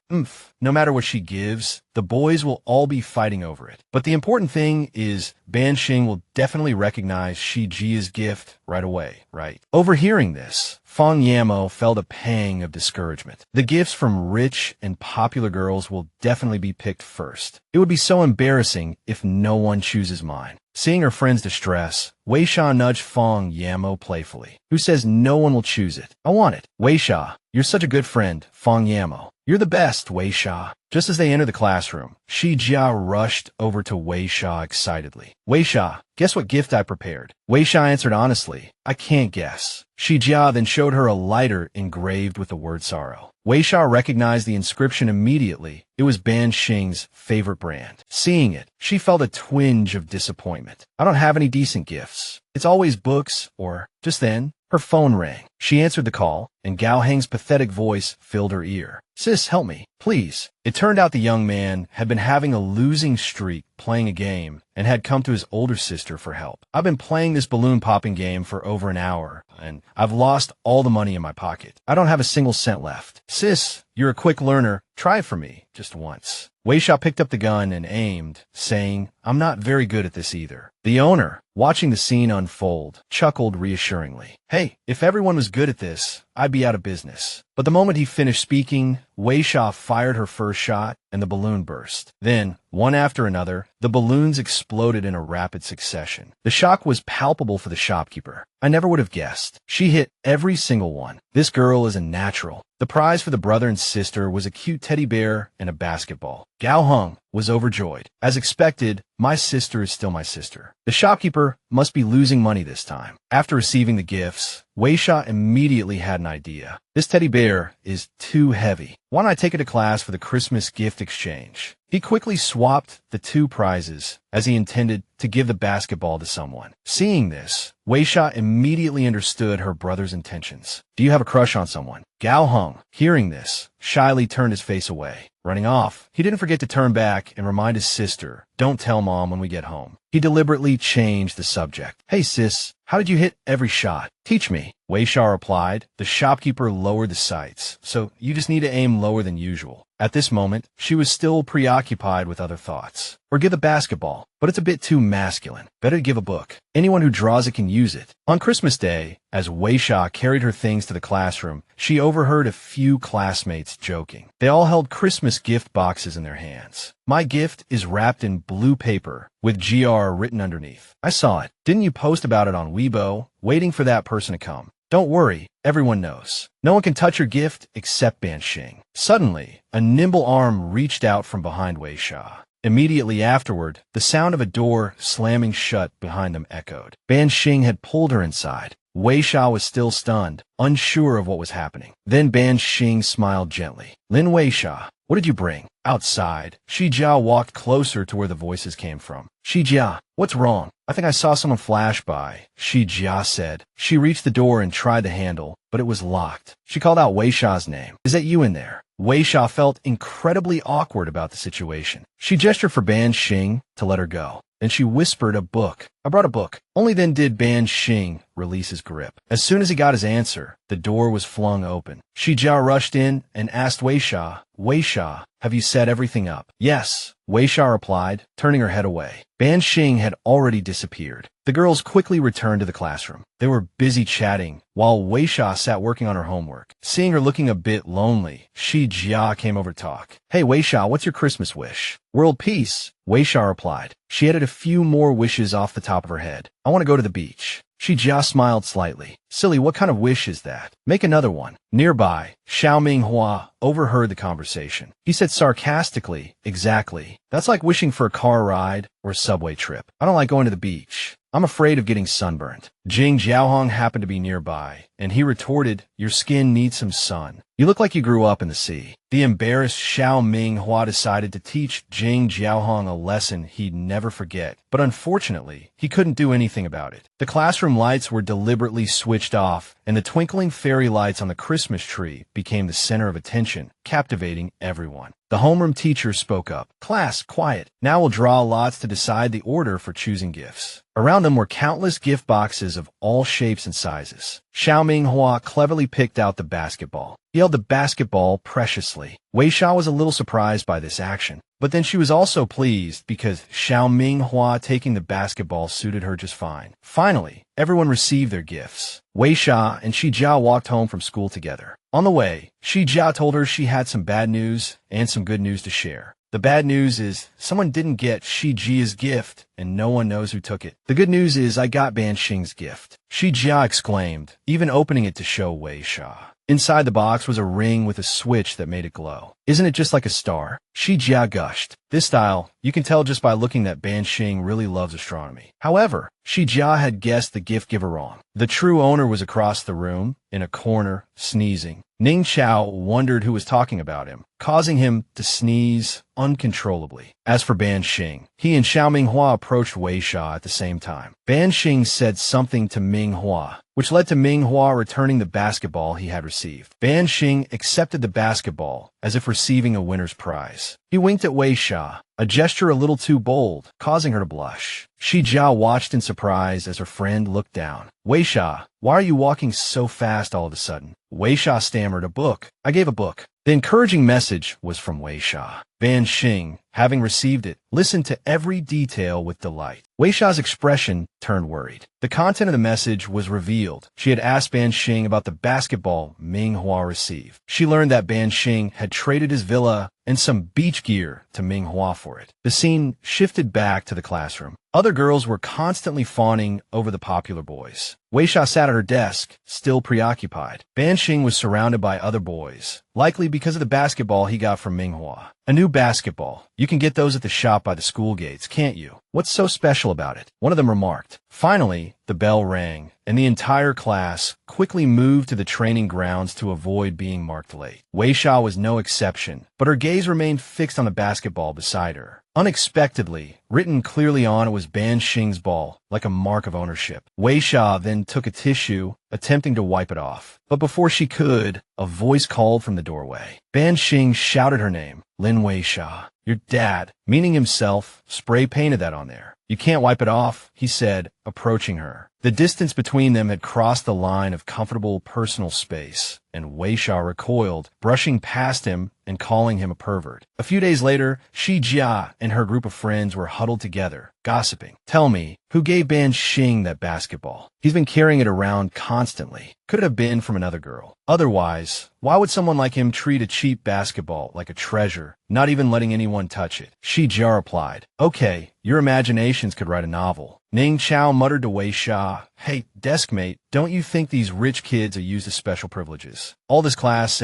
No matter what she gives, the boys will all be fighting over it. But the important thing is Ban Sheng will definitely recognize Shijia's gift right away, right? Overhearing this, Fang Yamo felt a pang of discouragement. The gifts from rich and popular girls will definitely be picked first. It would be so embarrassing if no one chooses mine. Seeing her friend's distress, Weixia nudged Fang Yamo playfully. "Who says no one will choose it? I want it." "Weixia, you're such a good friend." Fang Yamo. "You're the best, Weixia." Just as they entered the classroom, Shijia rushed over to Weixia excitedly. "Weixia, guess what gift I prepared?" Weixia answered honestly, "I can't guess." Shijia then showed her a lighter engraved with the word sorrow. Weixia recognized the inscription immediately. It was Ban Sheng's favorite brand. Seeing it, she felt a twinge of disappointment. "I don't have any decent gifts. It's always books or..." Just then, her phone rang. She answered the call, and Gao Heng's pathetic voice filled her ear. "Sis, help me, please." It turned out the young man had been having a losing streak playing a game and had come to his older sister for help. "I've been playing this balloon popping game for over an hour, and I've lost all the money in my pocket. I don't have a single cent left. Sis, you're a quick learner. Try it for me, just once." Weixia picked up the gun and aimed, saying, "I'm not very good at this either." The owner, watching the scene unfold, chuckled reassuringly. "Hey, if everyone was good at this, I'd be out of business." But the moment he finished speaking, Weixia fired her first shot, and the balloon burst. Then, one after another, the balloons exploded in a rapid succession. The shock was palpable for the shopkeeper. "I never would have guessed. She hit every single one. This girl is a natural." The prize for the brother and sister was a cute teddy bear and a basketball. Gao Heng was overjoyed. As expected, my sister is still my sister. The shopkeeper must be losing money this time. After receiving the gifts, Weixia immediately had an idea. "This teddy bear is too heavy. Why don't I take it to class for the Christmas gift exchange?" He quickly swapped the two prizes, as he intended to give the basketball to someone. Seeing this, Weixia immediately understood her brother's intentions. "Do you have a crush on someone?" Gao Heng, hearing this, shyly turned his face away. Running off, he didn't forget to turn back and remind his sister, "Don't tell Mom when we get home." He deliberately changed the subject. "Hey sis, how did you hit every shot? Teach me." Weixia replied. The shopkeeper lowered the sights, "So you just need to aim lower than usual." At this moment, she was still preoccupied with other thoughts. "Or give the basketball, but it's a bit too masculine. Better to give a book. Anyone who draws it can use it." On Christmas Day, as Weixia carried her things to the classroom, she overheard a few classmates joking. They all held Christmas gift boxes in their hands. "My gift is wrapped in blue paper with GR written underneath. I saw it. Didn't you post about it on Weibo? Waiting for that person to come. Don't worry, everyone knows. No one can touch your gift except Ban Sheng." Suddenly, a nimble arm reached out from behind Weixia. Immediately afterward, the sound of a door slamming shut behind them echoed. Ban Sheng had pulled her inside. Weixia was still stunned, unsure of what was happening. Then Ban Sheng smiled gently. "Lin Weixia, what did you bring?" Outside, Shijia walked closer to where the voices came from. "Shijia, what's wrong?" "I think I saw someone flash by," Shijia said. She reached the door and tried the handle, but it was locked. She called out Weixia's name. "Is that you in there?" Weixia felt incredibly awkward about the situation. She gestured for Ban Sheng to let her go. Then she whispered, "A book. I brought a book." Only then did Ban Sheng release his grip. As soon as he got his answer, the door was flung open. Shijia rushed in and asked Weixia, "Weixia, have you set everything up?" "Yes," Weixia replied, turning her head away. Ban Sheng had already disappeared. The girls quickly returned to the classroom. They were busy chatting, while Weixia sat working on her homework. Seeing her looking a bit lonely, Shijia came over to talk. "Hey Weixia, what's your Christmas wish?" "World peace," Weixia replied. She added a few more wishes off the top of her head. "I want to go to the beach." Shijia smiled slightly. "Silly, what kind of wish is that? Make another one." Nearby, Xiao Minghua overheard the conversation. He said sarcastically, "Exactly. That's like wishing for a car ride or a subway trip. I don't like going to the beach. I'm afraid of getting sunburned." Jing Jiaohong happened to be nearby, and he retorted, "Your skin needs some sun. You look like you grew up in the sea." The embarrassed Xiao Minghua decided to teach Jing Jiaohong a lesson he'd never forget, but unfortunately, he couldn't do anything about it. The classroom lights were deliberately switched off, and the twinkling fairy lights on the Christmas tree became the center of attention, captivating everyone. The homeroom teacher spoke up. "Class, quiet. Now we'll draw lots to decide the order for choosing gifts." Around them were countless gift boxes of all shapes and sizes. Xiao Minghua cleverly picked out the basketball. He held the basketball preciously. Weixia was a little surprised by this action, but then she was also pleased because Xiao Minghua taking the basketball suited her just fine. Finally, everyone received their gifts. Weixia and Shijia walked home from school together. On the way, Shijia told her she had some bad news and some good news to share. The bad news is someone didn't get Shijia's gift, and no one knows who took it. The good news is I got Ban Sheng's gift. Shijia exclaimed, even opening it to show Weixia. Inside the box was a ring with a switch that made it glow. "Isn't it just like a star?" Shijia gushed. This style, you can tell just by looking that Ban Sheng really loves astronomy. However, Shijia had guessed the gift giver wrong. The true owner was across the room, in a corner, sneezing. Ning Chao wondered who was talking about him, causing him to sneeze uncontrollably. As for Ban Sheng, he and Xiao Minghua approached Weixia at the same time. Ban Sheng said something to Minghua. which led to Minghua returning the basketball he had received. Ban Sheng accepted the basketball as if receiving a winner's prize. He winked at Weixia, a gesture a little too bold, causing her to blush. Jia watched in surprise as her friend looked down. Weixia, why are you walking so fast all of a sudden? Weixia stammered, a book. I gave a book. The encouraging message was from Weixia. Ban Sheng, having received it, listened to every detail with delight. Weixia's expression turned worried. The content of the message was revealed. She had asked Ban Sheng about the basketball Minghua received. She learned that Ban Sheng had traded his villa and some beach gear to Minghua for it. The scene shifted back to the classroom. Other girls were constantly fawning over the popular boys. Weixia sat at her desk, still preoccupied. Ban Sheng was surrounded by other boys, likely because of the basketball he got from Minghua. A new basketball. You can get those at the shop by the school gates, can't you? What's so special about it? One of them remarked. Finally, the bell rang, and the entire class quickly moved to the training grounds to avoid being marked late. Weixia was no exception, but her gaze remained fixed on the basketball beside her. Unexpectedly, written clearly on it was Ban Sheng's ball, like a mark of ownership. Weixia then took a tissue, attempting to wipe it off. But before she could, a voice called from the doorway. Ban Sheng shouted her name, Lin Weixia. Your dad, meaning himself, spray-painted that on there. You can't wipe it off, he said, approaching her. The distance between them had crossed the line of comfortable personal space, and Weixia recoiled, brushing past him and calling him a pervert. A few days later, Jia and her group of friends were huddled together, gossiping. Tell me, who gave Ban Sheng that basketball? He's been carrying it around constantly. Could it have been from another girl? Otherwise, why would someone like him treat a cheap basketball like a treasure, not even letting anyone touch it? Jia replied, okay, your imaginations could write a novel. Ning Chao muttered to Weixia, hey, deskmate, don't you think these rich kids are used to special privileges? All this Class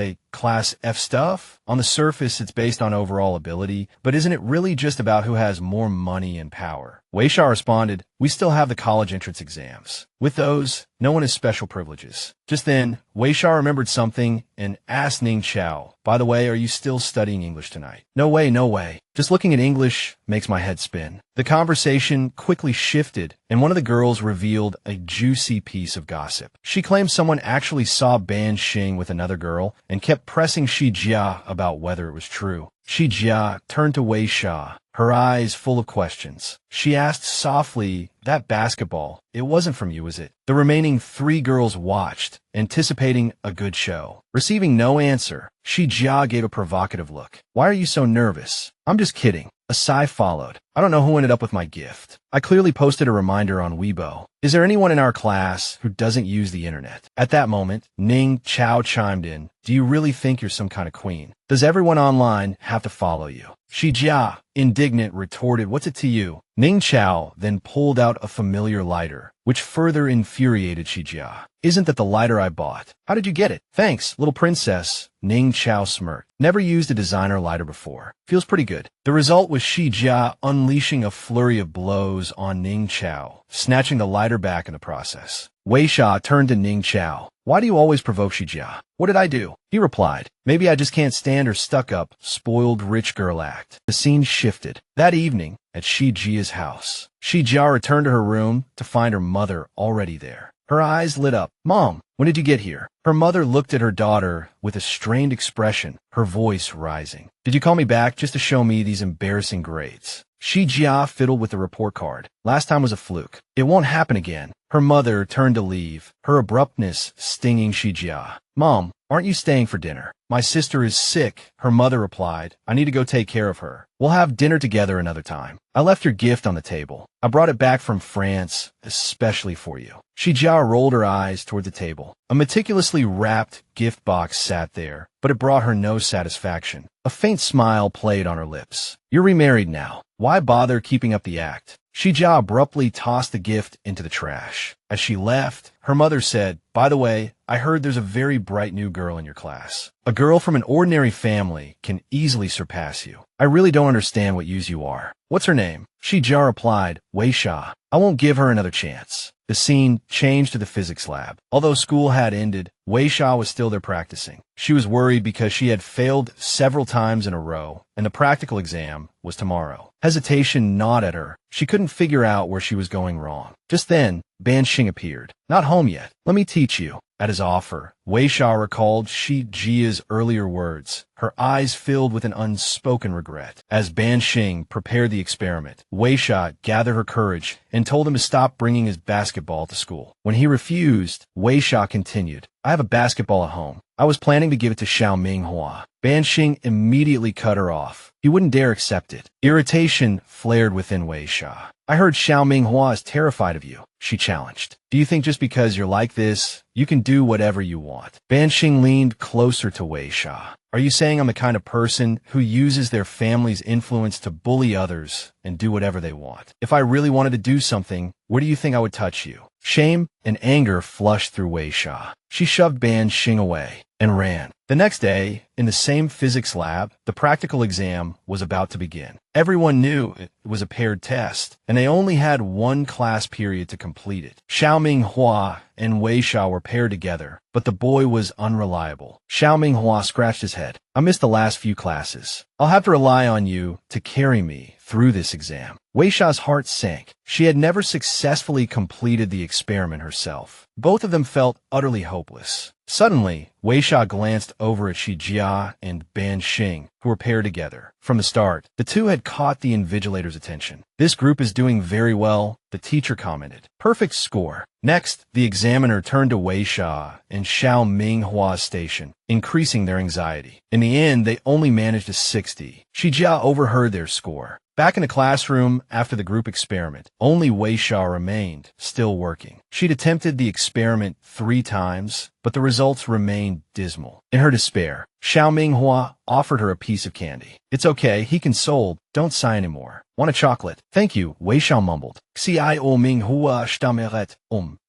F stuff? On the surface, it's based on overall ability, but isn't it really just about who has more money and power? Weixia responded, we still have the college entrance exams. With those, no one has special privileges. Just then, Weixia remembered something and asked Ning Chao, by the way, are you still studying English tonight? No way, no way. Just looking at English makes my head spin. The conversation quickly shifted, and one of the girls revealed a juicy piece of gossip. She claimed someone actually saw Ban Sheng with another girl and kept pressing Jia about whether it was true. Jia turned to Weixia, her eyes full of questions. She asked softly, that basketball, it wasn't from you, was it? The remaining 3 girls watched, anticipating a good show. Receiving no answer, Jia gave a provocative look. Why are you so nervous? I'm just kidding. A sigh followed. I don't know who ended up with my gift. I clearly posted a reminder on Weibo. Is there anyone in our class who doesn't use the internet? At that moment, Ning Chao chimed in. Do you really think you're some kind of queen? Does everyone online have to follow you? Jia, indignant, retorted, what's it to you? Ning Chao then pulled out a familiar lighter, which further infuriated Jia. Isn't that the lighter I bought? How did you get it? Thanks, little princess. Ning Chao smirked. Never used a designer lighter before. Feels pretty good. The result was Jia unleashing a flurry of blows on Ning Chao, snatching the lighter back in the process. Weixia turned to Ning Chao. Why do you always provoke Jia? What did I do? He replied, maybe I just can't stand her stuck-up, spoiled rich girl act. The scene shifted. That evening, at Jia's house, Jia returned to her room to find her mother already there. Her eyes lit up. Mom, when did you get here? Her mother looked at her daughter with a strained expression, her voice rising. Did you call me back just to show me these embarrassing grades? Jia fiddled with the report card. Last time was a fluke. It won't happen again. Her mother turned to leave, her abruptness stinging Jia. Mom, aren't you staying for dinner? My sister is sick, her mother replied. I need to go take care of her. We'll have dinner together another time. I left your gift on the table. I brought it back from France, especially for you. Jia rolled her eyes toward the table. A meticulously wrapped gift box sat there, but it brought her no satisfaction. A faint smile played on her lips. You're remarried now. Why bother keeping up the act? Jia abruptly tossed the gift into the trash. As she left, her mother said, by the way, I heard there's a very bright new girl in your class. A girl from an ordinary family can easily surpass you. I really don't understand what use you are. What's her name? Jia replied, Weixia. I won't give her another chance. The scene changed to the physics lab. Although school had ended, Weixia was still there practicing. She was worried because she had failed several times in a row, and the practical exam was tomorrow. Hesitation gnawed at her. She couldn't figure out where she was going wrong. Just then, Ban Sheng appeared. Not home yet. Let me teach you. At his offer, Weixia recalled Shi Jia's earlier words, her eyes filled with an unspoken regret. As Ban Sheng prepared the experiment, Weixia gathered her courage and told him to stop bringing his basketball to school. When he refused, Weixia continued, I have a basketball at home. I was planning to give it to Xiaoming Hua. Ban Sheng immediately cut her off. He wouldn't dare accept it. Irritation flared within Weixia. I heard Xiaoming Hua is terrified of you, she challenged. Do you think just because you're like this, you can do whatever you want? Ban Sheng leaned closer to Weixia. Are you saying I'm the kind of person who uses their family's influence to bully others and do whatever they want? If I really wanted to do something, where do you think I would touch you? Shame and anger flushed through Weixia. She shoved Ban Sheng away and ran. The next day, in the same physics lab, the practical exam was about to begin. Everyone knew it was a paired test, and they only had one class period to complete it. Xiaoming Hua and Weixia were paired together, but the boy was unreliable. Xiaoming Hua scratched his head. I missed the last few classes. I'll have to rely on you to carry me through this exam. Weixia's heart sank. She had never successfully completed the experiment herself. Both of them felt utterly hopeless. Suddenly, Weixia glanced over at Shi Jia and Ban Sheng, who were paired together. From the start, the two had caught the invigilator's attention. This group is doing very well, the teacher commented. Perfect score. Next, the examiner turned to Weixia and Xiaoming Hua's station, increasing their anxiety. In the end, they only managed a 60. Shi Jia overheard their score. Back in the classroom after the group experiment, only Weixia remained, still working. She'd attempted the experiment 3 times, but the results remained dismal. In her despair, Xiaoming Hua offered her a piece of candy. It's okay, he consoled. Don't sigh anymore. Want a chocolate? Thank you, Weixia mumbled. Xi o Ming Hua stameret.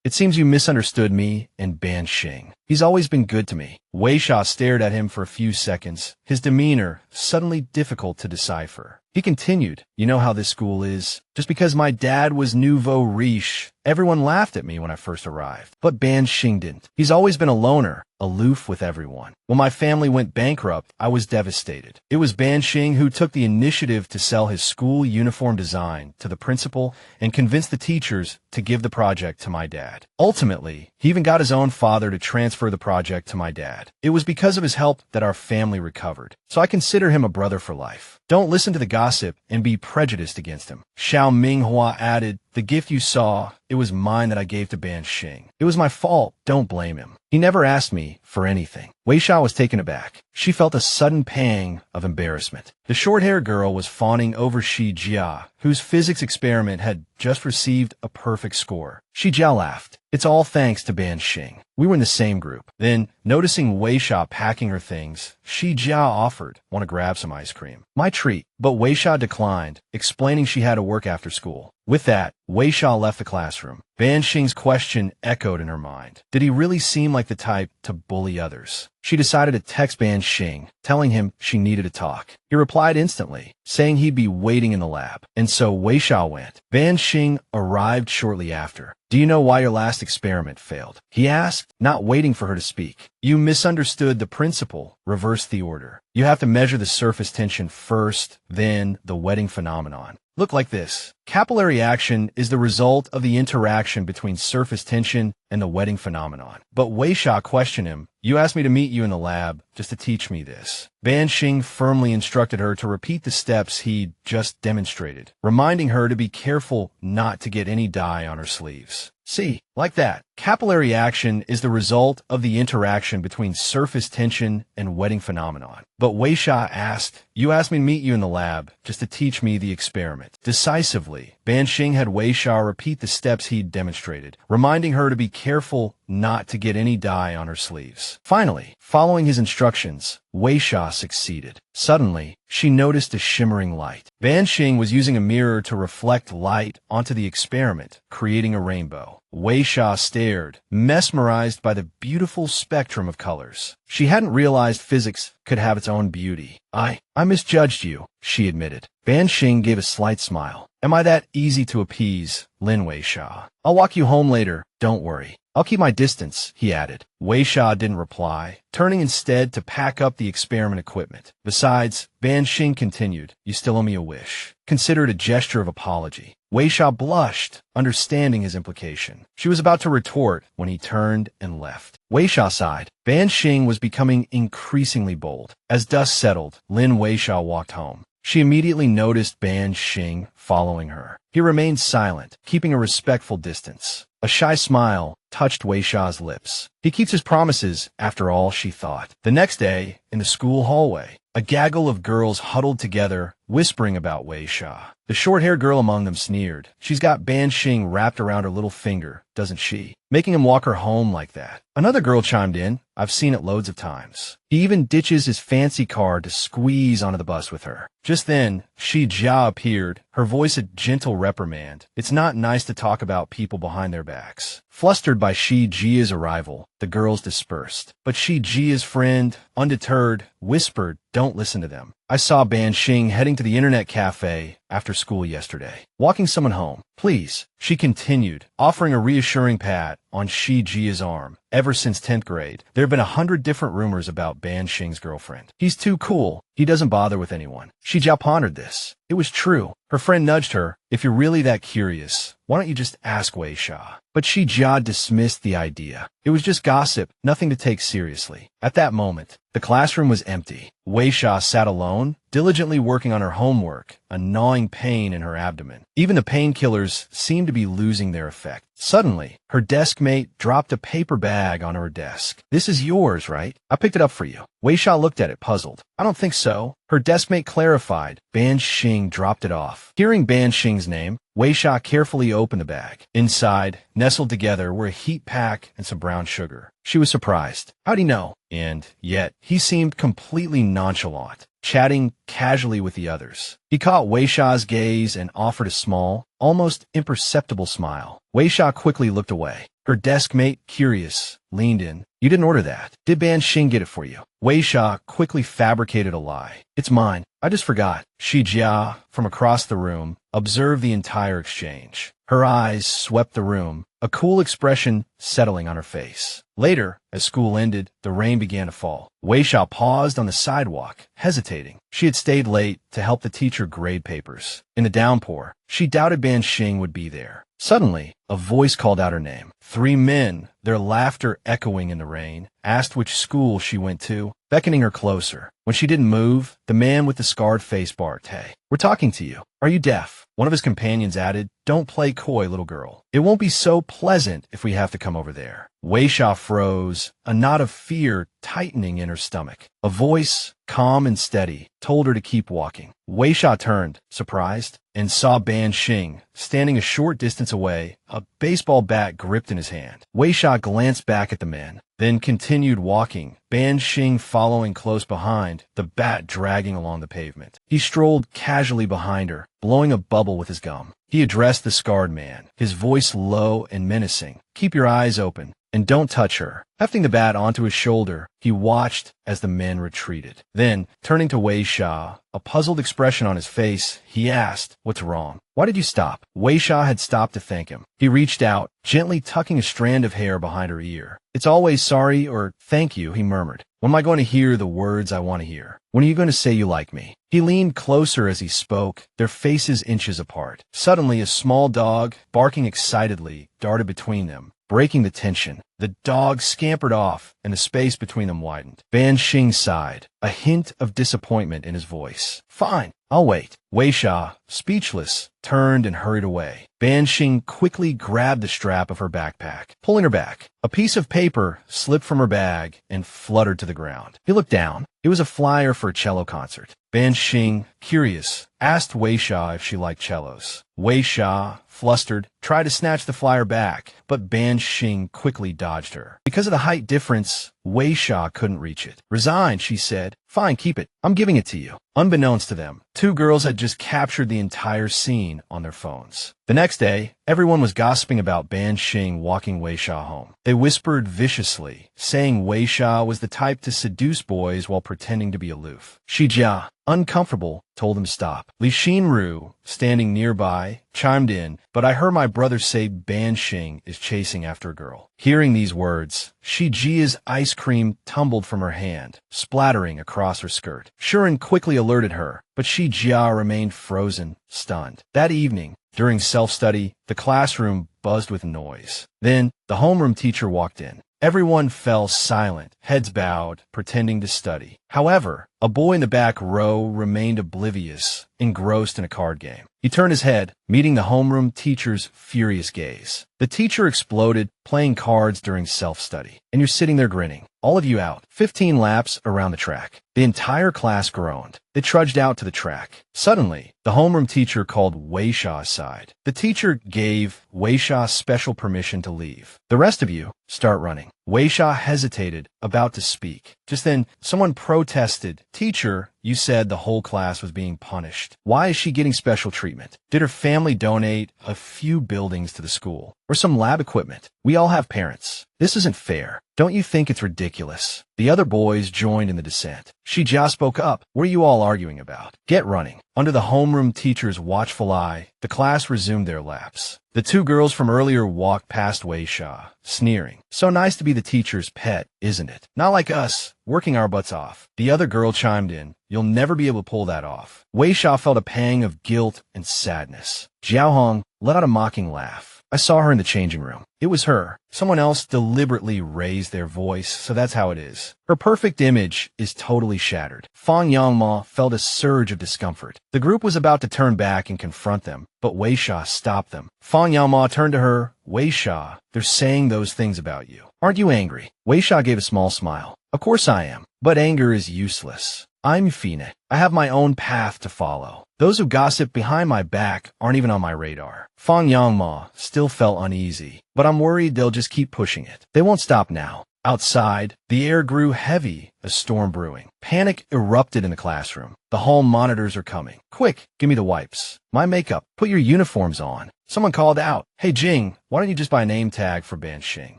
It seems you misunderstood me and Ban Sheng. He's always been good to me. Weixia stared at him for a few seconds, his demeanor suddenly difficult to decipher. He continued, you know how this school is. Just because my dad was nouveau riche, everyone laughed at me when I first arrived. But Ban Sheng didn't. He's always been a loner, aloof with everyone. When my family went bankrupt, I was devastated. It was Ban Sheng who took the initiative to sell his school uniform design to the principal and convinced the teachers to give the project to my dad. Ultimately, he even got his own father to transfer the project to my dad. It was because of his help that our family recovered. So I consider him a brother for life. Don't listen to the gossip and be prejudiced against him. Xiaoming Hua added, the gift you saw, it was mine that I gave to Ban Sheng. It was my fault. Don't blame him. He never asked me for anything. Weixia was taken aback. She felt a sudden pang of embarrassment. The short-haired girl was fawning over Shi Jia, whose physics experiment had just received a perfect score. Shi Jia laughed. It's all thanks to Ban Sheng. We were in the same group. Then, noticing Weixia packing her things, Shi Jia offered, want to grab some ice cream. My treat. But Weixia declined, explaining she had to work after school. With that, Weixia left the classroom. Ban Sheng's question echoed in her mind. Did he really seem like the type to bully others? She decided to text Ban Sheng, telling him she needed to talk. He replied instantly, saying he'd be waiting in the lab. And so Weixia went. Ban Sheng arrived shortly after. Do you know why your last experiment failed? He asked, not waiting for her to speak. You misunderstood the principle. Reverse the order. You have to measure the surface tension first, then the wetting phenomenon. Look like this. Capillary action is the result of the interaction between surface tension and the wetting phenomenon. But Weixia questioned him. You asked me to meet you in the lab just to teach me this. Ban Sheng firmly instructed her to repeat the steps he'd just demonstrated, reminding her to be careful not to get any dye on her sleeves. See, like that. Capillary action is the result of the interaction between surface tension and wetting phenomenon. But Weixia asked, you asked me to meet you in the lab just to teach me the experiment. Decisively, Ban Sheng had Weixia repeat the steps he'd demonstrated, reminding her to be careful not to get any dye on her sleeves. Finally, following his instructions, Weixia succeeded. Suddenly, she noticed a shimmering light. Ban Sheng was using a mirror to reflect light onto the experiment, creating a rainbow. Weixia stared, mesmerized by the beautiful spectrum of colors. She hadn't realized physics could have its own beauty. I misjudged you, she admitted. Ban Sheng gave a slight smile. Am I that easy to appease, Lin Weixia? I'll walk you home later, don't worry. I'll keep my distance, he added. Weixia didn't reply, turning instead to pack up the experiment equipment. Besides, Ban Sheng continued, you still owe me a wish. Consider it a gesture of apology. Weixia blushed, understanding his implication. She was about to retort when he turned and left. Weixia sighed. Ban Sheng was becoming increasingly bold. As dust settled, Lin Weixia walked home. She immediately noticed Ban Sheng following her. He remained silent, keeping a respectful distance. A shy smile touched Weixia's lips. He keeps his promises, after all, she thought. The next day, in the school hallway, a gaggle of girls huddled together, whispering about Weixia. The short-haired girl among them sneered. She's got Ban Sheng wrapped around her little finger, doesn't she? Making him walk her home like that. Another girl chimed in. I've seen it loads of times. He even ditches his fancy car to squeeze onto the bus with her. Just then, Shi Jia appeared, her voice a gentle reprimand. It's not nice to talk about people behind their backs. Flustered by Shi Jia's arrival, the girls dispersed. But Shi Jia's friend, undeterred, whispered, don't listen to them. I saw Ban Sheng heading to the internet cafe after school yesterday, walking someone home. Please, she continued, offering a reassuring pat on Shi Jia's arm. Ever since 10th grade, there have been 100 different rumors about Ban Sheng's girlfriend. He's too cool. He doesn't bother with anyone. Shi Jia pondered this. It was true. Her friend nudged her. If you're really that curious, why don't you just ask Weixia? But Shi Jia dismissed the idea. It was just gossip, nothing to take seriously. At that moment, the classroom was empty. Weixia sat alone, diligently working on her homework, a gnawing pain in her abdomen. Even the painkillers seemed to be losing their effect. Suddenly, her desk mate dropped a paper bag on her desk. This is yours, right? I picked it up for you. Weixia looked at it, puzzled. I don't think so. Her desk mate clarified. Ban Sheng dropped it off. Hearing Ban Sheng's name, Weixia carefully opened the bag. Inside, nestled together, were a heat pack and some brown sugar. She was surprised. How'd he know? And yet, he seemed completely nonchalant, chatting casually with the others. He caught Weixia's gaze and offered a small, almost imperceptible smile. Weixia quickly looked away. Her desk mate, curious, leaned in. You didn't order that. Did Ban Sheng get it for you? Weixia quickly fabricated a lie. It's mine. I just forgot. Shi Jia, from across the room, observed the entire exchange. Her eyes swept the room, a cool expression settling on her face. Later, as school ended, the rain began to fall. Weixia paused on the sidewalk, hesitating. She had stayed late to help the teacher grade papers. In the downpour, she doubted Ban Sheng would be there. Suddenly, a voice called out her name. 3 men, their laughter echoing in the rain, asked which school she went to, beckoning her closer. When she didn't move, the man with the scarred face barked, Hey, we're talking to you. Are you deaf? One of his companions added, Don't play coy, little girl. It won't be so pleasant if we have to come over there. Weixia froze, a knot of fear tightening in her stomach. A voice, calm and steady, told her to keep walking. Weixia turned, surprised, and saw Ban Sheng standing a short distance away, a baseball bat gripped in his hand. Weixia glanced back at the men, then continued walking, Ban Sheng following close behind, the bat dragging along the pavement. He strolled casually behind her, blowing a bubble with his gum. He addressed the scarred man, his voice low and menacing. Keep your eyes open, and don't touch her. Hefting the bat onto his shoulder, he watched as the men retreated. Then, turning to Weixia, a puzzled expression on his face, he asked, What's wrong? Why did you stop? Weixia had stopped to thank him. He reached out, gently tucking a strand of hair behind her ear. It's always sorry or thank you, he murmured. When am I going to hear the words I want to hear? When are you going to say you like me? He leaned closer as he spoke, their faces inches apart. Suddenly, a small dog, barking excitedly, darted between them, breaking the tension. The dog scampered off, and the space between them widened. Ban Sheng sighed, a hint of disappointment in his voice. Fine, I'll wait. Weixia, speechless, turned and hurried away. Ban Sheng quickly grabbed the strap of her backpack, pulling her back. A piece of paper slipped from her bag and fluttered to the ground. He looked down. It was a flyer for a cello concert. Ban Sheng, curious, asked Weixia if she liked cellos. Weixia, flustered, tried to snatch the flyer back, but Ban Sheng quickly dodged her. Because of the height difference, Weixia couldn't reach it. Resigned, she said, Fine, keep it. I'm giving it to you. Unbeknownst to them, 2 girls had just captured the entire scene on their phones. The next day, everyone was gossiping about Ban Sheng walking Weixia home. They whispered viciously, saying Weixia was the type to seduce boys while pretending to be aloof. Shi Jia, uncomfortable, told him to stop. Li Xinru, standing nearby, chimed in, but I heard my brother say Ban Sheng is chasing after a girl. Hearing these words, Shi Jia's ice cream tumbled from her hand, splattering across her skirt. Shuren quickly alerted her, but Shi Jia remained frozen, stunned. That evening, During self-study, the classroom buzzed with noise. Then, the homeroom teacher walked in. Everyone fell silent, heads bowed, pretending to study. However, a boy in the back row remained oblivious, engrossed in a card game. He turned his head, meeting the homeroom teacher's furious gaze. The teacher exploded, playing cards during self-study. And you're sitting there grinning. All of you out. 15 laps around the track. The entire class groaned. They trudged out to the track. Suddenly, the homeroom teacher called Weixia aside. The teacher gave Weixia special permission to leave. The rest of you, start running. Weixia hesitated, about to speak. Just then, someone protested. Teacher, you said the whole class was being punished. Why is she getting special treatment? Did her family donate a few buildings to the school? Or some lab equipment? We all have parents. This isn't fair. Don't you think it's ridiculous? The other boys joined in the dissent. She just spoke up. What are you all arguing about? Get running. Under the homeroom teacher's watchful eye, the class resumed their laps. The two girls from earlier walked past Weixia, sneering. So nice to be the teacher's pet, isn't it? Not like us, working our butts off. The other girl chimed in. You'll never be able to pull that off. Weixia felt a pang of guilt and sadness. Jiaohong let out a mocking laugh. I saw her in the changing room. It was her. Someone else deliberately raised their voice, so that's how it is. Her perfect image is totally shattered. Fang Yangma felt a surge of discomfort. The group was about to turn back and confront them, but Weixia stopped them. Fang Yangma turned to her. Weixia, they're saying those things about you. Aren't you angry? Weixia gave a small smile. Of course I am, but anger is useless. I'm Fine. I have my own path to follow. Those who gossip behind my back aren't even on my radar. Fang Yangma still felt uneasy, but I'm worried they'll just keep pushing it. They won't stop now. Outside, the air grew heavy, a storm brewing. Panic erupted in the classroom. The hall monitors are coming. Quick, give me the wipes. My makeup. Put your uniforms on. Someone called out, Hey Jing, why don't you just buy a name tag for Ban Sheng?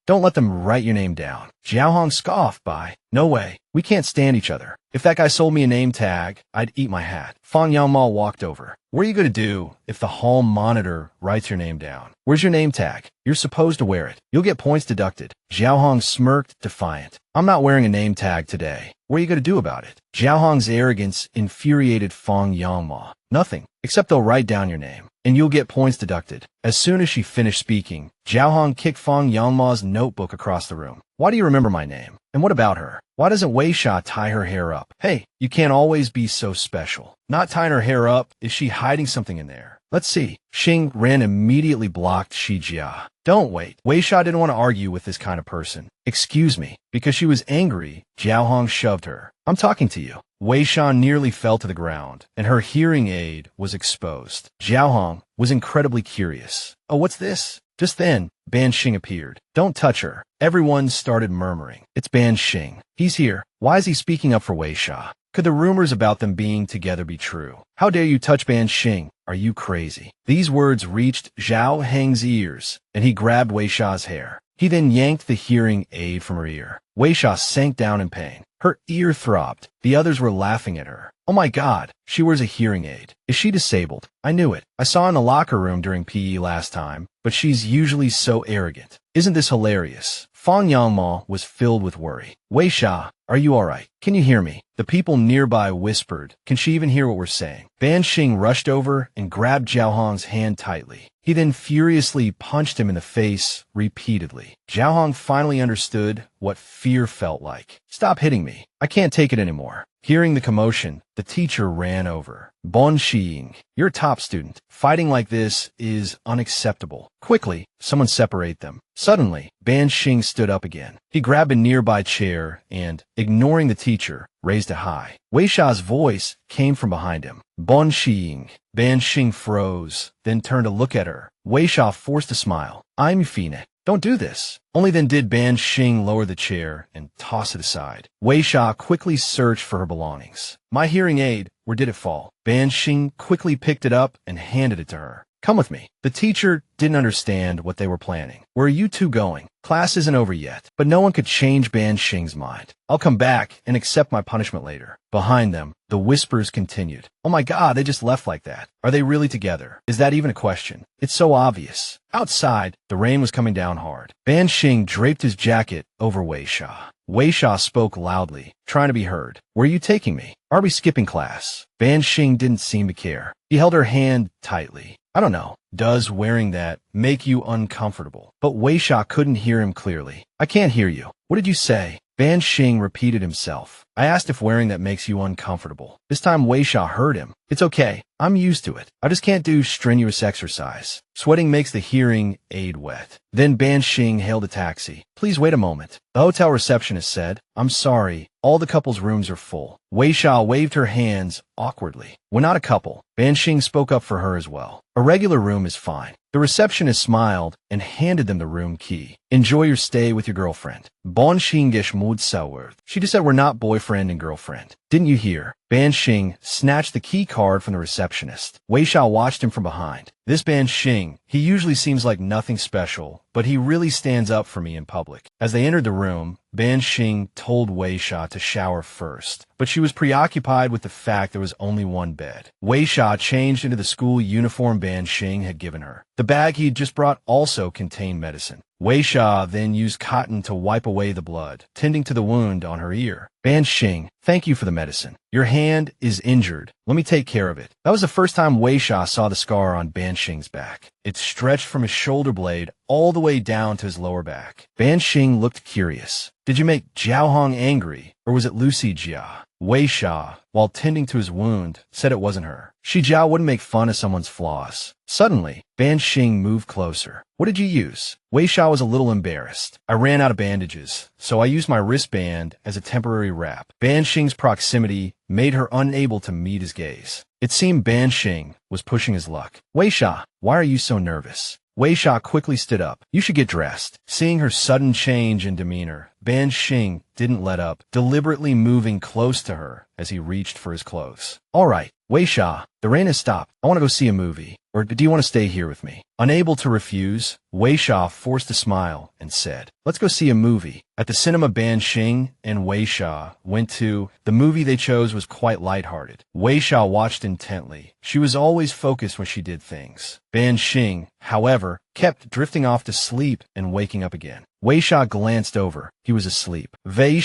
Don't let them write your name down. Jiaohong scoffed by, No way, we can't stand each other. If that guy sold me a name tag, I'd eat my hat. Fang Yangma walked over. What are you going to do if the hall monitor writes your name down? Where's your name tag? You're supposed to wear it. You'll get points deducted. Jiaohong smirked, defiant. I'm not wearing a name tag today. What are you going to do about it? Jiaohong's arrogance infuriated Fang Yangma. Nothing, except they'll write down your name, and you'll get points deducted. As soon as she finished speaking, Jiaohong kicked Fang Yangma's notebook across the room. Why do you remember my name? And what about her? Why doesn't Weixia tie her hair up? Hey, you can't always be so special. Not tying her hair up, is she hiding something in there? Let's see. Xing Ren immediately blocked Shijia. Don't wait. Weixia didn't want to argue with this kind of person. Excuse me. Because she was angry, Jiaohong shoved her. I'm talking to you. Weixia nearly fell to the ground, and her hearing aid was exposed. Jiaohong was incredibly curious. Oh, what's this? Just then, Ban Sheng appeared. Don't touch her. Everyone started murmuring. It's Ban Sheng. He's here. Why is he speaking up for Weixia? Could the rumors about them being together be true? How dare you touch Ban Sheng? Are you crazy? These words reached Zhao Heng's ears, and he grabbed Weixia's hair. He then yanked the hearing aid from her ear. Weixia sank down in pain. Her ear throbbed. The others were laughing at her. Oh my God, she wears a hearing aid. Is she disabled? I knew it. I saw her in the locker room during PE last time, but she's usually so arrogant. Isn't this hilarious? Fang Yangma was filled with worry. Weixia, are you all right? Can you hear me? The people nearby whispered. Can she even hear what we're saying? Ban Sheng rushed over and grabbed Jiaohong's hand tightly. He then furiously punched him in the face repeatedly. Jiaohong finally understood what fear felt like. Stop hitting me. I can't take it anymore. Hearing the commotion, the teacher ran over. Ban Sheng, you're a top student. Fighting like this is unacceptable. Quickly, someone separate them. Suddenly, Ban Sheng stood up again. He grabbed a nearby chair and, ignoring the teacher, raised it high. Weixia's voice came from behind him. Ban Sheng. Ban Sheng froze, then turned to look at her. Weixia forced a smile. I'm Fine. Don't do this. Only then did Ban Sheng lower the chair and toss it aside. Weixia quickly searched for her belongings. My hearing aid, where did it fall? Ban Sheng quickly picked it up and handed it to her. Come with me. The teacher didn't understand what they were planning. Where are you two going? Class isn't over yet, but no one could change Ban Sheng's mind. I'll come back and accept my punishment later. Behind them, the whispers continued. Oh my God, they just left like that. Are they really together? Is that even a question? It's so obvious. Outside, the rain was coming down hard. Ban Sheng draped his jacket over Weixia. Weixia spoke loudly, trying to be heard. Where are you taking me? Are we skipping class? Ban Sheng didn't seem to care. He held her hand tightly. I don't know. Does wearing that make you uncomfortable? But Weixia couldn't hear him clearly. I can't hear you. What did you say? Ban Sheng repeated himself. I asked if wearing that makes you uncomfortable. This time Weixia heard him. It's okay. I'm used to it. I just can't do strenuous exercise. Sweating makes the hearing aid wet. Then Ban Sheng hailed a taxi. Please wait a moment. The hotel receptionist said, I'm sorry. All the couple's rooms are full. Weixia waved her hands awkwardly. We're not a couple. Ban Sheng spoke up for her as well. A regular room is fine. The receptionist smiled and handed them the room key. Enjoy your stay with your girlfriend. Ban Sheng mod sauer. She just said we're not boyfriend and girlfriend. Didn't you hear? Ban Sheng snatched the key card from the receptionist. Weixia watched him from behind. This Ban Sheng, he usually seems like nothing special, but he really stands up for me in public. As they entered the room, Ban Sheng told Weixia to shower first, but she was preoccupied with the fact there was only one bed. Weixia changed into the school uniform Ban Sheng had given her. The bag he had just brought also contained medicine. Weixia then used cotton to wipe away the blood, tending to the wound on her ear. Ban Sheng, thank you for the medicine. Your hand is injured. Let me take care of it. That was the first time Weixia saw the scar on Ban Sheng's back. It stretched from his shoulder blade all the way down to his lower back. Ban Sheng looked curious. Did you make Jiao Hong angry, or was it Lucy Jia? Weixia, while tending to his wound, said it wasn't her. Shi Jiao wouldn't make fun of someone's flaws. Suddenly, Ban Sheng moved closer. What did you use? Weixia was a little embarrassed. I ran out of bandages, so I used my wristband as a temporary wrap. Ban Sheng's proximity made her unable to meet his gaze. It seemed Ban Sheng was pushing his luck. Weixia, why are you so nervous? Weixia quickly stood up. You should get dressed. Seeing her sudden change in demeanor, Ban Sheng didn't let up, deliberately moving close to her as he reached for his clothes. All right, Weixia, the rain has stopped. I want to go see a movie. Or do you want to stay here with me? Unable to refuse, Weixia forced a smile and said, let's go see a movie. At the cinema Ban Sheng and Weixia went to, the movie they chose was quite lighthearted. Weixia watched intently. She was always focused when she did things. Ban Sheng, however, kept drifting off to sleep and waking up again. Weixia glanced over. He was asleep. She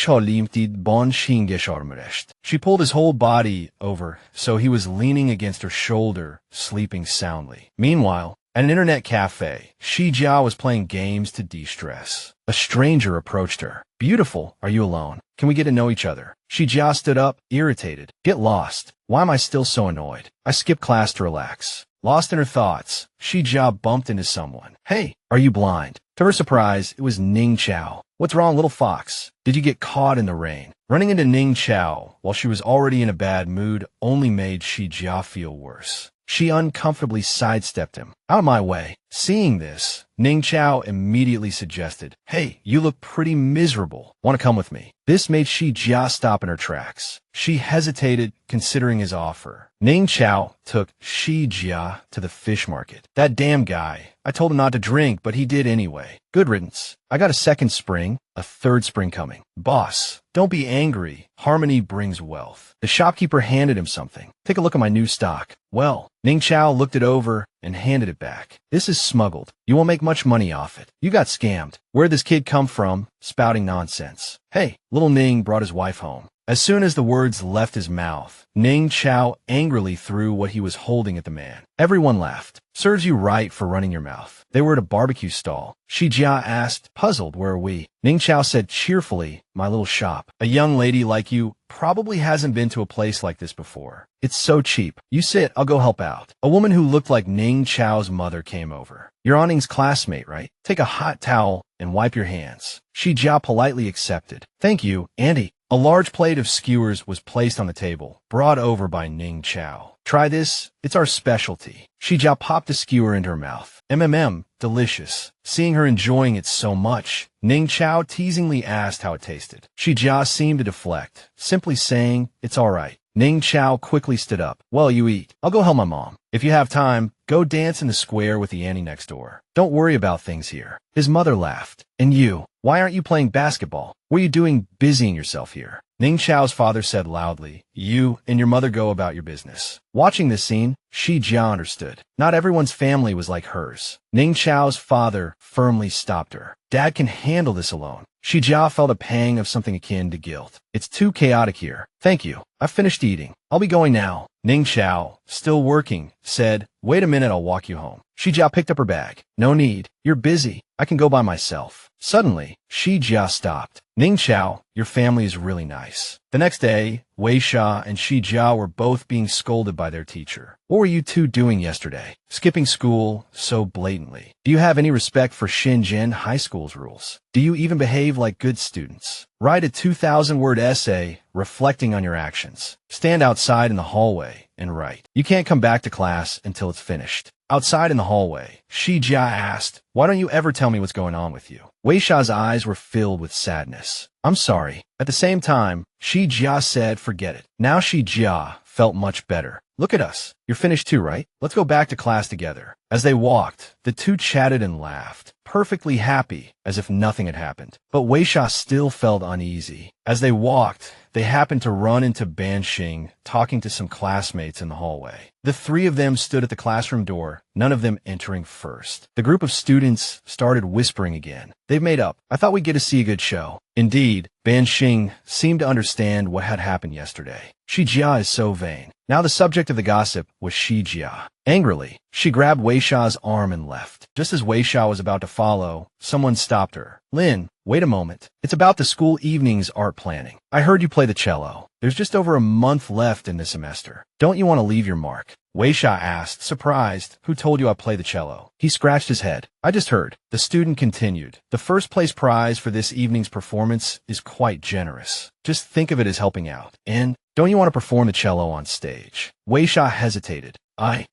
pulled his whole body over, so he was leaning against her shoulder, sleeping soundly. Meanwhile, at an internet cafe, Shi Jia was playing games to de-stress. A stranger approached her. Beautiful, are you alone? Can we get to know each other? Shi Jia stood up, irritated. Get lost. Why am I still so annoyed? I skipped class to relax. Lost in her thoughts, Shi Jia bumped into someone. Hey, are you blind? To her surprise, it was Ning Chao. What's wrong, little fox? Did you get caught in the rain? Running into Ning Chao while she was already in a bad mood only made Shi Jia feel worse. She uncomfortably sidestepped him. Out of my way. Seeing this, Ning Chao immediately suggested, hey, you look pretty miserable. Want to come with me? This made Shi Jia stop in her tracks. She hesitated, considering his offer. Ning Chao took Shi Jia to the fish market. That damn guy. I told him not to drink, but he did anyway. Good riddance. I got a second spring, a third spring coming. Boss, don't be angry. Harmony brings wealth. The shopkeeper handed him something. Take a look at my new stock. Well, Ning Chao looked it over and handed it back. This is smuggled. You won't make much money off it. You got scammed. Where'd this kid come from, spouting nonsense? Hey, little Ning brought his wife home. As soon as the words left his mouth, Ning Chao angrily threw what he was holding at the man. Everyone laughed. Serves you right for running your mouth. They were at a barbecue stall. Shi Jia asked, puzzled, where are we? Ning Chao said cheerfully, my little shop. A young lady like you probably hasn't been to a place like this before. It's so cheap. You sit, I'll go help out. A woman who looked like Ning Chao's mother came over. You're Anning's classmate, right? Take a hot towel and wipe your hands. Shi Jia politely accepted. Thank you, Andy. A large plate of skewers was placed on the table, brought over by Ning Chao. Try this, it's our specialty. Shi Jia popped a skewer into her mouth. Delicious. Seeing her enjoying it so much, Ning Chao teasingly asked how it tasted. Shi Jia seemed to deflect, simply saying, it's all right. Ning Chao quickly stood up. Well, you eat. I'll go help my mom. If you have time, go dance in the square with the auntie next door. Don't worry about things here. His mother laughed. And you, why aren't you playing basketball? What are you doing busying yourself here? Ning Chao's father said loudly, "You and your mother go about your business." Watching this scene, Shi Jia understood. Not everyone's family was like hers. Ning Chao's father firmly stopped her. Dad can handle this alone. Shi Jia felt a pang of something akin to guilt. It's too chaotic here. Thank you. I've finished eating. I'll be going now. Ning Chao, still working, said, "Wait a minute, I'll walk you home." Shi Jia picked up her bag. "No need. You're busy. I can go by myself." Suddenly, Shi Jia stopped. "Ning Chao, your family is really nice." The next day, Weixia and Shi Jia were both being scolded by their teacher. "What were you two doing yesterday? Skipping school so blatantly? Do you have any respect for Shenzhen High School's rules? Do you even behave like good students? Write a 2,000-word essay reflecting on your actions. Stand outside in the hallway and write. You can't come back to class until it's finished." Outside in the hallway, Shi Jia asked, "Why don't you ever tell me what's going on with you?" Weixia's eyes were filled with sadness. "I'm sorry." At the same time, Shi Jia said, "Forget it." Now Shi Jia felt much better. "Look at us. You're finished too, right? Let's go back to class together." As they walked, the two chatted and laughed, perfectly happy, as if nothing had happened. But Weixia still felt uneasy. As they walked, they happened to run into Ban Sheng talking to some classmates in the hallway. The three of them stood at the classroom door, none of them entering first. The group of students started whispering again. "They've made up. I thought we'd get to see a good show." Indeed, Ban Sheng seemed to understand what had happened yesterday. Shi Jia is so vain. Now the subject of the gossip was Shi Jia. Angrily, she grabbed Weixia's arm and left. Just as Weixia was about to follow, someone stopped her. "Lin, wait a moment. It's about the school evening's art planning. I heard you play the cello. There's just over a month left in the semester. Don't you want to leave your mark?" Weixia asked, surprised, "Who told you I play the cello?" He scratched his head. "I just heard." The student continued, "The first place prize for this evening's performance is quite generous. Just think of it as helping out. And don't you want to perform the cello on stage?" Weixia hesitated.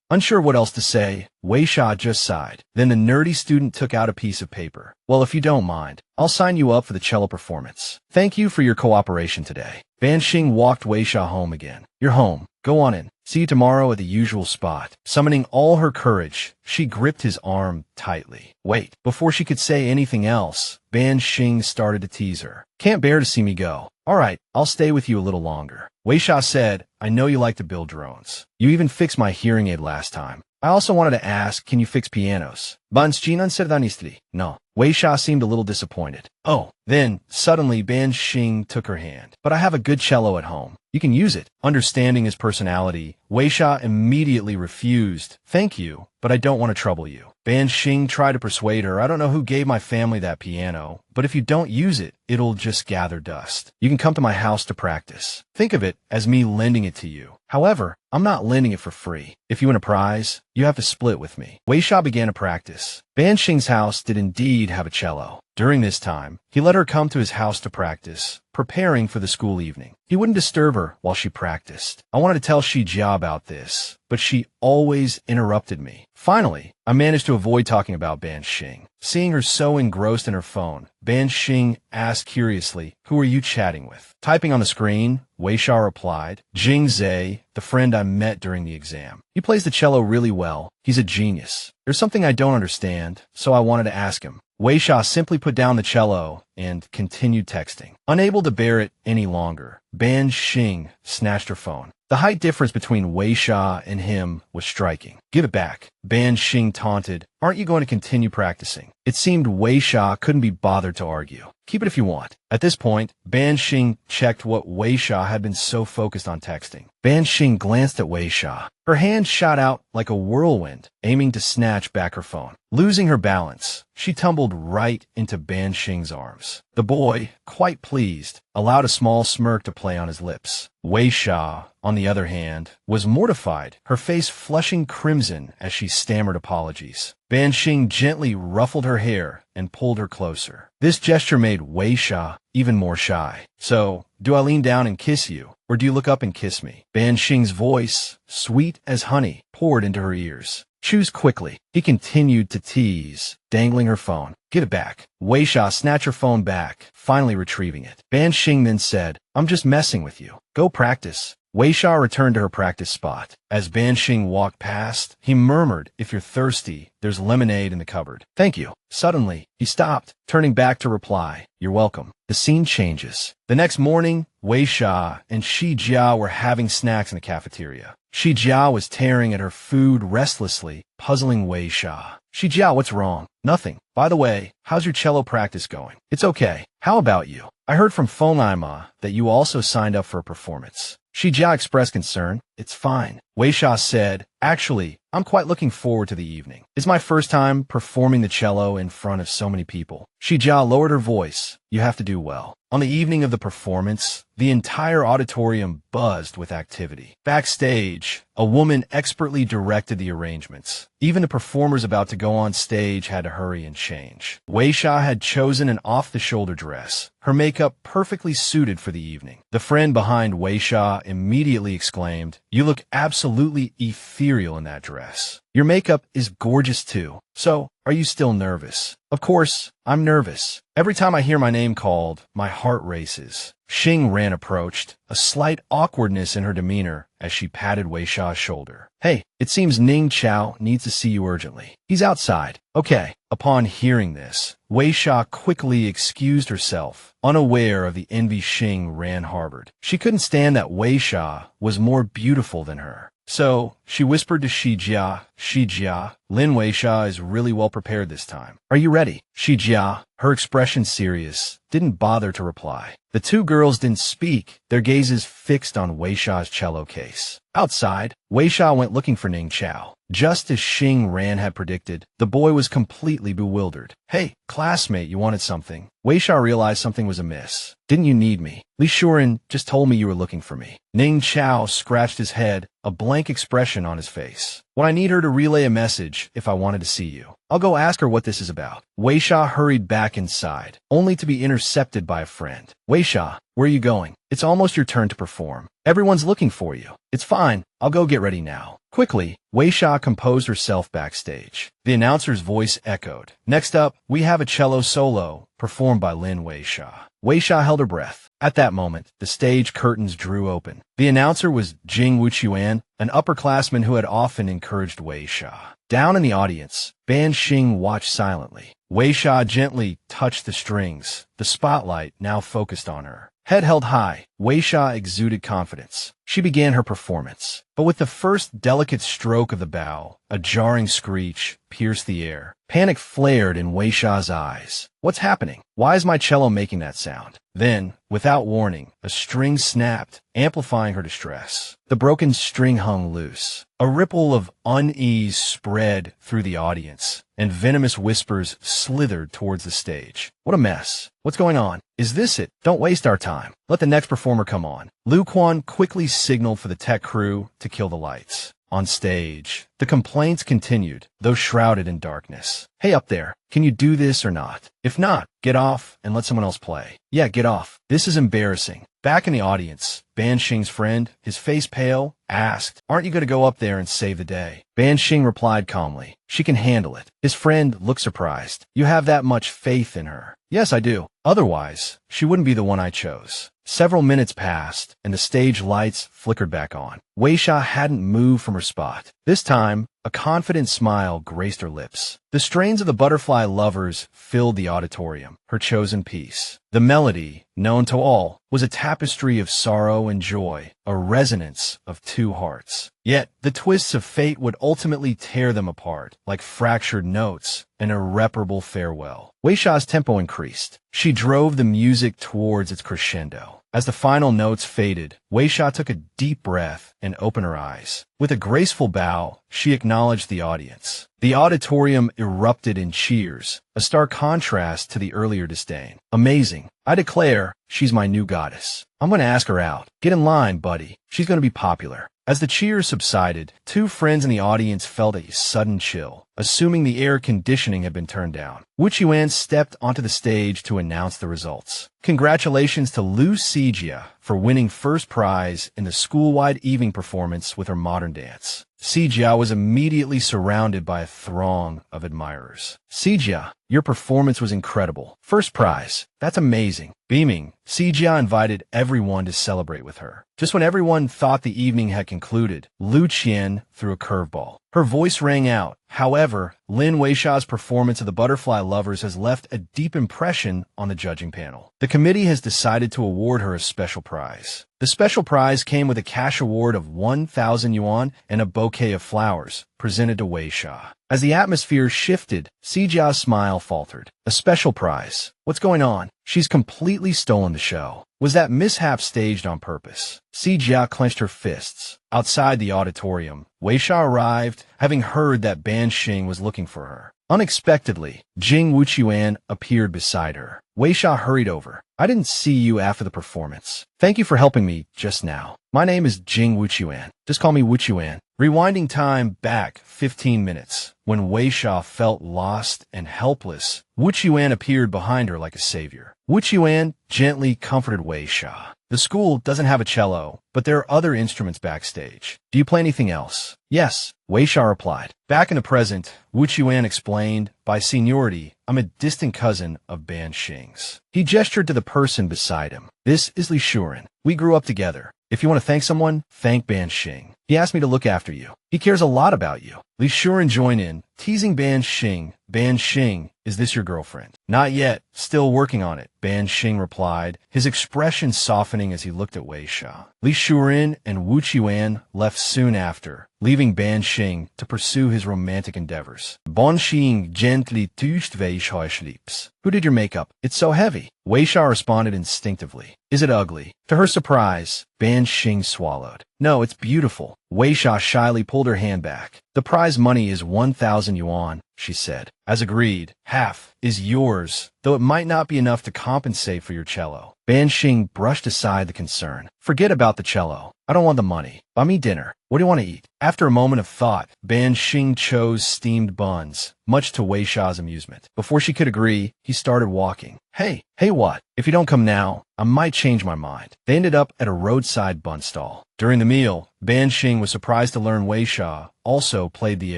Unsure what else to say, Weixia just sighed. Then the nerdy student took out a piece of paper. "Well, if you don't mind, I'll sign you up for the cello performance. Thank you for your cooperation today." Ban Sheng walked Weixia home again. "You're home. Go on in. See you tomorrow at the usual spot." Summoning all her courage, she gripped his arm tightly. "Wait." Before she could say anything else, Ban Sheng started to tease her. "Can't bear to see me go. All right, I'll stay with you a little longer." Weixia said, "I know you like to build drones. You even fixed my hearing aid last time. I also wanted to ask, can you fix pianos?" "Ban Sheng serdanistri." "No." Weixia seemed a little disappointed. "Oh." Then, suddenly, Ban Sheng took her hand. "But I have a good cello at home. You can use it." Understanding his personality, Weixia immediately refused. "Thank you, but I don't want to trouble you." Ban Sheng tried to persuade her. "I don't know who gave my family that piano, but if you don't use it, it'll just gather dust. You can come to my house to practice. Think of it as me lending it to you. However, I'm not lending it for free. If you win a prize, you have to split with me." Weixia began to practice. Ban Sheng's house did indeed have a cello. During this time, he let her come to his house to practice, preparing for the school evening. He wouldn't disturb her while she practiced. I wanted to tell Shi Jia about this, but she always interrupted me. Finally, I managed to avoid talking about Ban Sheng. Seeing her so engrossed in her phone, Ban Sheng asked curiously, "Who are you chatting with?" Typing on the screen, Weixia replied, "Jing Zhe, the friend I met during the exam. He plays the cello really well. He's a genius. There's something I don't understand, so I wanted to ask him." Weixia simply put down the cello and continued texting. Unable to bear it any longer, Ban Sheng snatched her phone. The height difference between Weixia and him was striking. "Give it back." Ban Sheng taunted, "Aren't you going to continue practicing?" It seemed Weixia couldn't be bothered to argue. "Keep it if you want." At this point, Ban Sheng checked what Weixia had been so focused on texting. Ban Sheng glanced at Weixia. Her hand shot out like a whirlwind, aiming to snatch back her phone. Losing her balance, she tumbled right into Ban Sheng's arms. The boy, quite pleased, allowed a small smirk to play on his lips. Weixia, on the other hand, was mortified, her face flushing crimson as she stammered apologies. Ban Sheng gently ruffled her hair and pulled her closer. This gesture made Weixia even more shy. "So, do I lean down and kiss you, or do you look up and kiss me?" Ban Sheng's voice, sweet as honey, poured into her ears. "Choose quickly." He continued to tease, dangling her phone. "Give it back." Weixia snatched her phone back, finally retrieving it. Ban Sheng then said, "I'm just messing with you. Go practice. Weixia returned to her practice spot. As Ban Sheng walked past, he murmured, "If you're thirsty, there's lemonade in the cupboard." "Thank you." Suddenly, he stopped, turning back to reply, "You're welcome." The scene changes. The next morning, Weixia and Shi Jia were having snacks in the cafeteria. Shi Jia was tearing at her food restlessly, puzzling Weixia. "Shi Jia, what's wrong?" "Nothing. By the way, how's your cello practice going?" "It's okay. How about you? I heard from Fengima that you also signed up for a performance." Shi Jia expressed concern. "It's fine." Weixia said, "Actually, I'm quite looking forward to the evening. It's my first time performing the cello in front of so many people." Shi Jia lowered her voice. "You have to do well." On the evening of the performance, the entire auditorium buzzed with activity. Backstage, a woman expertly directed the arrangements. Even the performers about to go on stage had to hurry and change. Weixia had chosen an off-the-shoulder dress, her makeup perfectly suited for the evening. The friend behind Weixia immediately exclaimed, "You look absolutely ethereal in that dress. Your makeup is gorgeous too. So, are you still nervous?" "Of course, I'm nervous. Every time I hear my name called, my heart races." Xing Ran approached, a slight awkwardness in her demeanor as she patted Weixia's shoulder. "Hey, it seems Ning Chao needs to see you urgently. He's outside." "Okay." Upon hearing this, Weixia quickly excused herself, unaware of the envy Xing Ran harbored. She couldn't stand that Weixia was more beautiful than her. So, she whispered to Shi Jia, "Shi Jia, Lin Weixia is really well prepared this time. Are you ready?" Shi Jia, her expression serious, didn't bother to reply. The two girls didn't speak, their gazes fixed on Weixia's cello case. Outside, Weixia went looking for Ning Chao. Just as Xing Ran had predicted, the boy was completely bewildered. "Hey, classmate, you wanted something?" Weixia realized something was amiss. "Didn't you need me? Li Shuren just told me you were looking for me." Ning Chao scratched his head, a blank expression on his face. "Well, I need her to relay a message if I wanted to see you. I'll go ask her what this is about." Weixia hurried back inside, only to be intercepted by a friend. "Weixia, where are you going? It's almost your turn to perform. Everyone's looking for you." "It's fine. I'll go get ready now." Quickly, Weixia composed herself backstage. The announcer's voice echoed. "Next up, we have a cello solo, performed by Lin Weixia." Weixia held her breath. At that moment, the stage curtains drew open. The announcer was Jing Wuqian, an upperclassman who had often encouraged Weixia. Down in the audience, Ban Sheng watched silently. Weixia gently touched the strings, the spotlight now focused on her. Head held high, Weixia exuded confidence. She began her performance. But with the first delicate stroke of the bow, a jarring screech pierced the air. Panic flared in Weixia's eyes. "What's happening? Why is my cello making that sound?" Then, without warning, a string snapped, amplifying her distress. The broken string hung loose. A ripple of unease spread through the audience, and venomous whispers slithered towards the stage. "What a mess. What's going on? Is this it? Don't waste our time. Let the next performer come on." Lu Quan quickly signaled for the tech crew to kill the lights. On stage, the complaints continued, though shrouded in darkness. "Hey up there, can you do this or not? If not, get off and let someone else play." "Yeah, get off. This is embarrassing." Back in the audience, Ban Sheng's friend, his face pale, asked, "Aren't you going to go up there and save the day?" Ban Sheng replied calmly, "She can handle it." His friend looked surprised. "You have that much faith in her?" "Yes, I do. Otherwise, she wouldn't be the one I chose." Several minutes passed, and the stage lights flickered back on. Weixia hadn't moved from her spot. This time, a confident smile graced her lips. The strains of the Butterfly Lovers filled the auditorium, her chosen piece. The melody, known to all, was a tapestry of sorrow and joy, a resonance of two hearts. Yet, the twists of fate would ultimately tear them apart, like fractured notes, an irreparable farewell. Weixia's tempo increased. She drove the music towards its crescendo. As the final notes faded, Weixia took a deep breath and opened her eyes. With a graceful bow, she acknowledged the audience. The auditorium erupted in cheers, a stark contrast to the earlier disdain. "Amazing. I declare, she's my new goddess. I'm going to ask her out. Get in line, buddy. She's going to be popular." As the cheers subsided, two friends in the audience felt a sudden chill, assuming the air conditioning had been turned down. Wuqian stepped onto the stage to announce the results. "Congratulations to Lu Sijia for winning first prize in the school-wide evening performance with her modern dance." Sijia was immediately surrounded by a throng of admirers. "Sijia, Your performance was incredible. First prize. That's amazing. Beaming, Xijia invited everyone to celebrate with her. Just when everyone thought the evening had concluded, Lu Qian threw a curveball. Her voice rang out. However, Lin Weixia's performance of the Butterfly Lovers has left a deep impression on the judging panel. The committee has decided to award her a special prize. The special prize came with a cash award of 1,000 yuan and a bouquet of flowers, presented to Weixia. As the atmosphere shifted, Xijia's smile faltered. A special prize. What's going on? She's completely stolen the show. Was that mishap staged on purpose? Xijia clenched her fists. Outside the auditorium, Weixia arrived, having heard that Ban Sheng was looking for her. Unexpectedly, Jing Wuqiuan appeared beside her. Weixia hurried over. I didn't see you after the performance. Thank you for helping me just now. My name is Jing Wuqiuan. Just call me Wuqiuan. Rewinding time back 15 minutes, when Weixia felt lost and helpless, Wuqiuan appeared behind her like a savior. Wuqiuan gently comforted Weixia. The school doesn't have a cello, but there are other instruments backstage. Do you play anything else? Yes, Weixia replied. Back in the present, Wuqiuan explained, by seniority, I'm a distant cousin of Ban Sheng's. He gestured to the person beside him. This is Li Shuren. We grew up together. If you want to thank someone, thank Ban Sheng. He asked me to look after you. He cares a lot about you. Li Shuren joined in, teasing Ban Sheng. Ban Sheng, is this your girlfriend? Not yet. Still working on it, Ban Sheng replied, his expression softening as he looked at Weixia. Li Shuren and Wuqiuan left soon after, leaving Ban Sheng to pursue his romantic endeavors. Ban Sheng gently touched Weixia's lips. Who did your makeup? It's so heavy. Weixia responded instinctively. Is it ugly? To her surprise, Ban Sheng swallowed. No, it's beautiful. Weixia shyly pulled her hand back. The prize money is 1,000 yuan, she said. As agreed, half is yours, though it might not be enough to compensate for your cello. Ban Sheng brushed aside the concern. Forget about the cello. I don't want the money. Buy me dinner. What do you want to eat? After a moment of thought, Ban Sheng chose steamed buns, much to Weixia's amusement. Before she could agree, he started walking. Hey what? If you don't come now, I might change my mind. They ended up at a roadside bun stall. During the meal, Ban Sheng was surprised to learn Weixia also played the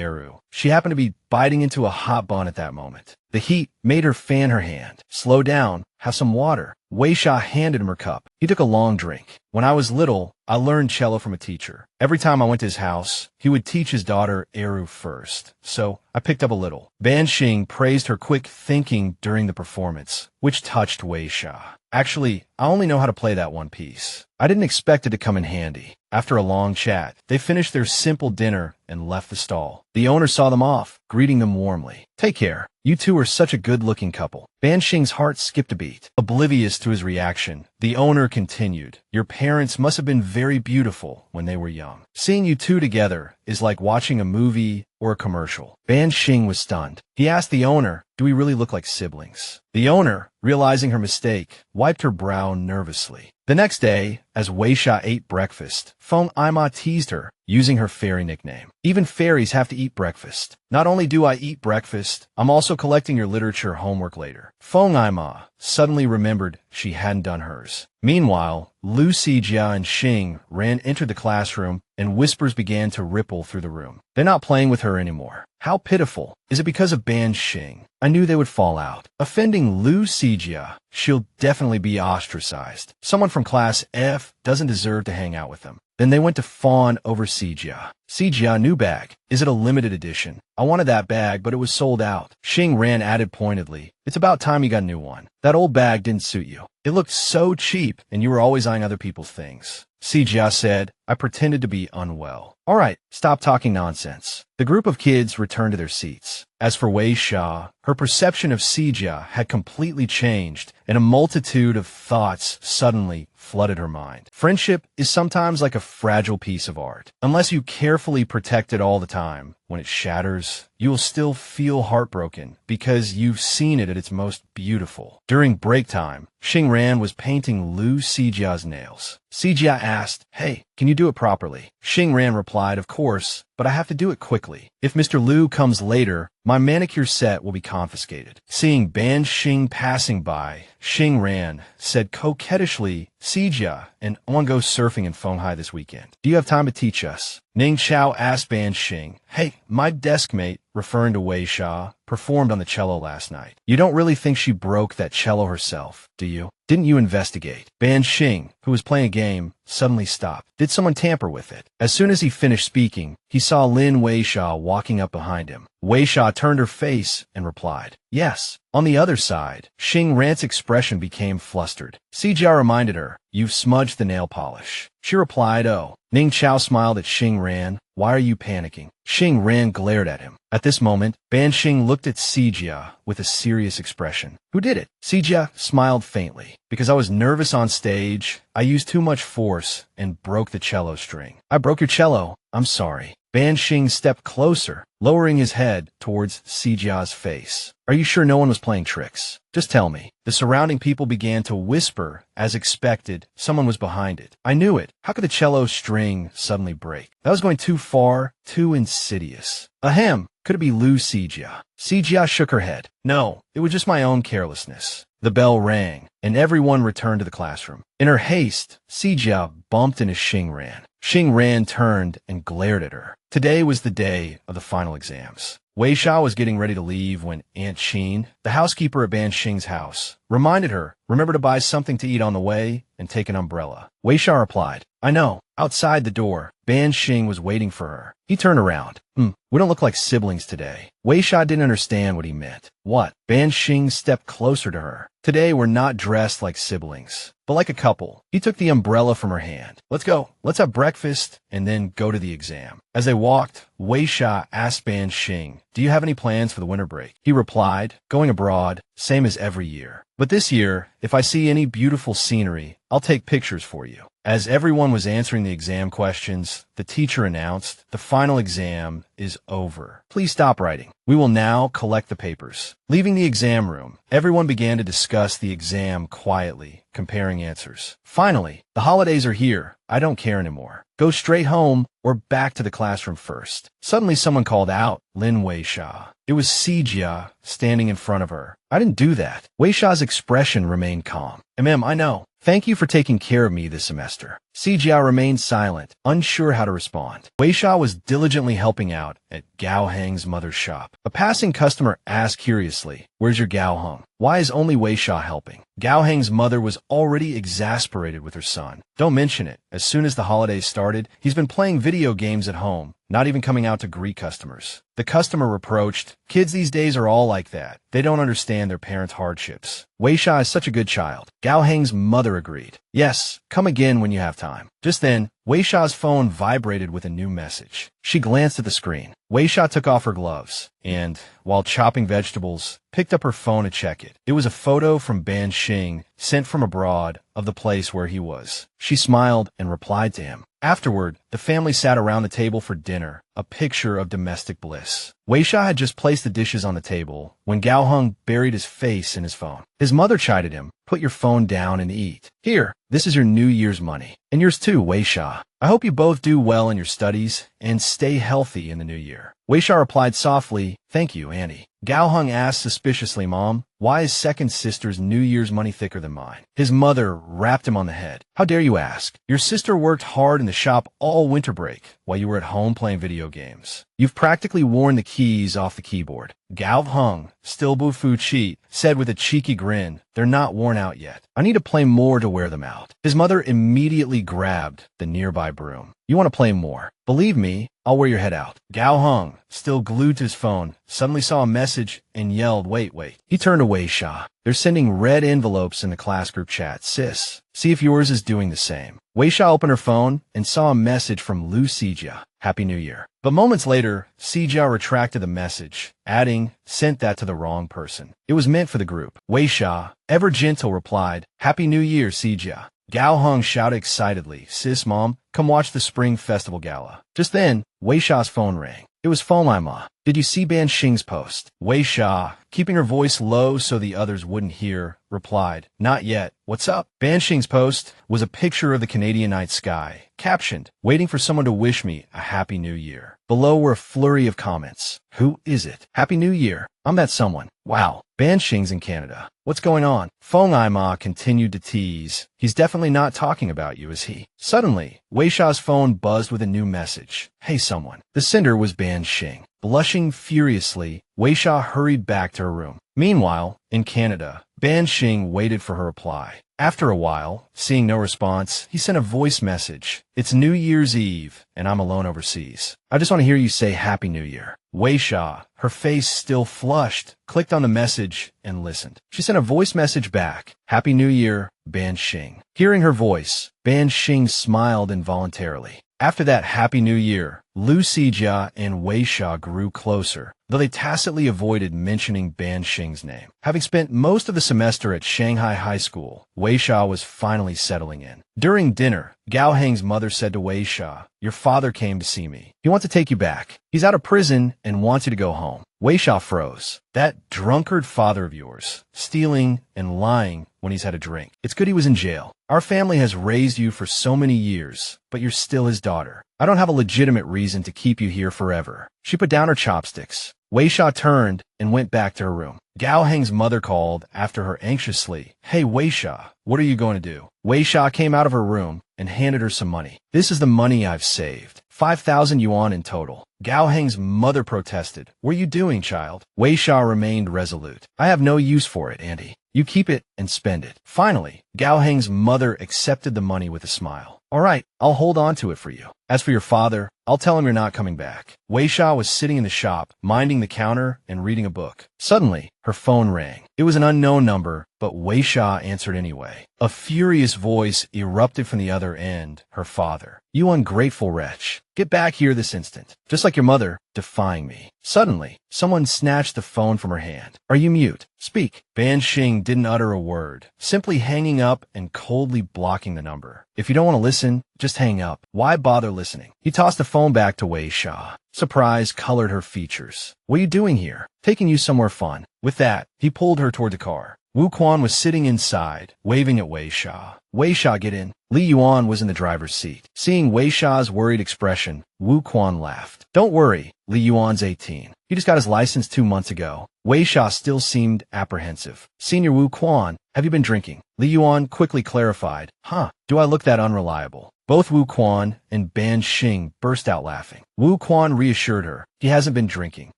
eru. She happened to be biting into a hot bun at that moment. The heat made her fan her hand. Slow down. Have some water. Weixia handed him her cup. He took a long drink. When I was little, I learned cello from a teacher. Every time I went to his house, he would teach his daughter eru first. So I picked up a little. Ban Sheng praised her quick thinking during the performance, which touched Weixia. Actually, I only know how to play that one piece. I didn't expect it to come in handy. After a long chat, they finished their simple dinner and left the stall. The owner saw them off, greeting them warmly. Take care. You two are such a good-looking couple. Ban Sheng's heart skipped a beat. Oblivious to his reaction, the owner continued. Your parents must have been very beautiful when they were young. Seeing you two together is like watching a movie or a commercial. Ban Sheng was stunned. He asked the owner, do we really look like siblings? The owner, realizing her mistake, wiped her brow nervously. The next day, as Weixia ate breakfast, Feng Aima teased her, using her fairy nickname. Even fairies have to eat breakfast. Not only do I eat breakfast, I'm also collecting your literature homework later. Feng Aima suddenly remembered she hadn't done hers. Meanwhile, Lu Xijia and Xing Ran entered the classroom, and whispers began to ripple through the room. They're not playing with her anymore. How pitiful. Is it because of Ban Sheng? I knew they would fall out. Offending Lu Xijia, she'll definitely be ostracized. Someone from class F doesn't deserve to hang out with them. Then they went to fawn over Xijia. Xijia, new bag. Is it a limited edition? I wanted that bag, but it was sold out. Xing Ran added pointedly. It's about time you got a new one. That old bag didn't suit you. It looked so cheap, and you were always eyeing other people's things. Xijia said, I pretended to be unwell. All right, stop talking nonsense. The group of kids returned to their seats. As for Weixia, her perception of Xijia had completely changed, and a multitude of thoughts suddenly flooded her mind. Friendship is sometimes like a fragile piece of art. Unless you carefully protect it all the time, when it shatters, you will still feel heartbroken because you've seen it at its most beautiful. During break time, Xing Ran was painting Lu Xijia's nails. Xijia asked, hey, can you do it properly? Xing Ran replied, of course, but I have to do it quickly. If Mr. Lu comes later, my manicure set will be confiscated. Seeing Ban Sheng passing by, Sheng ran, said coquettishly, Sijia, and I want to go surfing in Fenghai this weekend. Do you have time to teach us? Ning Chao asked Ban Sheng. Hey, my desk mate, referring to Weixia, performed on the cello last night. You don't really think she broke that cello herself, do you? Didn't you investigate? Ban Sheng, who was playing a game, suddenly stopped. Did someone tamper with it? As soon as he finished speaking, he saw Lin Weixia walking up behind him. Weixia turned her face and replied, yes. On the other side, Xing Ran's expression became flustered. Sijia reminded her, you've smudged the nail polish. She replied, oh. Ning Chao smiled at Xing Ran. Why are you panicking? Xing Ran glared at him. At this moment, Ban Sheng looked at Sijia with a serious expression. Who did it? Sijia smiled faintly. Because I was nervous on stage, I used too much force and broke the cello string. I broke your cello. I'm sorry. Ban Sheng stepped closer, lowering his head towards Sijia's face. Are you sure no one was playing tricks? Just tell me. The surrounding people began to whisper. As expected, someone was behind it. I knew it. How could the cello string suddenly break? That was going too far, too insidious. Ahem. Could it be Lu Sijia? Sijia shook her head. No, it was just my own carelessness. The bell rang, and everyone returned to the classroom. In her haste, Sijia bumped into Xing Ran. Xing Ran turned and glared at her. Today was the day of the final exams. Weixia was getting ready to leave when Aunt Qin, the housekeeper at Ban Sheng's house, reminded her, remember to buy something to eat on the way and take an umbrella. Weixia replied, I know. Outside the door, Ban Sheng was waiting for her. He turned around. We don't look like siblings today. Weixia didn't understand what he meant. What? Ban Sheng stepped closer to her. Today we're not dressed like siblings, but like a couple. He took the umbrella from her hand. Let's go. Let's have breakfast and then go to the exam. As they walked, Weixia asked Ban Sheng, do you have any plans for the winter break? He replied, going abroad, same as every year. But this year, if I see any beautiful scenery, I'll take pictures for you. As everyone was answering the exam questions, the teacher announced, the final exam is over. Please stop writing. We will now collect the papers. Leaving the exam room, everyone began to discuss the exam quietly, comparing answers. Finally, the holidays are here. I don't care anymore. Go straight home or back to the classroom first. Suddenly someone called out, Lin Weixia. It was Sijia standing in front of her. I didn't do that. Weixia's expression remained calm. I know. Thank you for taking care of me this semester. Sijia remained silent, unsure how to respond. Weixia was diligently helping out at Gao Heng's mother's shop. A passing customer asked curiously, where's your Gao Heng? Why is only Weixia helping? Gao Heng's mother was already exasperated with her son. Don't mention it. As soon as the holidays started, he's been playing video games at home, not even coming out to greet customers. The customer reproached, kids these days are all like that. They don't understand their parents' hardships. Weixia is such a good child. Gao Heng's mother agreed. Yes, come again when you have time. Just then, Weixia's phone vibrated with a new message. She glanced at the screen. Weixia took off her gloves and, while chopping vegetables, picked up her phone to check it. It was a photo from Ban Sheng, sent from abroad, of the place where he was. She smiled and replied to him. Afterward, the family sat around the table for dinner, a picture of domestic bliss. Weixia had just placed the dishes on the table when Gao Heng buried his face in his phone. His mother chided him, put your phone down and eat. Here, this is your New Year's money. And yours too, Weixia. I hope you both do well in your studies and stay healthy in the new year. Weixia replied softly, thank you, Annie. Gao Heng asked suspiciously, Mom, why is second sister's New Year's money thicker than mine? His mother rapped him on the head. How dare you ask? Your sister worked hard in the shop all winter break while you were at home playing video games. You've practically worn the keys off the keyboard. Gao Heng, still Bu Fu Chi, said with a cheeky grin, they're not worn out yet. I need to play more to wear them out. His mother immediately grabbed the nearby broom. You want to play more? Believe me, I'll wear your head out. Gao Heng, still glued to his phone, suddenly saw a message and yelled, wait. He turned to Weixia. They're sending red envelopes in the class group chat. Sis, see if yours is doing the same. Weixia opened her phone and saw a message from Lu Sijia. Happy New Year. But moments later, Sijia retracted the message, adding, sent that to the wrong person. It was meant for the group. Weixia, ever gentle, replied, Happy New Year, Sijia. Gao Heng shouted excitedly, Sis, Mom, come watch the Spring Festival Gala. Just then, Weixia's phone rang. It was Fenglaima. Did you see Ban Sheng's post? Weixia, keeping her voice low so the others wouldn't hear, replied, Not yet. What's up? Ban Sheng's post was a picture of the Canadian night sky, captioned, Waiting for someone to wish me a Happy New Year. Below were a flurry of comments. Who is it? Happy New Year. I'm that someone. Wow. Ban Sheng's in Canada. What's going on? Fenglaima continued to tease. He's definitely not talking about you, is he? Suddenly, Weixia's phone buzzed with a new message. Hey, someone. The sender was Ban Sheng. Blushing furiously, Weixia hurried back to her room. Meanwhile, in Canada, Ban Sheng waited for her reply. After a while, seeing no response, he sent a voice message. It's New Year's Eve, and I'm alone overseas. I just want to hear you say Happy New Year. Weixia, her face still flushed, clicked on the message and listened. She sent a voice message back. Happy New Year, Ban Sheng. Hearing her voice, Ban Sheng smiled involuntarily. After that Happy New Year, Lin Weixia and Weixia grew closer, though they tacitly avoided mentioning Ban Sheng's name. Having spent most of the semester at Shanghai High School, Weixia was finally settling in. During dinner, Gao Heng's mother said to Weixia, Your father came to see me. He wants to take you back. He's out of prison and wants you to go home. Weixia froze. That drunkard father of yours, stealing and lying when he's had a drink. It's good he was in jail. Our family has raised you for so many years, but you're still his daughter. I don't have a legitimate reason to keep you here forever. She put down her chopsticks. Weixia turned and went back to her room. Gao Heng's mother called after her anxiously. Hey, Weixia, what are you going to do? Weixia came out of her room and handed her some money. This is the money I've saved. 5,000 yuan in total. Gao Heng's mother protested. What are you doing, child? Weixia remained resolute. I have no use for it, Auntie. You keep it and spend it. Finally, Gao Heng's mother accepted the money with a smile. All right, I'll hold on to it for you. As for your father, I'll tell him you're not coming back. Weixia was sitting in the shop, minding the counter and reading a book. Suddenly, her phone rang. It was an unknown number, but Weixia answered anyway. A furious voice erupted from the other end, her father. You ungrateful wretch. Get back here this instant. Just like your mother, defying me. Suddenly, someone snatched the phone from her hand. Are you mute? Speak. Ban Sheng didn't utter a word, simply hanging up and coldly blocking the number. If you don't want to listen, just hang up. Why bother listening? He tossed the phone back to Weixia. Surprise colored her features. What are you doing here? Taking you somewhere fun. With that, he pulled her toward the car. Wu Quan was sitting inside, waving at Weixia. Weixia, get in. Li Yuan was in the driver's seat. Seeing Weixia's worried expression, Wu Quan laughed. Don't worry, Li Yuan's 18. He just got his license 2 months ago. Weixia still seemed apprehensive. Senior Wu Quan, have you been drinking? Li Yuan quickly clarified. Huh, do I look that unreliable? Both Wu Quan and Ban Sheng burst out laughing. Wu Quan reassured her. He hasn't been drinking.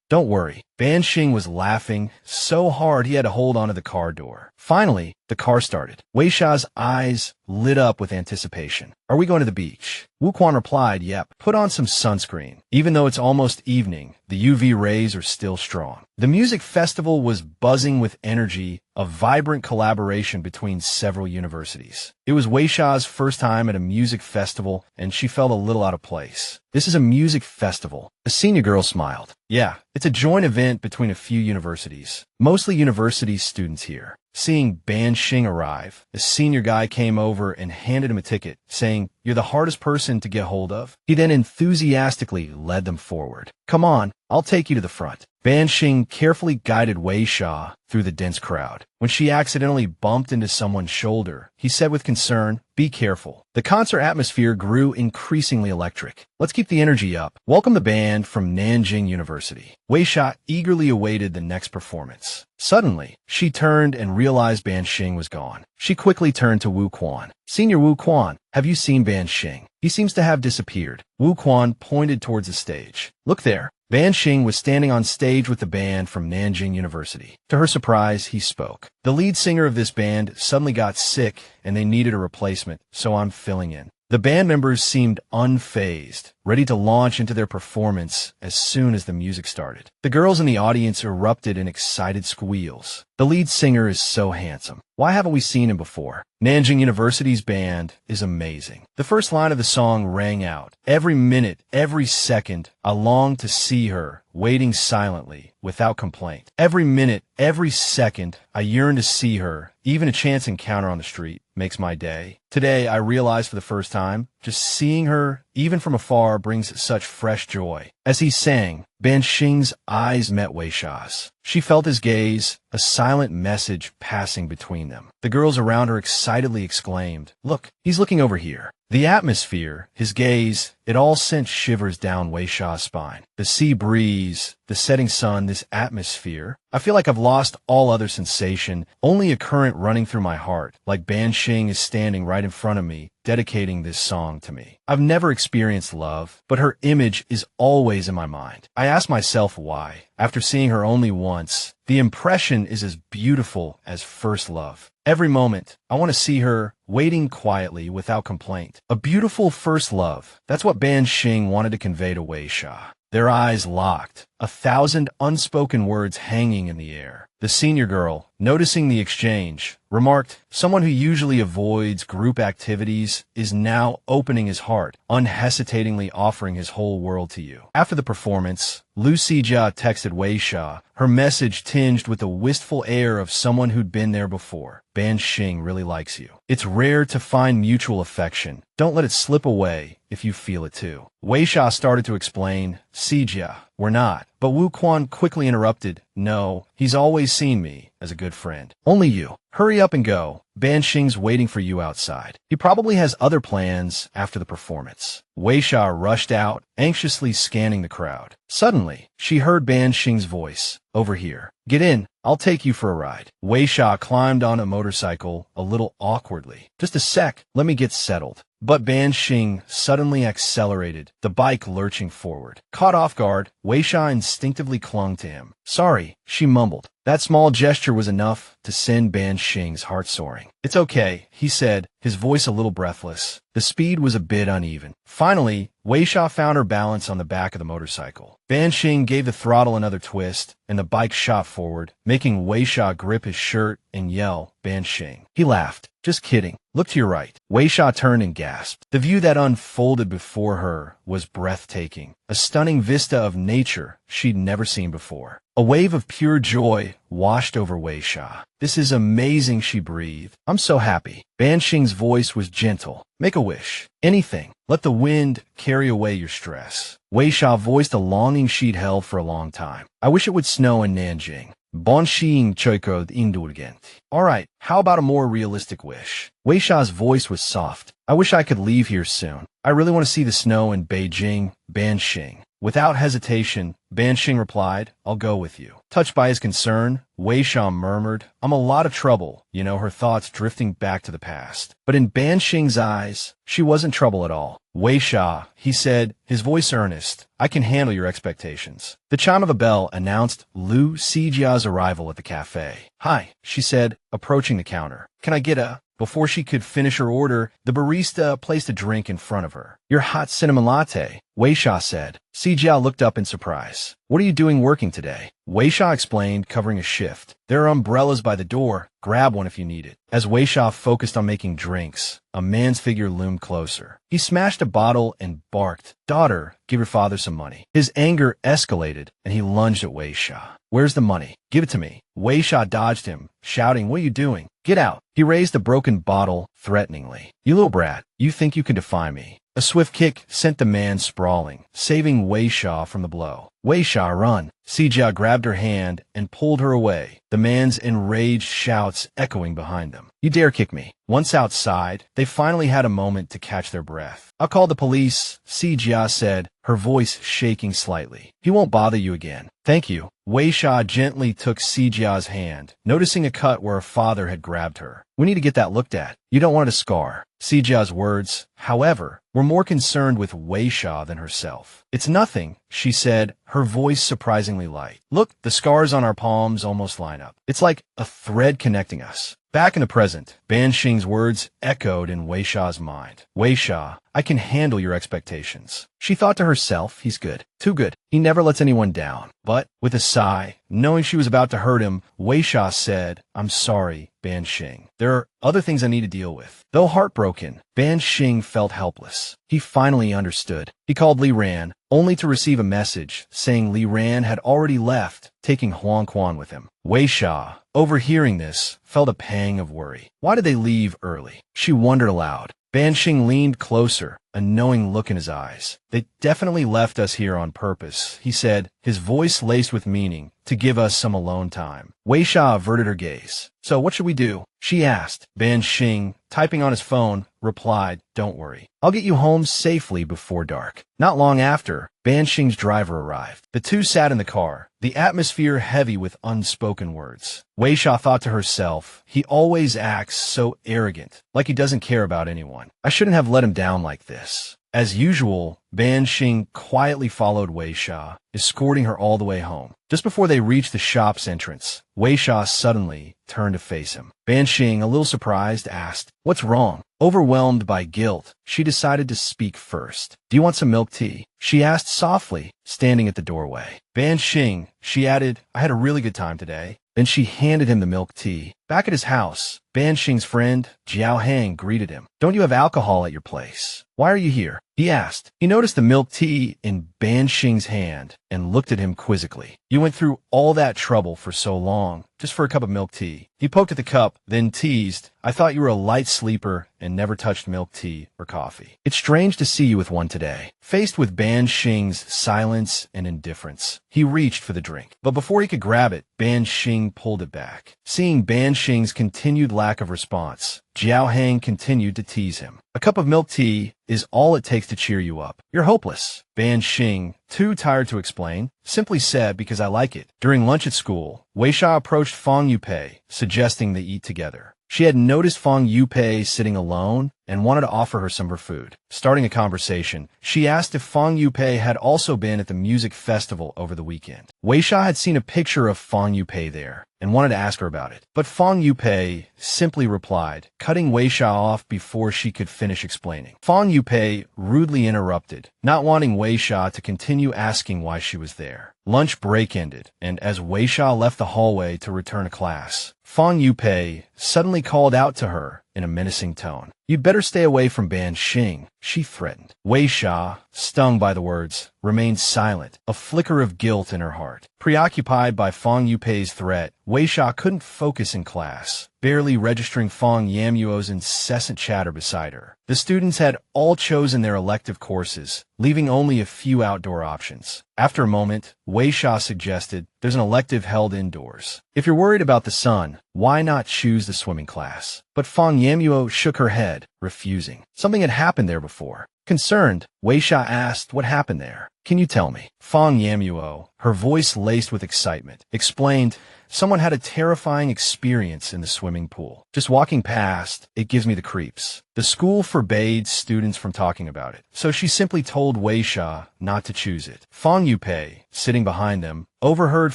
Don't worry. Ban Sheng was laughing so hard he had to hold onto the car door. Finally, the car started. Weixia's eyes lit up with anticipation. Are we going to the beach? Wu Quan replied, Yep. Put on some sunscreen. Even though it's almost evening, the UV rays are still strong. The music festival was buzzing with energy, a vibrant collaboration between several universities. It was Weixia's first time at a music festival, and she felt a little out of place. This is a music festival. A senior girl smiled. Yeah, it's a joint event between a few universities. Mostly university students here. Seeing Ban Sheng arrive, a senior guy came over and handed him a ticket, saying, You're the hardest person to get hold of. He then enthusiastically led them forward. Come on, I'll take you to the front. Ban Sheng carefully guided Weixia through the dense crowd. When she accidentally bumped into someone's shoulder, he said with concern, Be careful. The concert atmosphere grew increasingly electric. Let's keep the energy up. Welcome the band from Nanjing University. Weixia eagerly awaited the next performance. Suddenly, she turned and realized Ban Sheng was gone. She quickly turned to Wu Quan. Senior Wu Quan, have you seen Ban Sheng? He seems to have disappeared. Wu Quan pointed towards the stage. Look there. Ban Sheng was standing on stage with the band from Nanjing University. To her surprise, he spoke. The lead singer of this band suddenly got sick and they needed a replacement, so I'm filling in. The band members seemed unfazed, ready to launch into their performance as soon as the music started. The girls in the audience erupted in excited squeals. The lead singer is so handsome. Why haven't we seen him before? Nanjing University's band is amazing. The first line of the song rang out. Every minute, every second, I long to see her, waiting silently, without complaint. Every minute, every second, I yearn to see her. Even a chance encounter on the street makes my day. Today, I realized for the first time, just seeing her, even from afar, brings such fresh joy. As he sang, Ban Sheng's eyes met Weixia's. She felt his gaze, a silent message passing between them. The girls around her excitedly exclaimed, "Look, he's looking over here." The atmosphere, his gaze, it all sent shivers down Weixia's spine. The sea breeze, the setting sun, this atmosphere. I feel like I've lost all other sensation, only a current running through my heart, like Ban Sheng is standing right in front of me, dedicating this song to me. I've never experienced love, but her image is always in my mind. I ask myself why. After seeing her only once, the impression is as beautiful as first love. Every moment, I want to see her waiting quietly without complaint. A beautiful first love. That's what Ban Sheng wanted to convey to Weixia. Their eyes locked, 1,000 unspoken words hanging in the air. The senior girl, noticing the exchange, remarked, "Someone who usually avoids group activities is now opening his heart, unhesitatingly offering his whole world to you." After the performance, Lu Sijia texted Weixia, her message tinged with the wistful air of someone who'd been there before. "Ban Sheng really likes you. It's rare to find mutual affection. Don't let it slip away if you feel it too." Weixia started to explain, "Sijia, we're not." But Wu Quan quickly interrupted, "No, he's always seen me as a good friend. Only you. Hurry up and go. Ban Sheng's waiting for you outside. He probably has other plans after the performance." Weixia rushed out, anxiously scanning the crowd. Suddenly, she heard Ban Sheng's voice. "Over here. Get in. I'll take you for a ride." Weixia climbed on a motorcycle a little awkwardly. "Just a sec. Let me get settled." But Ban Sheng suddenly accelerated, the bike lurching forward. Caught off guard, Weixia instinctively clung to him. "Sorry," she mumbled. That small gesture was enough to send Ban Sheng's heart soaring. "It's okay," he said, his voice a little breathless. The speed was a bit uneven. Finally, Weixia found her balance on the back of the motorcycle. Ban Sheng gave the throttle another twist, and the bike shot forward, making Weixia grip his shirt and yell, "Ban Sheng." He laughed. "Just kidding. Look to your right." Weixia turned and gasped. The view that unfolded before her was breathtaking, a stunning vista of nature she'd never seen before. A wave of pure joy washed over Weixia. "This is amazing," she breathed. "I'm so happy." Ban Sheng's voice was gentle. "Make a wish. Anything. Let the wind carry away your stress." Weixia voiced a longing she'd held for a long time. "I wish it would snow in Nanjing. Ban Sheng choiko indulgent." "All right, how about a more realistic wish?" Weixia's voice was soft. "I wish I could leave here soon. I really want to see the snow in Beijing." Ban Sheng. Without hesitation, Ban Sheng replied, "I'll go with you." Touched by his concern, Weixia murmured, "I'm a lot of trouble," her thoughts drifting back to the past. But in Ban Sheng's eyes, she wasn't trouble at all. "Weixia," he said, his voice earnest, "I can handle your expectations." The chime of a bell announced Lu Sijia's arrival at the cafe. "Hi," she said, approaching the counter. "Can I get a—" Before she could finish her order, the barista placed a drink in front of her. "Your hot cinnamon latte," Weixia said. Sijia looked up in surprise. "What are you doing working today?" Weixia explained, covering a shift. "There are umbrellas by the door. Grab one if you need it." As Weixia focused on making drinks, a man's figure loomed closer. He smashed a bottle and barked, "Daughter, give your father some money." His anger escalated, and he lunged at Weixia. "Where's the money? Give it to me." Weixia dodged him, shouting, "What are you doing? Get out." He raised a broken bottle threateningly. "You little brat, you think you can defy me?" A swift kick sent the man sprawling, saving Weixia from the blow. "Weixia, run!" Sijia grabbed her hand and pulled her away, the man's enraged shouts echoing behind them. "You dare kick me." Once outside, they finally had a moment to catch their breath. "I'll call the police," Sijia said, her voice shaking slightly. "He won't bother you again." "Thank you." Weixia gently took Sijia's hand, noticing a cut where her father had grabbed her. "We need to get that looked at. You don't want it to scar." Sijia's words, however, were more concerned with Weixia than herself. "It's nothing," she said, her voice surprisingly light. "Look, the scars on our palms almost line up. It's like a thread connecting us." Back in the present, Ban Sheng's words echoed in Weixia's mind. "Weixia, I can handle your expectations." She thought to herself, he's good. Too good. He never lets anyone down. But, with a sigh, knowing she was about to hurt him, Weixia said, "I'm sorry, Ban Sheng. There are other things I need to deal with." Though heartbroken, Ban Sheng felt helpless. He finally understood. He called Li Ran, only to receive a message saying Li Ran had already left, taking Huang Quan with him. Weixia, overhearing this, felt a pang of worry. Why did they leave early? She wondered aloud. Ban Sheng leaned closer, a knowing look in his eyes. They definitely left us here on purpose, he said, his voice laced with meaning, to give us some alone time. Weixia averted her gaze. So what should we do? She asked. Ban Sheng, typing on his phone, replied, don't worry. I'll get you home safely before dark. Not long after, Ban Sheng's driver arrived. The two sat in the car, the atmosphere heavy with unspoken words. Weixia thought to herself, he always acts so arrogant, like he doesn't care about anyone. I shouldn't have let him down like this. As usual, Ban Sheng quietly followed Weixia, escorting her all the way home. Just before they reached the shop's entrance, Weixia suddenly turned to face him. Ban Sheng, a little surprised, asked, what's wrong? Overwhelmed by guilt, she decided to speak first. Do you want some milk tea? She asked softly, standing at the doorway. Ban Sheng, she added, I had a really good time today. Then she handed him the milk tea. Back at his house, Ban Sheng's friend, Jiao Hang, greeted him. Don't you have alcohol at your place? Why are you here? He asked. He noticed the milk tea in Ban Sheng's hand and looked at him quizzically. You went through all that trouble for so long, just for a cup of milk tea. He poked at the cup, then teased, I thought you were a light sleeper and never touched milk tea or coffee. It's strange to see you with one today. Faced with Ban Sheng's silence and indifference, he reached for the drink. But before he could grab it, Ban Sheng pulled it back. Seeing Ban Sheng's continued lack of response, Jiao Hang continued to tease him. A cup of milk tea is all it takes to cheer you up. You're hopeless. Ban Sheng, too tired to explain, simply said because I like it. During lunch at school, Weixia approached Fang Yupei, suggesting they eat together. She had noticed Fang Yupei sitting alone and wanted to offer her some of her food. Starting a conversation, she asked if Fang Yupei had also been at the music festival over the weekend. Weixia had seen a picture of Fang Yupei there and wanted to ask her about it. But Fang Yupei simply replied, cutting Weixia off before she could finish explaining. Fang Yupei rudely interrupted, not wanting Weixia to continue asking why she was there. Lunch break ended, and as Weixia left the hallway to return to class, Fang Yupei suddenly called out to her in a menacing tone. You'd better stay away from Ban Sheng, she threatened. Weixia, stung by the words, remained silent, a flicker of guilt in her heart. Preoccupied by Fang Yupei's threat, Weixia couldn't focus in class, barely registering Fang Yamuo's incessant chatter beside her. The students had all chosen their elective courses, leaving only a few outdoor options. After a moment, Weixia suggested, there's an elective held indoors. If you're worried about the sun, why not choose the swimming class? But Fang Yamuo shook her head, refusing. Something had happened there before. Concerned, Weixia asked what happened there. Can you tell me? Fang Yamuo, her voice laced with excitement, explained, someone had a terrifying experience in the swimming pool. Just walking past, it gives me the creeps. The school forbade students from talking about it, so she simply told Weixia not to choose it. Fang Yupei, sitting behind them, overheard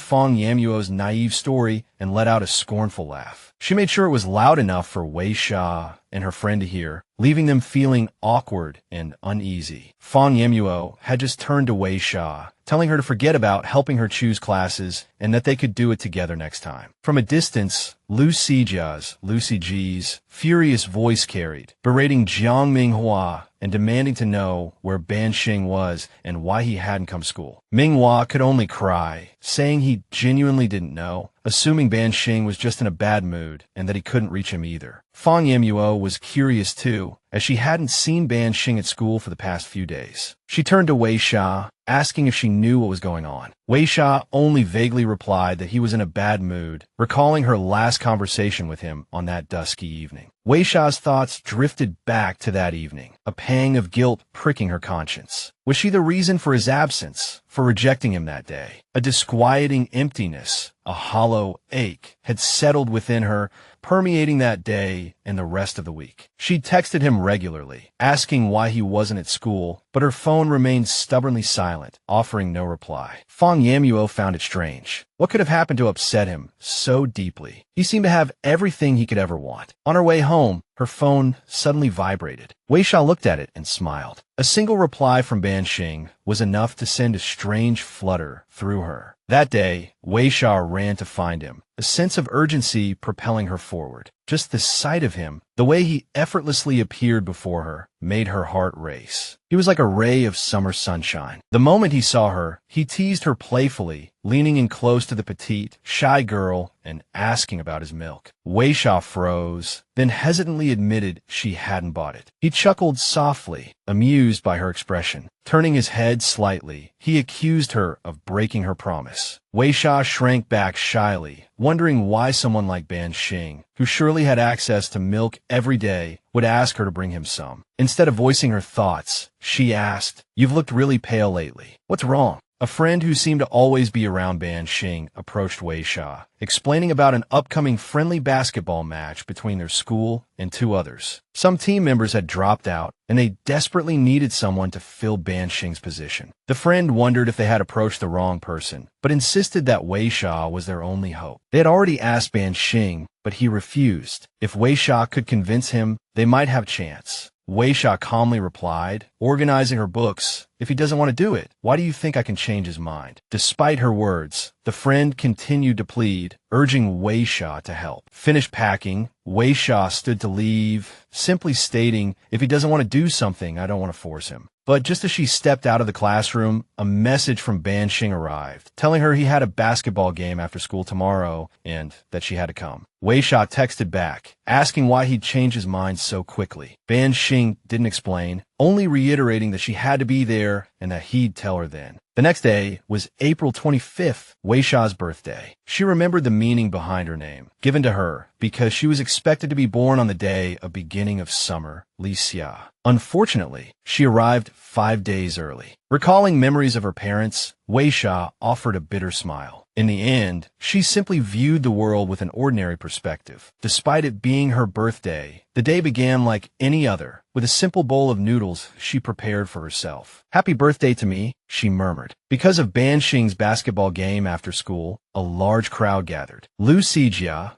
Fang Yamuo's naive story and let out a scornful laugh. She made sure it was loud enough for Weixia and her friend to hear, leaving them feeling awkward and uneasy. Fang Yamuo had just turned to Weixia, telling her to forget about helping her choose classes and that they could do it together next time. From a distance, Lucy G's furious voice carried, berating Jiang Minghua and demanding to know where Ban Sheng was and why he hadn't come to school. Minghua could only cry, saying he genuinely didn't know, assuming Ban Sheng was just in a bad mood and that he couldn't reach him either. Fang Yamuo was curious too, as she hadn't seen Ban Sheng at school for the past few days. She turned to Weixia, asking if she knew what was going on. Weixia only vaguely replied that he was in a bad mood, recalling her last conversation with him on that dusky evening. Weixia's thoughts drifted back to that evening, a pang of guilt pricking her conscience. Was she the reason for his absence, for rejecting him that day? A disquieting emptiness, a hollow ache, had settled within her, permeating that day and the rest of the week. She texted him regularly, asking why he wasn't at school, but her phone remained stubbornly silent, offering no reply. Fang Yamuo found it strange. What could have happened to upset him so deeply? He seemed to have everything he could ever want. On her way home, her phone suddenly vibrated. Weixia looked at it and smiled. A single reply from Ban Sheng was enough to send a strange flutter through her. That day, Weixia ran to find him, a sense of urgency propelling her forward. Just the sight of him, the way he effortlessly appeared before her, made her heart race. He was like a ray of summer sunshine. The moment he saw her, he teased her playfully, leaning in close to the petite, shy girl and asking about his milk. Weixia froze, then hesitantly admitted she hadn't bought it. He chuckled softly, amused by her expression. Turning his head slightly, he accused her of breaking her promise. Weixia shrank back shyly, wondering why someone like Ban Sheng, who surely had access to milk every day, would ask her to bring him some. Instead of voicing her thoughts, she asked, "You've looked really pale lately. What's wrong?" A friend who seemed to always be around Ban Sheng approached Weixia, explaining about an upcoming friendly basketball match between their school and two others. Some team members had dropped out, and they desperately needed someone to fill Ban Sheng's position. The friend wondered if they had approached the wrong person, but insisted that Weixia was their only hope. They had already asked Ban Sheng, but he refused. If Weixia could convince him, they might have a chance. Weixia calmly replied, organizing her books, "If he doesn't want to do it, why do you think I can change his mind?" Despite her words, the friend continued to plead, urging Weixia to help. Finished packing, Weixia stood to leave, simply stating, "If he doesn't want to do something, I don't want to force him." But just as she stepped out of the classroom, a message from Ban Sheng arrived, telling her he had a basketball game after school tomorrow and that she had to come. Weixia texted back, asking why he'd changed his mind so quickly. Ban Sheng didn't explain, only reiterating that she had to be there and that he'd tell her then. The next day was April 25th, Weixia's birthday. She remembered the meaning behind her name, given to her because she was expected to be born on the day of beginning of summer, Xia. Unfortunately, she arrived 5 days early. Recalling memories of her parents, Weixia offered a bitter smile. In the end, she simply viewed the world with an ordinary perspective. Despite it being her birthday, the day began like any other, with a simple bowl of noodles she prepared for herself. "Happy birthday to me," she murmured. Because of Ban Sheng's basketball game after school, a large crowd gathered. Liu Xijia,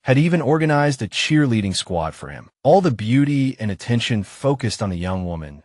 had even organized a cheerleading squad for him. All the beauty and attention focused on the young woman,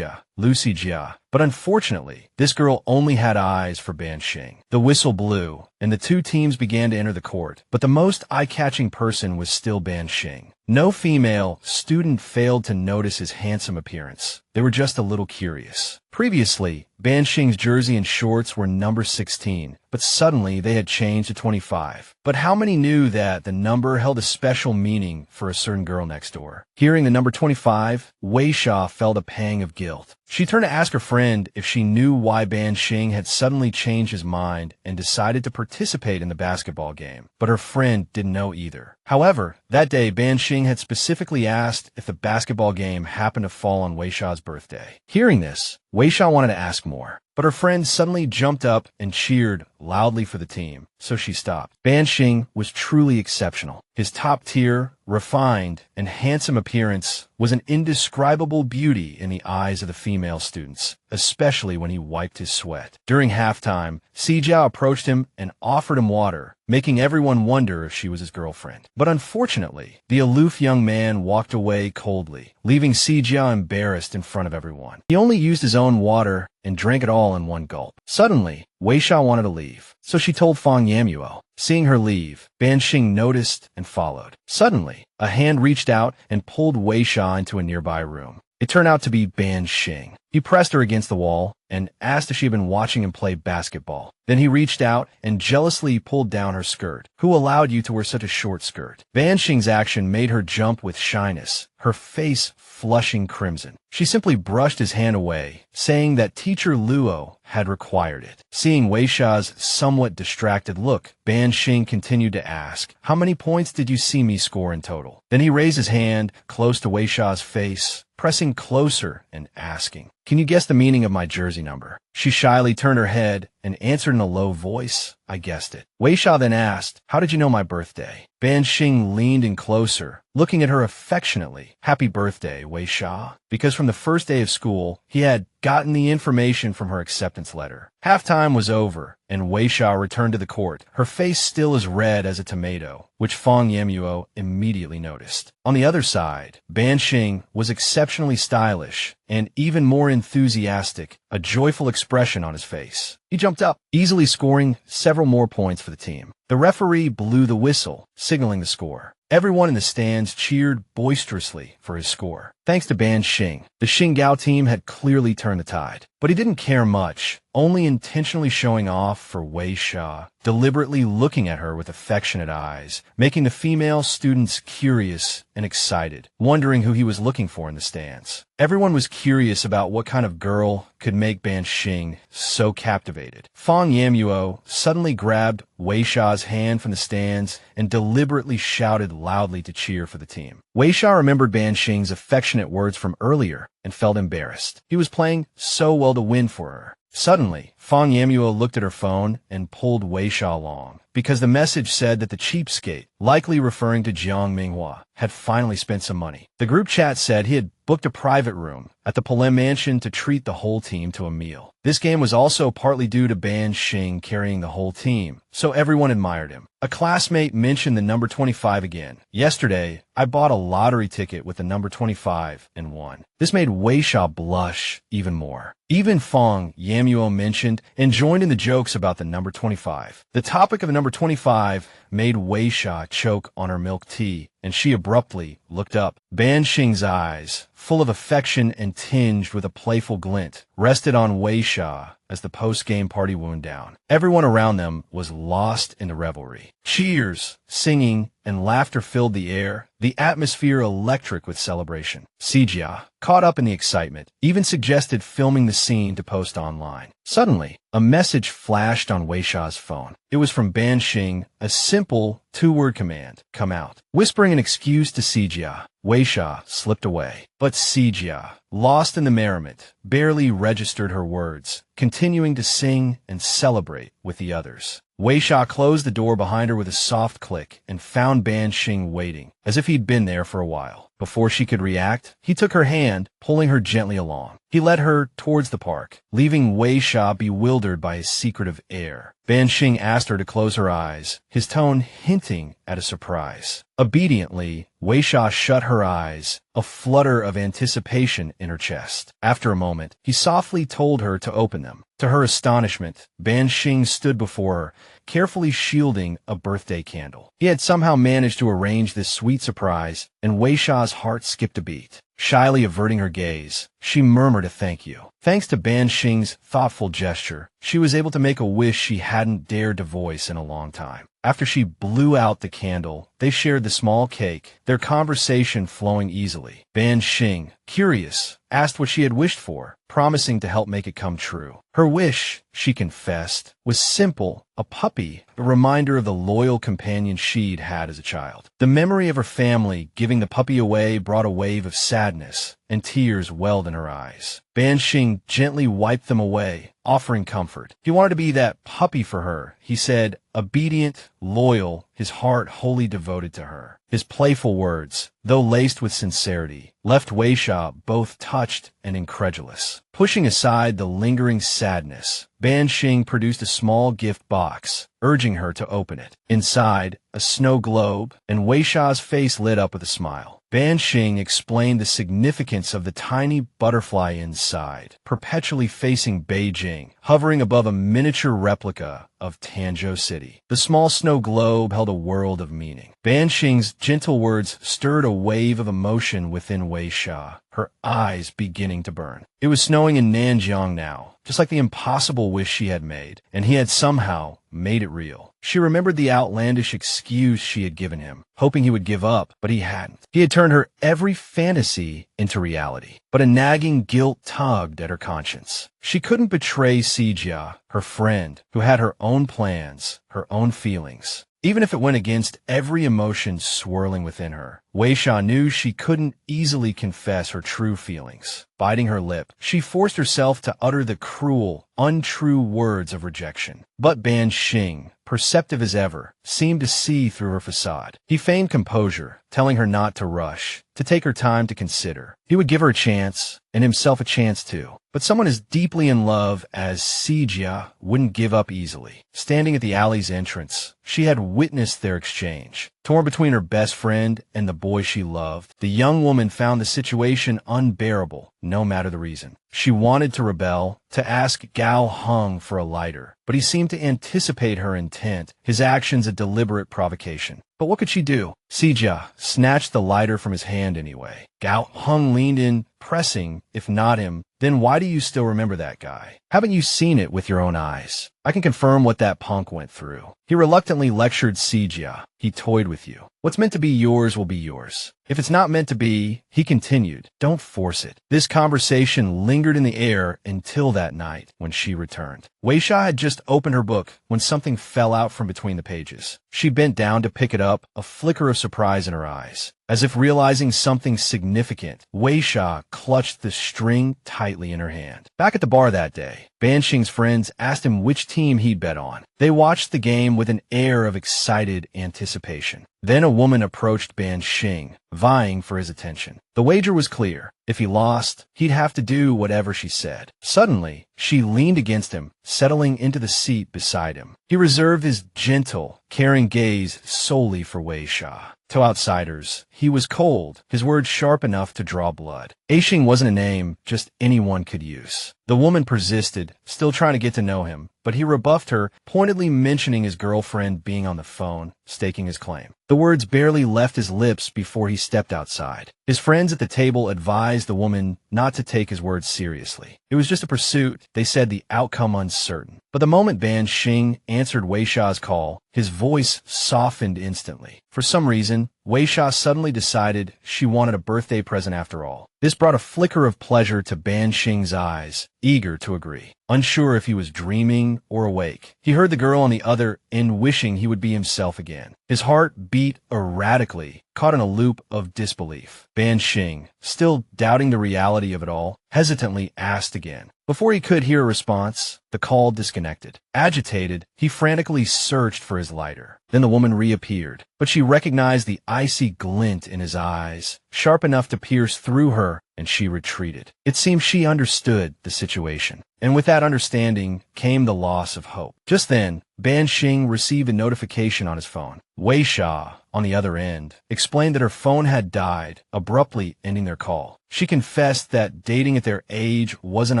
Liu Xijia. But unfortunately, this girl only had eyes for Ban Sheng. The whistle blew, and the two teams began to enter the court. But the most eye-catching person was still Ban Sheng. No female student failed to notice his handsome appearance. They were just a little curious. Previously, Ban Sheng's jersey and shorts were number 16, but suddenly they had changed to 25. But how many knew that the number held a special meaning for a certain girl next door? Hearing the number 25, Weixia felt a pang of guilt. She turned to ask her friend if she knew why Ban Sheng had suddenly changed his mind and decided to participate in the basketball game, but her friend didn't know either. However, that day Ban Sheng had specifically asked if the basketball game happened to fall on Weixia's birthday. Hearing this, Weixia wanted to ask more, but her friend suddenly jumped up and cheered loudly for the team, so she stopped. Ban Sheng was truly exceptional. His top-tier, refined, and handsome appearance was an indescribable beauty in the eyes of the female students, especially when he wiped his sweat. During halftime, Xijia approached him and offered him water, making everyone wonder if she was his girlfriend. But unfortunately, the aloof young man walked away coldly, leaving Xijia embarrassed in front of everyone. He only used his own water and drank it all in one gulp. Suddenly, Weixia wanted to leave, so she told Fang Yamuo. Seeing her leave, Ban Sheng noticed and followed. Suddenly, a hand reached out and pulled Weixia into a nearby room. It turned out to be Ban Sheng. He pressed her against the wall and asked if she had been watching him play basketball. Then he reached out and jealously pulled down her skirt. "Who allowed you to wear such a short skirt?" Ban Sheng's action made her jump with shyness, her face flushing crimson. She simply brushed his hand away, saying that teacher Luo had required it. Seeing Weixia's somewhat distracted look, Ban Sheng continued to ask, "How many points did you see me score in total?" Then he raised his hand close to Weixia's face, pressing closer and asking, "Can you guess the meaning of my jersey number?" She shyly turned her head and answered in a low voice, "I guessed it." Weixia then asked, "How did you know my birthday?" Ban Sheng leaned in closer, looking at her affectionately. "Happy birthday, Weixia," because from the first day of school, he had gotten the information from her acceptance letter. Halftime was over, and Weixia returned to the court, her face still as red as a tomato, which Fang Yamuo immediately noticed. On the other side, Ban Sheng was exceptionally stylish and even more enthusiastic, a joyful expression on his face. He jumped up, easily scoring several more points for the team. The referee blew the whistle, signaling the score. Everyone in the stands cheered boisterously for his score. Thanks to Ban Sheng, the Xinggao team had clearly turned the tide. But he didn't care much, only intentionally showing off for Weixia, deliberately looking at her with affectionate eyes, making the female students curious and excited, wondering who he was looking for in the stands. Everyone was curious about what kind of girl could make Ban Sheng so captivated. Fang Yamuo suddenly grabbed Weixia's hand from the stands and deliberately shouted loudly to cheer for the team. Weixia remembered Ban Sheng's affectionate words from earlier and felt embarrassed. He was playing so well to win for her. Suddenly, Fang Yamuo looked at her phone and pulled Weixia along, because the message said that the cheapskate, likely referring to Jiang Minghua, had finally spent some money. The group chat said he had booked a private room at the Palem Mansion to treat the whole team to a meal. This game was also partly due to Ban Sheng carrying the whole team, so everyone admired him. A classmate mentioned the number 25 again. Yesterday, I bought a lottery ticket with the number 25 and won. This made Weixia blush even more. Even Fang Yamuo mentioned and joined in the jokes about the number 25. The topic of the number 25 made Weixia choke on her milk tea, and she abruptly looked up. Ban Sheng's eyes, full of affection and tinged with a playful glint, rested on Weixia as the post-game party wound down. Everyone around them was lost in the revelry. Cheers, singing, and laughter filled the air, the atmosphere electric with celebration. Sijia, caught up in the excitement, even suggested filming the scene to post online. Suddenly, a message flashed on Weixia's phone. It was from Ban Sheng, a simple two-word command, "Come out." Whispering an excuse to Sijia, Weixia slipped away. But Sijia, lost in the merriment, barely registered her words, continuing to sing and celebrate with the others. Weixia closed the door behind her with a soft click and found Ban Sheng waiting, as if he'd been there for a while. Before she could react, he took her hand, pulling her gently along. He led her towards the park, leaving Weixia bewildered by his secretive air. Ban Sheng asked her to close her eyes, his tone hinting at a surprise. Obediently, Weixia shut her eyes, a flutter of anticipation in her chest. After a moment, he softly told her to open them. To her astonishment, Ban Sheng stood before her, carefully shielding a birthday candle. He had somehow managed to arrange this sweet surprise, and Weixia's heart skipped a beat. Shyly averting her gaze, she murmured a thank you. Thanks to Ban Sheng's thoughtful gesture, she was able to make a wish she hadn't dared to voice in a long time. After she blew out the candle, they shared the small cake, their conversation flowing easily. Ban Sheng, curious, asked what she had wished for, promising to help make it come true. Her wish, she confessed, was simple, a puppy, a reminder of the loyal companion she'd had as a child. The memory of her family giving the puppy away brought a wave of sadness, and tears welled in her eyes. Ban Sheng gently wiped them away, offering comfort. He wanted to be that puppy for her, he said, obedient, loyal, his heart wholly devoted to her. His playful words, though laced with sincerity, left Weixia both touched and incredulous. Pushing aside the lingering sadness, Ban Sheng produced a small gift box, urging her to open it. Inside, a snow globe, and Weixia's face lit up with a smile. Ban Sheng explained the significance of the tiny butterfly inside, perpetually facing Beijing, hovering above a miniature replica of Tanzhou City. The small snow globe held a world of meaning. Ban Sheng's gentle words stirred a wave of emotion within Weixia, her eyes beginning to burn. It was snowing in Nanjiang now, just like the impossible wish she had made, and he had somehow made it real. She remembered the outlandish excuse she had given him, hoping he would give up, but he hadn't. He had turned her every fantasy into reality, but a nagging guilt tugged at her conscience. She couldn't betray Sijia, her friend, who had her own plans, her own feelings. Even if it went against every emotion swirling within her, Weixia knew she couldn't easily confess her true feelings. Biting her lip, she forced herself to utter the cruel, untrue words of rejection. But Ban Sheng, perceptive as ever, seemed to see through her facade. He feigned composure, telling her not to rush, to take her time to consider. He would give her a chance, and himself a chance too. But someone as deeply in love as Sijia wouldn't give up easily. Standing at the alley's entrance, she had witnessed their exchange. Torn between her best friend and the boy she loved, the young woman found the situation unbearable, no matter the reason. She wanted to rebel, to ask Gao Heng for a lighter, but he seemed to anticipate her intent, his actions a deliberate provocation. But what could she do? Sijia snatched the lighter from his hand anyway. Gao Heng leaned in, pressing, if not him, then why do you still remember that guy? Haven't you seen it with your own eyes? I can confirm what that punk went through. He reluctantly lectured Sijia. He toyed with you. What's meant to be yours will be yours. If it's not meant to be, he continued, don't force it. This conversation lingered in the air until that night when she returned. Weixia had just opened her book when something fell out from between the pages. She bent down to pick it up, a flicker of surprise in her eyes. As if realizing something significant, Weixia clutched the string tightly in her hand. Back at the bar that day, Ban Sheng's friends asked him which team he'd bet on. They watched the game with an air of excited anticipation. Then a woman approached Ban Sheng, vying for his attention. The wager was clear. If he lost, he'd have to do whatever she said. Suddenly, she leaned against him, settling into the seat beside him. He reserved his gentle, caring gaze solely for Weixia. To outsiders, he was cold, his words sharp enough to draw blood. Aixing wasn't a name just anyone could use. The woman persisted, still trying to get to know him, but he rebuffed her, pointedly mentioning his girlfriend being on the phone, staking his claim. The words barely left his lips before he stepped outside. His friends at the table advised the woman not to take his words seriously. It was just a pursuit, they said, the outcome uncertain. But the moment Ban Sheng answered Weixia's call, his voice softened instantly. For some reason, Weixia suddenly decided she wanted a birthday present after all. This brought a flicker of pleasure to Ban Sheng's eyes, eager to agree. Unsure if he was dreaming or awake, he heard the girl on the other end wishing he would be himself again. His heart beat erratically, caught in a loop of disbelief. Ban Sheng, still doubting the reality of it all, hesitantly asked again. Before he could hear a response, the call disconnected. Agitated, he frantically searched for his lighter. Then the woman reappeared, but she recognized the icy glint in his eyes, sharp enough to pierce through her, and she retreated. It seemed she understood the situation, and with that understanding came the loss of hope. Just then, Ban Sheng received a notification on his phone. Weixia, on the other end, explained that her phone had died, abruptly ending their call. She confessed that dating at their age wasn't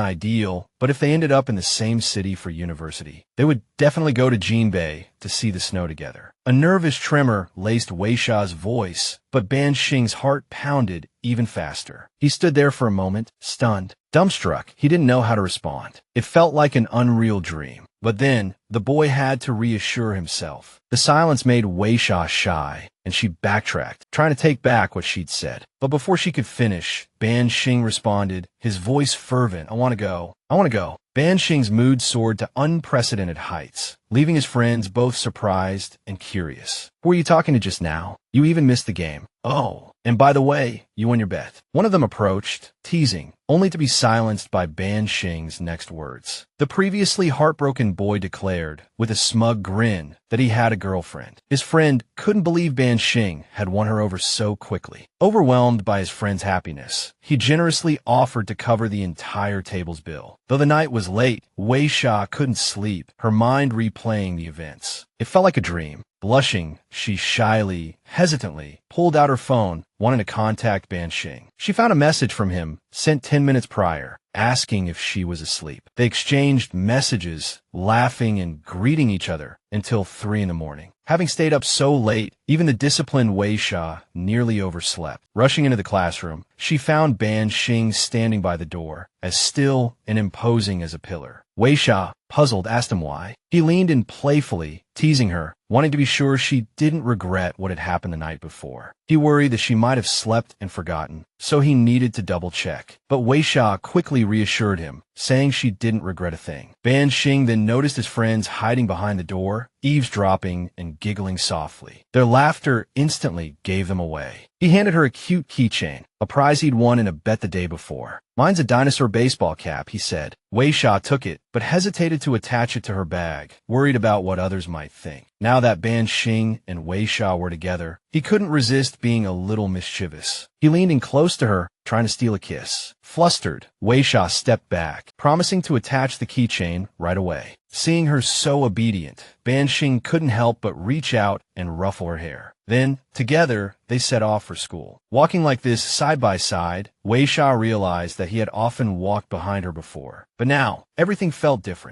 ideal, but if they ended up in the same city for university, they would definitely go to Jinbei to see the snow together. A nervous tremor laced Weixia's voice, but Ban Sheng's heart pounded even faster. He stood there for a moment, stunned, dumbstruck. He didn't know how to respond. It felt like an unreal dream. But then, the boy had to reassure himself. The silence made Weixia shy, and she backtracked, trying to take back what she'd said. But before she could finish, Ban Sheng responded, his voice fervent, I want to go. I want to go. Ban Sheng's mood soared to unprecedented heights, leaving his friends both surprised and curious. Who were you talking to just now? You even missed the game. Oh, and by the way, you won your bet. One of them approached, teasing, only to be silenced by Ban Sheng's next words. The previously heartbroken boy declared, with a smug grin, that he had a girlfriend. His friend couldn't believe Ban Sheng had won her over so quickly. Overwhelmed by his friend's happiness, he generously offered to cover the entire table's bill. Though the night was late, Weixia couldn't sleep, her mind replaying the events. It felt like a dream. Blushing, she shyly, hesitantly, pulled out her phone, wanting to contact Ban Sheng. She found a message from him, sent 10 minutes prior, asking if she was asleep. They exchanged messages, laughing and greeting each other until 3 in the morning. Having stayed up so late, even the disciplined Weixia nearly overslept. Rushing into the classroom, she found Ban Sheng standing by the door, as still and imposing as a pillar. Weixia, puzzled, asked him why. He leaned in playfully, teasing her, wanting to be sure she didn't regret what had happened the night before. He worried that she might have slept and forgotten, so he needed to double-check. But Weixia quickly reassured him, saying she didn't regret a thing. Ban Sheng then noticed his friends hiding behind the door, eavesdropping and giggling softly. Their laughter instantly gave them away. He handed her a cute keychain, a prize he'd won in a bet the day before. Mine's a dinosaur baseball cap, he said. Weixia took it, but hesitated to attach it to her bag, worried about what others might think. Now that Ban Sheng and Weixia were together, he couldn't resist being a little mischievous. He leaned in close to her, trying to steal a kiss. Flustered, Weixia stepped back, promising to attach the keychain right away. Seeing her so obedient, Ban Sheng couldn't help but reach out and ruffle her hair. Then, together, they set off for school. Walking like this side by side, Weixia realized that he had often walked behind her before. But now, everything felt different.